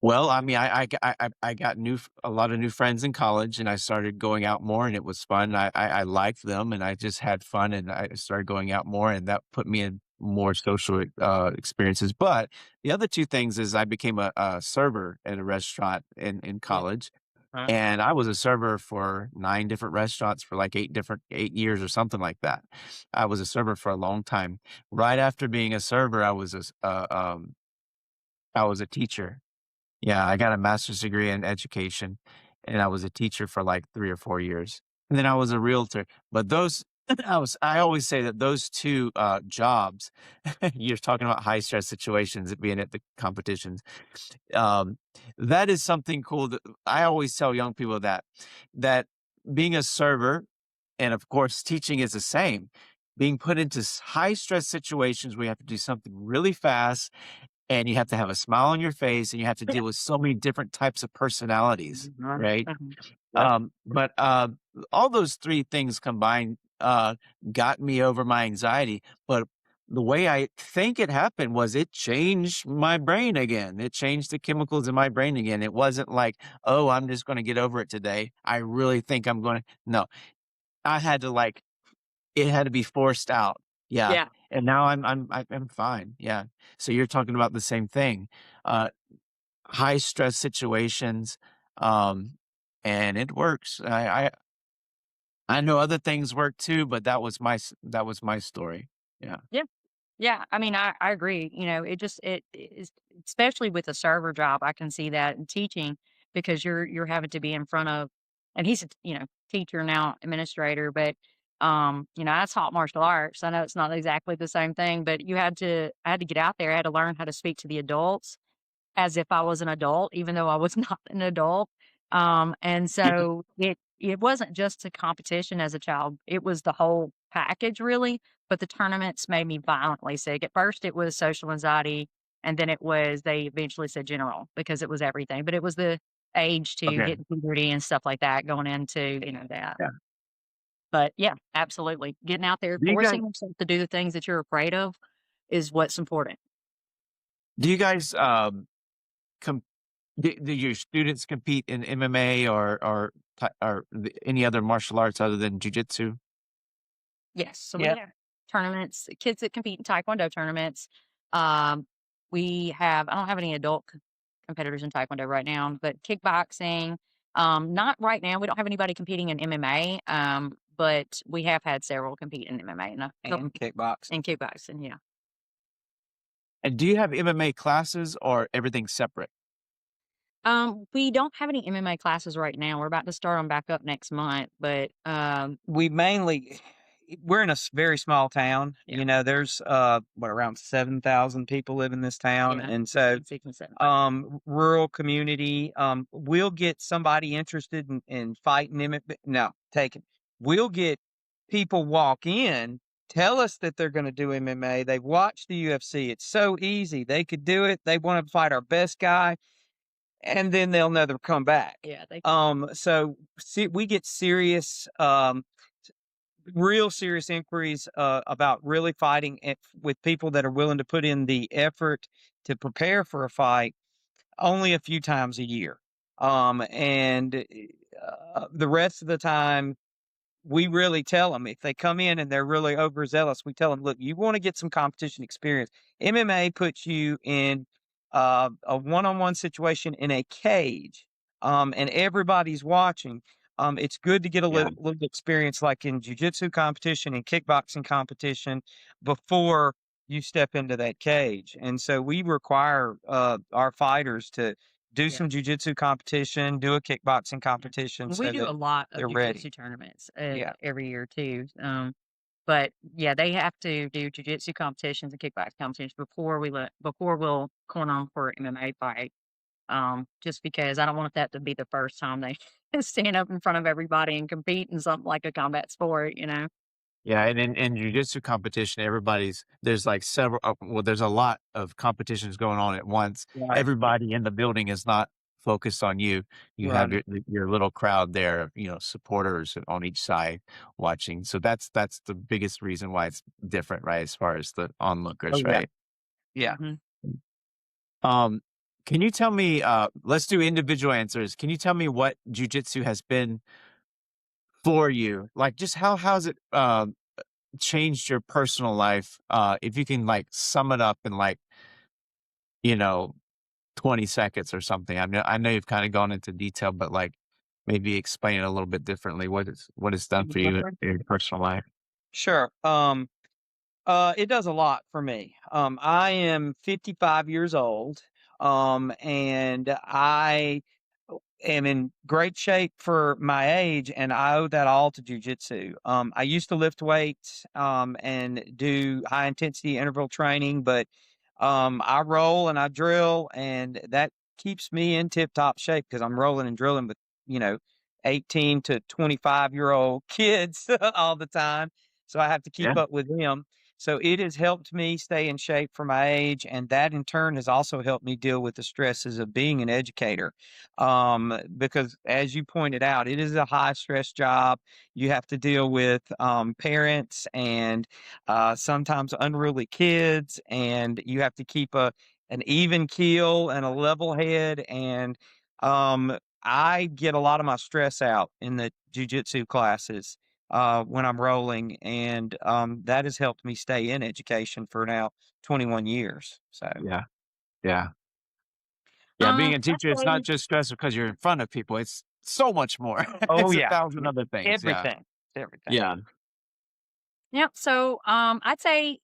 Speaker 1: well, I mean, I got a lot of new friends in college, and I started going out more, and it was fun. I liked them, and I just had fun, and I started going out more, and that put me in more social experiences. But the other two things is I became a server at a restaurant in
Speaker 3: Yeah.
Speaker 1: college,
Speaker 3: Huh?
Speaker 1: and I was a server for 9 different restaurants for like 8 years or something like that. I was a server for a long time. Right after being a server, I was a teacher. Yeah, I got a master's degree in education, and I was a teacher for like 3 or 4 years, and then I was a realtor. But those I always say that those 2, jobs you're talking about high stress situations, being at the competitions, um, that is something cool that I always tell young people that being a server, and of course, teaching is the same, being put into high stress situations where you have to do something really fast, and you have to have a smile on your face, and you have to deal with so many different types of personalities,
Speaker 3: Mhm,
Speaker 1: right?
Speaker 3: mhm. Yep.
Speaker 1: But all those 3 things combined, got me over my anxiety, but the way I think it happened was it changed my brain again. It changed the chemicals in my brain again. It wasn't like, "Oh, I'm just gonna get over it today. I really think I'm gonna" No, I had to, like, It had to be forced out. Yeah.
Speaker 4: Yeah.
Speaker 1: And now I'm fine. Yeah. So you're talking about the same thing. Uh, High stress situations, um, and it works. I know other things work too, but that was my story. Yeah.
Speaker 4: Yeah. Yeah, I mean, I agree. You know, it is, especially with a server job, I can see that in teaching because you're having to be in front of, and he's a teacher now, administrator, but I taught martial arts. I know it's not exactly the same thing, but I had to get out there. I had to learn how to speak to the adults as if I was an adult, even though I was not an adult. And
Speaker 1: Yeah.
Speaker 4: so it wasn't just a competition as a child; it was the whole package, really. But the tournaments made me violently sick. At first, it was social anxiety, and then they eventually said general because it was everything. But it was the age to
Speaker 1: Okay.
Speaker 4: hit puberty and stuff like that going into that.
Speaker 1: Yeah.
Speaker 4: But yeah, absolutely, getting out there,
Speaker 1: Do you guys
Speaker 4: forcing yourself to do the things that you're afraid of, is what's important.
Speaker 1: do you guys com do your students compete in MMA or any other martial arts other than jujitsu?
Speaker 4: Yes, so we
Speaker 3: Yeah.
Speaker 4: have tournaments, kids that compete in taekwondo tournaments. Um, I don't have any adult competitors in taekwondo right now, but kickboxing, not right now. We don't have anybody competing in MMA, but we have had several compete in MMA and
Speaker 3: And kickboxing.
Speaker 4: in kickboxing. Yeah.
Speaker 1: And do you have MMA classes or everything separate?
Speaker 4: We don't have any MMA classes right now. We're about to start them back up next month, but
Speaker 3: We're in a very small town.
Speaker 4: yeah,
Speaker 3: You know, there's around 7,000 people live in this town,
Speaker 4: yeah,
Speaker 3: and so
Speaker 4: 6 and 7.
Speaker 3: rural community. We'll get somebody interested in fighting MMA. No, take it. We'll get people walk in, tell us that they're going to do MMA. They've watched the UFC. It's so easy. They could do it. They want to fight our best guy, and then they'll never come back.
Speaker 4: Yeah,
Speaker 3: So we get serious, real serious inquiries about really fighting with people that are willing to put in the effort to prepare for a fight only a few times a year. And the rest of the time, we really tell them if they come in and they're really overzealous, we tell them, look, you want to get some competition experience. MMA puts you in a one-on-one situation in a cage, and everybody's watching. It's good to get a
Speaker 1: Yeah.
Speaker 3: little experience like in jiu-jitsu competition and kickboxing competition before you step into that cage. And so we require our fighters to do
Speaker 4: yeah.
Speaker 3: some jiu-jitsu competition, do a kickboxing competition
Speaker 4: We
Speaker 3: so
Speaker 4: do
Speaker 3: that
Speaker 4: a lot of
Speaker 3: they're ready.
Speaker 4: jujitsu tournaments
Speaker 3: Yeah.
Speaker 4: every year too. But yeah, they have to do jujitsu competitions and kickbox competitions before we'll corner them for an MMA fight. Just because I don't want that to be the first time they stand up in front of everybody and compete in something like a combat sport.
Speaker 1: Yeah, and in jujitsu competition, there's like there's a lot of competitions going on at once.
Speaker 3: Right.
Speaker 1: Everybody in the building is not focused on you. You have
Speaker 3: Right.
Speaker 1: your little crowd there, supporters on each side watching. So that's the biggest reason why it's different, right? As far as the
Speaker 3: Oh,
Speaker 1: onlookers,
Speaker 3: yeah.
Speaker 1: right?
Speaker 3: Yeah.
Speaker 4: Mhm.
Speaker 1: Um, can you tell me, let's do individual answers. Can you tell me what jujitsu has been for you? Like just how's it changed your personal life? If you can like sum it up in like, you know, 20 seconds or something. I know you've kind of gone into detail, but like maybe explain it a little bit differently. What it's done for you in your personal life?
Speaker 3: Sure. It does a lot for me. I am 55 years old, and I am in great shape for my age, and I owe that all to jujitsu. I used to lift weights, and do high intensity interval training, but I roll and I drill, and that keeps me in tip top shape because I'm rolling and drilling with, you know, 18 to 25-year-old kids all the time. So I have to
Speaker 1: Yeah.
Speaker 3: keep up with them. So it has helped me stay in shape for my age, and that in turn has also helped me deal with the stresses of being an educator. Because as you pointed out, it is a high stress job. You have to deal with parents and sometimes unruly kids, and you have to keep an even keel and a level head. And I get a lot of my stress out in the jujitsu classes. when I'm rolling, and that has helped me stay in education for now 21 years. So
Speaker 1: Yeah. Yeah. Yeah. Being a
Speaker 4: I'd
Speaker 1: teacher, it's not
Speaker 4: say
Speaker 1: just stressful because you're in front of people. It's so much more.
Speaker 3: oh
Speaker 1: It's a
Speaker 3: yeah,
Speaker 1: thousand other things. Yeah.
Speaker 3: everything, everything.
Speaker 1: Yeah.
Speaker 4: Yep. So, I'd say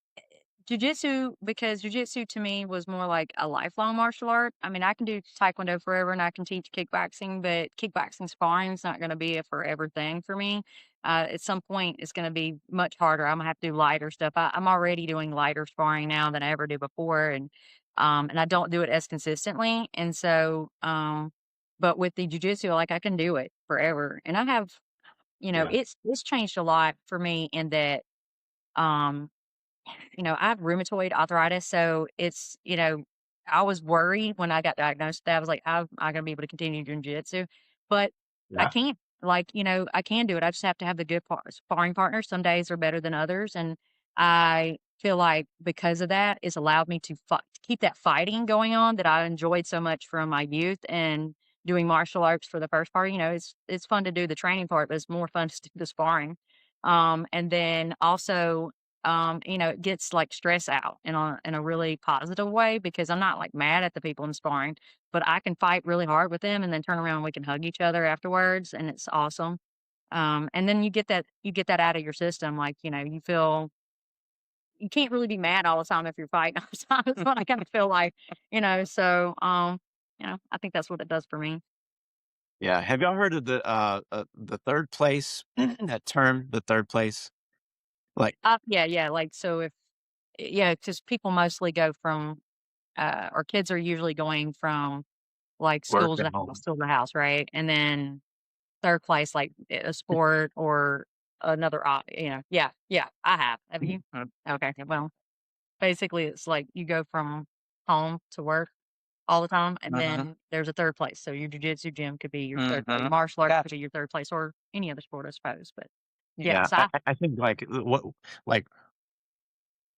Speaker 4: jujitsu, because jujitsu to me was more like a lifelong martial art. I mean, I can do taekwondo forever and I can teach kickboxing, but kickboxing sparring is not going to be a forever thing for me. At some point, it's going to be much harder. I'm gonna have to do lighter stuff. I'm already doing lighter sparring now than I ever did before, and I don't do it as consistently. And so, but with the jujitsu, like I can do it forever, and I have,
Speaker 1: Yeah.
Speaker 4: it's changed a lot for me in that. Um, I have rheumatoid arthritis, so I was worried when I got diagnosed with that. I was like, "How am I gonna be able to continue doing jiu-jitsu?" But I
Speaker 1: Yeah.
Speaker 4: can. Like, I can do it. I just have to have the good sparring partners. Some days are better than others, and I feel like because of that, it's allowed me to keep that fighting going on that I enjoyed so much from my youth and doing martial arts for the first part. It's fun to do the training part, but it's more fun to do the sparring. And then also it gets like stress out in a really positive way because I'm not like mad at the people I'm sparring, but I can fight really hard with them and then turn around and we can hug each other afterwards and it's awesome. And then you get that out of your system. Like, you can't really be mad all the time if you're fighting all the time. That's what I kind of feel like, so I think that's what it does for me.
Speaker 1: Yeah. Have y'all heard of the third place, that term, the third place? Like
Speaker 4: Yeah, yeah. Like, so yeah, because people mostly go from, or kids are usually going from like
Speaker 1: work
Speaker 4: school to
Speaker 1: and
Speaker 4: the house
Speaker 1: home.
Speaker 4: to the house, right? And then third place, like a sport or another, yeah, yeah, I have. Have you? Okay, well, basically, it's like you go from home to work all the time, and
Speaker 3: Mm-hmm.
Speaker 4: then there's a third place. So your jujitsu gym could be your third place,
Speaker 3: Mm-hmm.
Speaker 4: martial arts could
Speaker 3: Gotcha.
Speaker 4: be your third place, or any other sport, I suppose. But yeah,
Speaker 1: Yeah.
Speaker 4: so
Speaker 1: I think like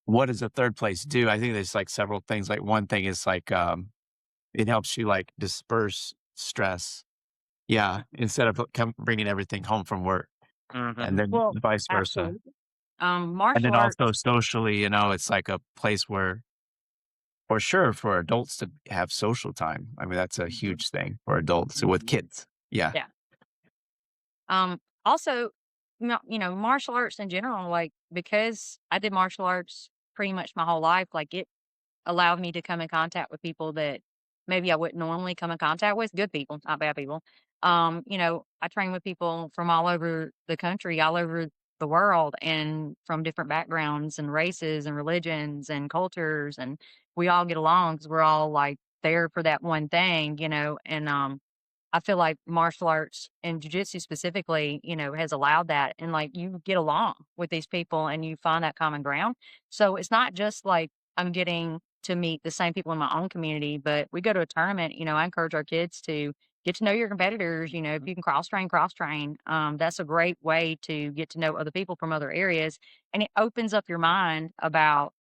Speaker 1: what does a third place do? I think there's like several things. Like one thing is like it helps you like disperse stress. Yeah, instead of bringing everything home from work, and
Speaker 3: Mm-hmm.
Speaker 1: then
Speaker 4: well,
Speaker 1: vice versa.
Speaker 4: absolutely.
Speaker 1: And
Speaker 4: Martial
Speaker 1: then also
Speaker 4: arts.
Speaker 1: socially, it's like a place where, for sure, for adults to have social time. I mean, that's a huge thing for adults with kids. Yeah,
Speaker 4: Yeah. Also, martial arts in general, like, because I did martial arts pretty much my whole life, like, it allowed me to come in contact with people that maybe I wouldn't normally come in contact with, good people, not bad people. I train with people from all over the country, all over the world, and from different backgrounds and races and religions and cultures, and we all get along because we're all like there for that one thing, and I feel like martial arts and jujitsu specifically, has allowed that. And like you get along with these people and you find that common ground. So it's not just like I'm getting to meet the same people in my own community, but we go to a tournament, I encourage our kids to get to know your competitors. If you can cross train. That's a great way to get to know other people from other areas. And it opens up your mind about,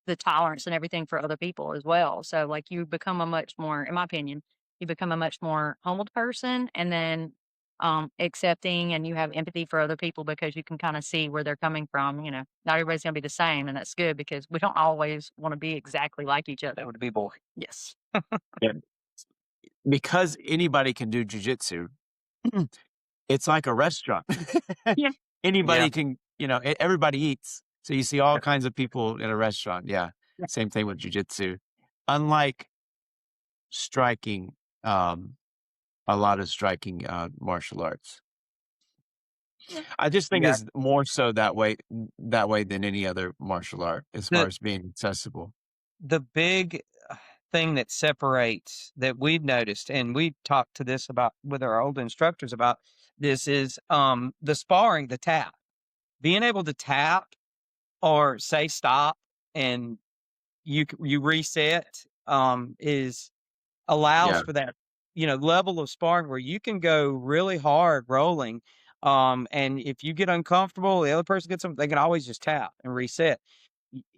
Speaker 4: the tolerance and everything for other people as well. So, like, you become a much more, in my opinion, you become a much more humbled person and then accepting, and you have empathy for other people because you can kind of see where they're coming from. Not everybody's going to be the same, and that's good because we don't always want to be exactly like each
Speaker 3: That
Speaker 4: other.
Speaker 3: would be boy.
Speaker 4: Yes.
Speaker 1: yeah. Because anybody can do jujitsu. It's like a restaurant.
Speaker 4: Yeah.
Speaker 3: Yeah.
Speaker 1: Anybody can, everybody eats. So you see all kinds of people in a restaurant. Yeah.
Speaker 4: Yeah.
Speaker 1: Same thing with jujitsu. Unlike striking, a lot of striking martial arts.
Speaker 4: Yeah.
Speaker 1: I just think
Speaker 3: Yeah.
Speaker 1: it's more so that way than any other martial art as far
Speaker 3: The
Speaker 1: as being accessible.
Speaker 3: the big thing that separates that we've noticed, and we've talked to this about with our old instructors about this, is the sparring, the tap. Being able to tap or say stop and you reset is allows
Speaker 1: Yeah.
Speaker 3: for that level of sparring where you can go really hard rolling, and if you get uncomfortable, the other person gets them, they can always just tap and reset.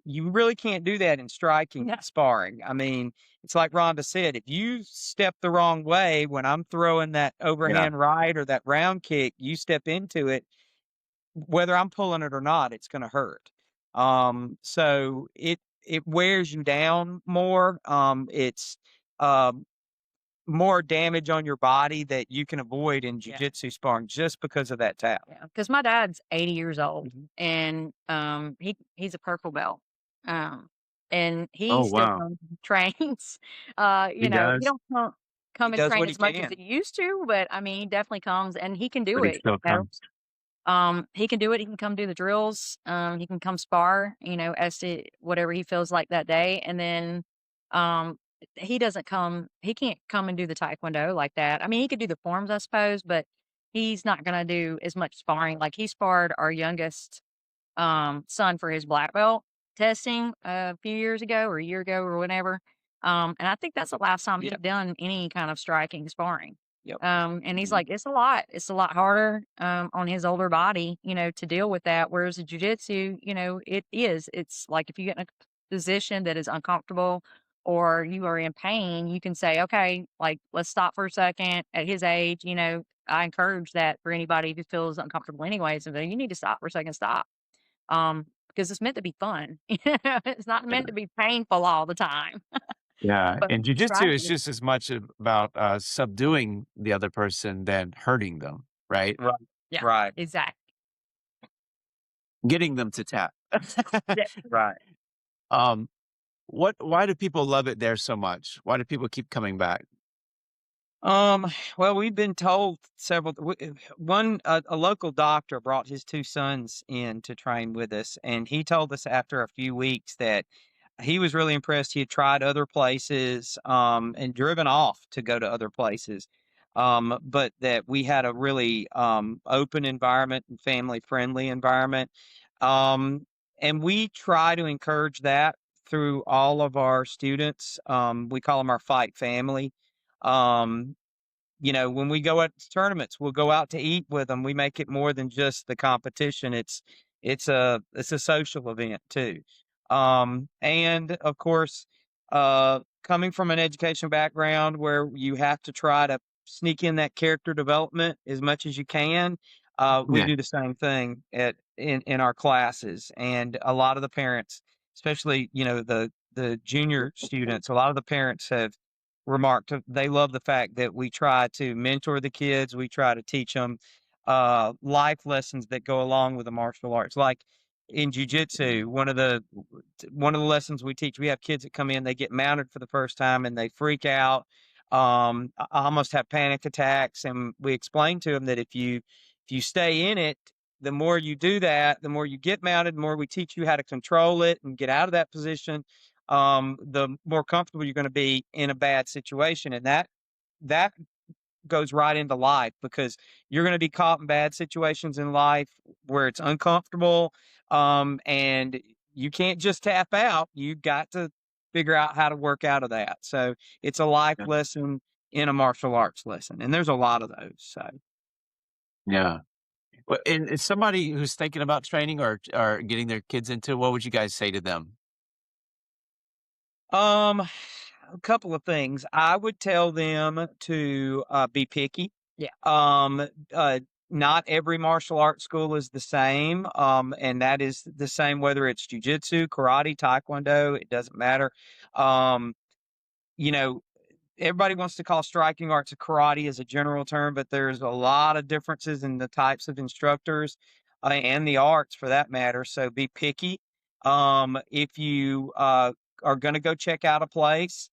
Speaker 3: you really can't do that in striking
Speaker 4: Yeah.
Speaker 3: sparring. I mean, it's like Ronda said, if you step the wrong way when I'm throwing that
Speaker 1: Yeah.
Speaker 3: overhand right or that round kick, you step into it, whether I'm pulling it or not, it's gonna hurt. So it wears you down more. It's um more damage on your body that you can avoid in
Speaker 4: Yeah.
Speaker 3: jujitsu sparring just because of that tap.
Speaker 4: Yeah. Because my dad's 80 years old,
Speaker 3: Mhm.
Speaker 4: and he's a purple belt, um, and he
Speaker 1: Oh,
Speaker 4: still
Speaker 1: wow.
Speaker 4: comes and trains.
Speaker 1: He
Speaker 4: He
Speaker 1: does,
Speaker 4: don't
Speaker 3: He
Speaker 4: come and
Speaker 3: does
Speaker 4: train
Speaker 3: what he
Speaker 4: as much as
Speaker 3: can.
Speaker 4: he used to, but I mean, he definitely comes and he can do
Speaker 1: but he
Speaker 4: it.
Speaker 1: still comes.
Speaker 4: He can do it. He can come do the drills. He can come spar, as to whatever he feels like that day. And then, um, he can't come and do the taekwondo like that. I mean, he could do the forms, I suppose, but he's not going to do as much sparring. Like he sparred our youngest, son for his black belt testing a few years ago or a year ago or whenever. And I think that's the last time
Speaker 3: Yeah.
Speaker 4: he'd done any kind of striking sparring.
Speaker 3: Yep.
Speaker 4: And he's
Speaker 1: Mhm.
Speaker 4: like, it's a lot harder, on his older body, to deal with that. Whereas the jujitsu, it's like if you get in a position that is uncomfortable or you are in pain, you can say, okay, like, let's stop for a second at his age. I encourage that for anybody who feels uncomfortable anyways. And you need to stop for a second, stop. Because it's meant to be fun. It's not
Speaker 1: Yeah.
Speaker 4: meant to be painful all the time.
Speaker 1: Yeah,
Speaker 4: But
Speaker 1: and jujitsu is
Speaker 4: striking,
Speaker 1: just as much about, subduing the other person than hurting them, right?
Speaker 3: Right.
Speaker 4: yeah,
Speaker 3: Right.
Speaker 4: exactly.
Speaker 1: Getting them to tap.
Speaker 4: Yeah.
Speaker 3: Right.
Speaker 1: Um, why do people love it there so much? Why do people keep coming back?
Speaker 3: Um, well, we've been told one, a local doctor brought his two sons in to train with us, and he told us after a few weeks that he was really impressed. He had tried other places, and driven off to go to other places. But that we had a really, open environment and family friendly environment. Um, and we try to encourage that through all of our students. We call them our fight family. Um, when we go out to tournaments, we'll go out to eat with them. We make it more than just the competition. It's a social event too. And of course, coming from an education background where you have to try to sneak in that character development as much as you can, we
Speaker 1: Yeah,
Speaker 3: do the same thing in our classes. And a lot of the parents, especially the junior students, a lot of the parents have remarked they love the fact that we try to mentor the kids. We try to teach them life lessons that go along with the martial arts. Like in jujitsu, one of the lessons we teach, we have kids that come in, they get mounted for the first time and they freak out, almost have panic attacks, and we explain to them that if you stay in it, the more you do that, the more you get mounted, the more we teach you how to control it and get out of that position, the more comfortable you're going to be in a bad situation. And that goes right into life because you're going to be caught in bad situations in life where it's uncomfortable. And you can't just tap out. You got to figure out how to work out of that. So it's a life
Speaker 1: yeah,
Speaker 3: lesson in a martial arts lesson. And there's a lot of those. So,
Speaker 1: yeah. Well, and it's somebody who's thinking about training or getting their kids into, what would you guys say to them?
Speaker 3: a couple of things. I would tell them to be picky.
Speaker 4: Yeah.
Speaker 3: Um, uh, Not every martial arts school is the same. And that is the same whether it's jujitsu, karate, taekwondo, it doesn't matter. Um, you know, Everybody wants to call striking arts a karate as a general term, but there's a lot of differences in the types of instructors and the arts for that matter. So be picky. If you are going to go check out a place,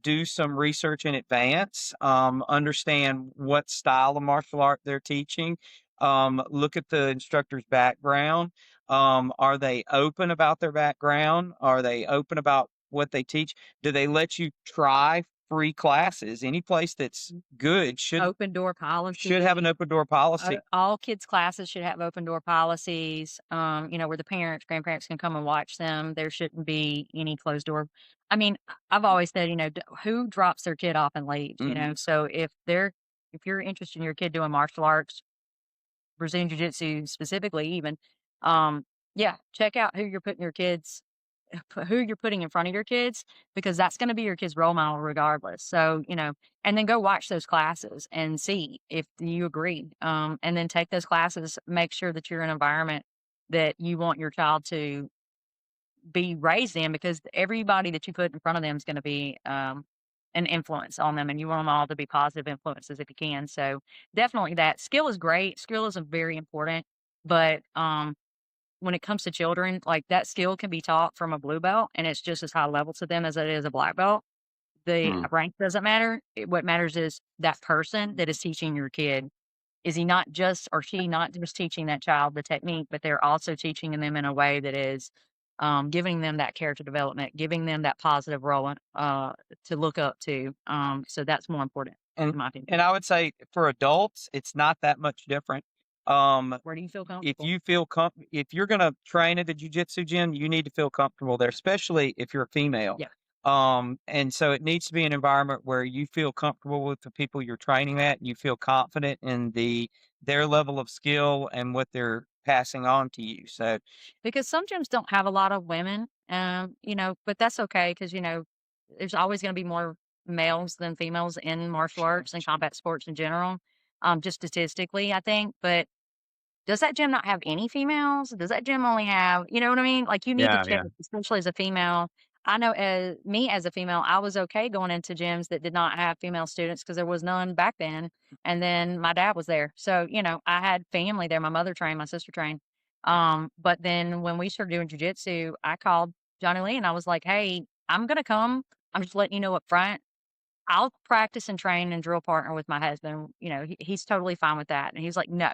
Speaker 3: do some research in advance, understand what style of martial art they're teaching, look at the instructor's background. Are they open about their background? Are they open about what they teach? Do they let you try free classes? Any place that's good
Speaker 4: Open door
Speaker 3: should have an
Speaker 4: policy.
Speaker 3: open door policy.
Speaker 4: All kids' classes should have open door policies, where the parents, grandparents can come and watch them. There shouldn't be any closed door. I mean, I've always said, who drops their kid off and leaves,
Speaker 3: Mhm.
Speaker 4: So if you're interested in your kid doing martial arts, Brazilian Jiu Jitsu specifically, even, um, yeah, check out who you're putting your kids who you're putting in front of your kids, because that's going to be your kid's role model regardless. So, and then go watch those classes and see if you agree. And then take those classes, make sure that you're in an environment that you want your child to be raised in, because everybody that you put in front of them is going to be an influence on them, and you want them all to be positive influences if you can. So definitely that skill is great. Skill is very important, but when it comes to children, like that skill can be taught from a blue belt, and it's just as high level to them as it is a black belt. The
Speaker 1: Mm.
Speaker 4: rank doesn't matter. What matters is that person that is teaching your kid. Is he not just, or she not just teaching that child the technique, but they're also teaching them in a way that is giving them that character development, giving them that positive role to look up to. So that's more important,
Speaker 3: And
Speaker 4: in my opinion.
Speaker 3: and I would say for adults, it's not that much different.
Speaker 4: Where do you feel
Speaker 3: If
Speaker 4: comfortable?
Speaker 3: you feel if you're gonna train at the jujitsu gym, you need to feel comfortable there, especially if you're a female.
Speaker 4: Yeah.
Speaker 3: And so it needs to be an environment where you feel comfortable with the people you're training at, you feel confident in their level of skill and what they're passing on to you. So
Speaker 4: Because some gyms don't have a lot of women, but that's okay because, there's always going to be more males than females in martial arts and combat sports in general, just statistically, I think. But does that gym not have any females? Does that gym only have, you know what I mean? Like you need to
Speaker 1: Yeah,
Speaker 4: check,
Speaker 1: yeah.
Speaker 4: especially as a female. I know as me as a female, I was okay going into gyms that did not have female students because there was none back then. And then my dad was there. So, I had family there. My mother trained, my sister trained. But then when we started doing jujitsu, I called Johnny Lee and I was like, hey, I'm gonna come. I'm just letting you know up front. I'll practice and train and drill partner with my husband. He's totally fine with that. And he's like, no,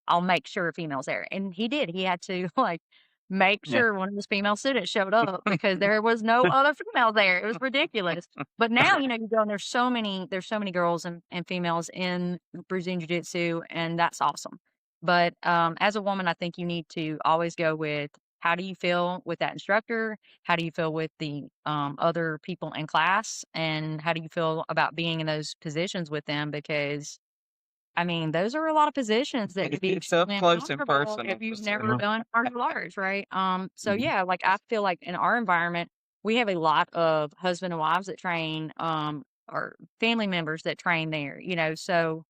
Speaker 4: I'll make sure a female's there. And he did. He had to like make
Speaker 1: Yeah.
Speaker 4: sure one of his female students showed up because there was no other female there. It was ridiculous. But now, you go and there's so many girls and females in Brazilian Jiu Jitsu, and that's awesome. But as a woman, I think you need to always go with how do you feel with that instructor? How do you feel with the other people in class? And how do you feel about being in those positions with them? Because, I mean, those are a lot of positions that could be
Speaker 3: it's up
Speaker 4: extremely
Speaker 3: close and
Speaker 4: uncomfortable
Speaker 3: personal.
Speaker 4: if you've
Speaker 3: So
Speaker 4: never done martial arts, right? So
Speaker 1: Mhm.
Speaker 4: yeah, like I feel like in our environment, we have a lot of husband and wives that train, or family members that train there, so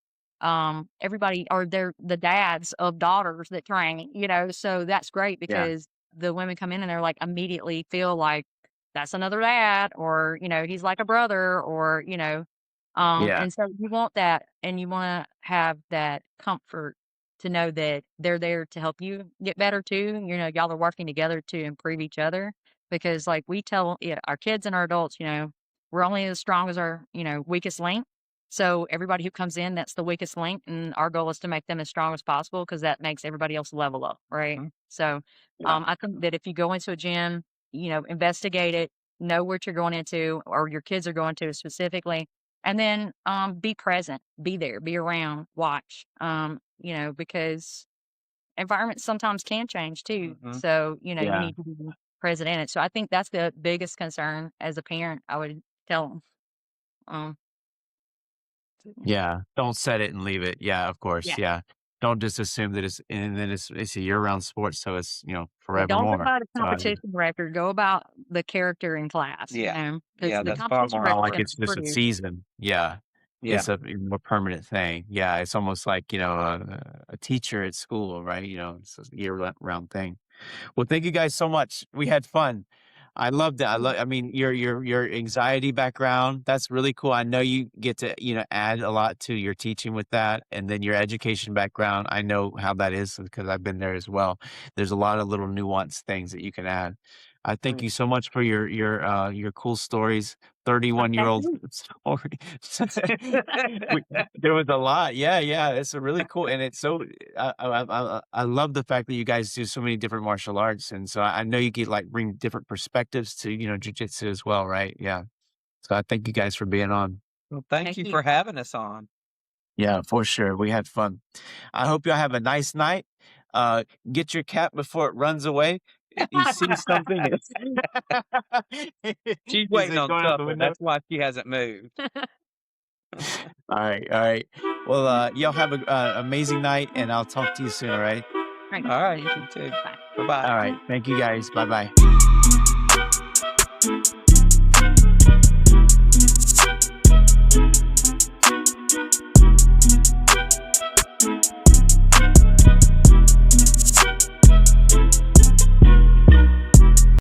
Speaker 4: everybody, or they're the dads of daughters that train, so that's great
Speaker 1: Yeah.
Speaker 4: because the women come in and they're like immediately feel like that's another dad, or he's like a brother, or
Speaker 1: Yeah.
Speaker 4: and so you want that, and you want to have that comfort to know that they're there to help you get better too. Y'all are working together to improve each other, because like we tell our kids and our adults, we're only as strong as our weakest link. So everybody who comes in, that's the weakest link, and our goal is to make them as strong as possible because that makes everybody else level up, right?
Speaker 3: Mhm.
Speaker 4: So
Speaker 1: Yeah.
Speaker 4: I think that if you go into a gym, investigate it, know what you're going into, or your kids are going to specifically, and then be present, be there, be around, watch. Because environments sometimes can change too.
Speaker 3: Mhm.
Speaker 4: So you
Speaker 1: Yeah.
Speaker 4: need to be present in it. So I think that's the biggest concern as a parent. I would tell them. Um,
Speaker 1: Yeah. Don't set it and leave it. Yeah, of
Speaker 4: yeah.
Speaker 1: course. Yeah. Don't just assume that it's a year-round sport, so it's,
Speaker 4: Yeah, don't go
Speaker 1: forevermore.
Speaker 4: about a
Speaker 1: So
Speaker 4: competition record. Go about the character in class,
Speaker 3: Yeah.
Speaker 4: because
Speaker 3: Yeah,
Speaker 4: the
Speaker 3: that's far
Speaker 4: competition
Speaker 3: more
Speaker 1: not
Speaker 4: record
Speaker 1: like
Speaker 3: important.
Speaker 1: it's just a
Speaker 4: pretty.
Speaker 1: season. Yeah.
Speaker 3: Yeah.
Speaker 1: It's a more permanent thing. Yeah, it's almost like, a teacher at school, right? It's a year-round thing. Well, thank you guys so much. We had fun. I loved it. I mean, your anxiety background, that's really cool. I know you get to, add a lot to your teaching with that. And then your education background, I know how that is because I've been there as well. There's a lot of little nuanced things that you can add. I thank
Speaker 3: Mm.
Speaker 1: you so much for your cool stories.
Speaker 4: Thank
Speaker 1: 31-year-old
Speaker 4: you.
Speaker 1: story. There was a lot. Yeah, yeah. It's a really cool, and it's so. I love the fact that you guys do so many different martial arts, and so I know you get like bring different perspectives to jujitsu as well, right? Yeah. So I thank you guys for being on.
Speaker 3: Well, thank
Speaker 4: Thank
Speaker 3: you
Speaker 4: you.
Speaker 3: for having us on.
Speaker 1: Yeah, for sure. We had fun. I hope y'all have a nice night. Get your cat before it runs away. If you see something,
Speaker 3: She's
Speaker 1: is
Speaker 3: waiting
Speaker 1: it
Speaker 3: on
Speaker 1: going out the
Speaker 3: supper.
Speaker 1: window?
Speaker 3: That's why she hasn't moved.
Speaker 1: All right, all right. Well, y'all have a amazing night, and I'll talk to you soon. All right.
Speaker 4: Right.
Speaker 3: All right,
Speaker 4: Thank
Speaker 3: you
Speaker 4: you.
Speaker 3: too.
Speaker 4: Bye.
Speaker 3: Bye-bye.
Speaker 1: All right. Thank you guys. Bye bye.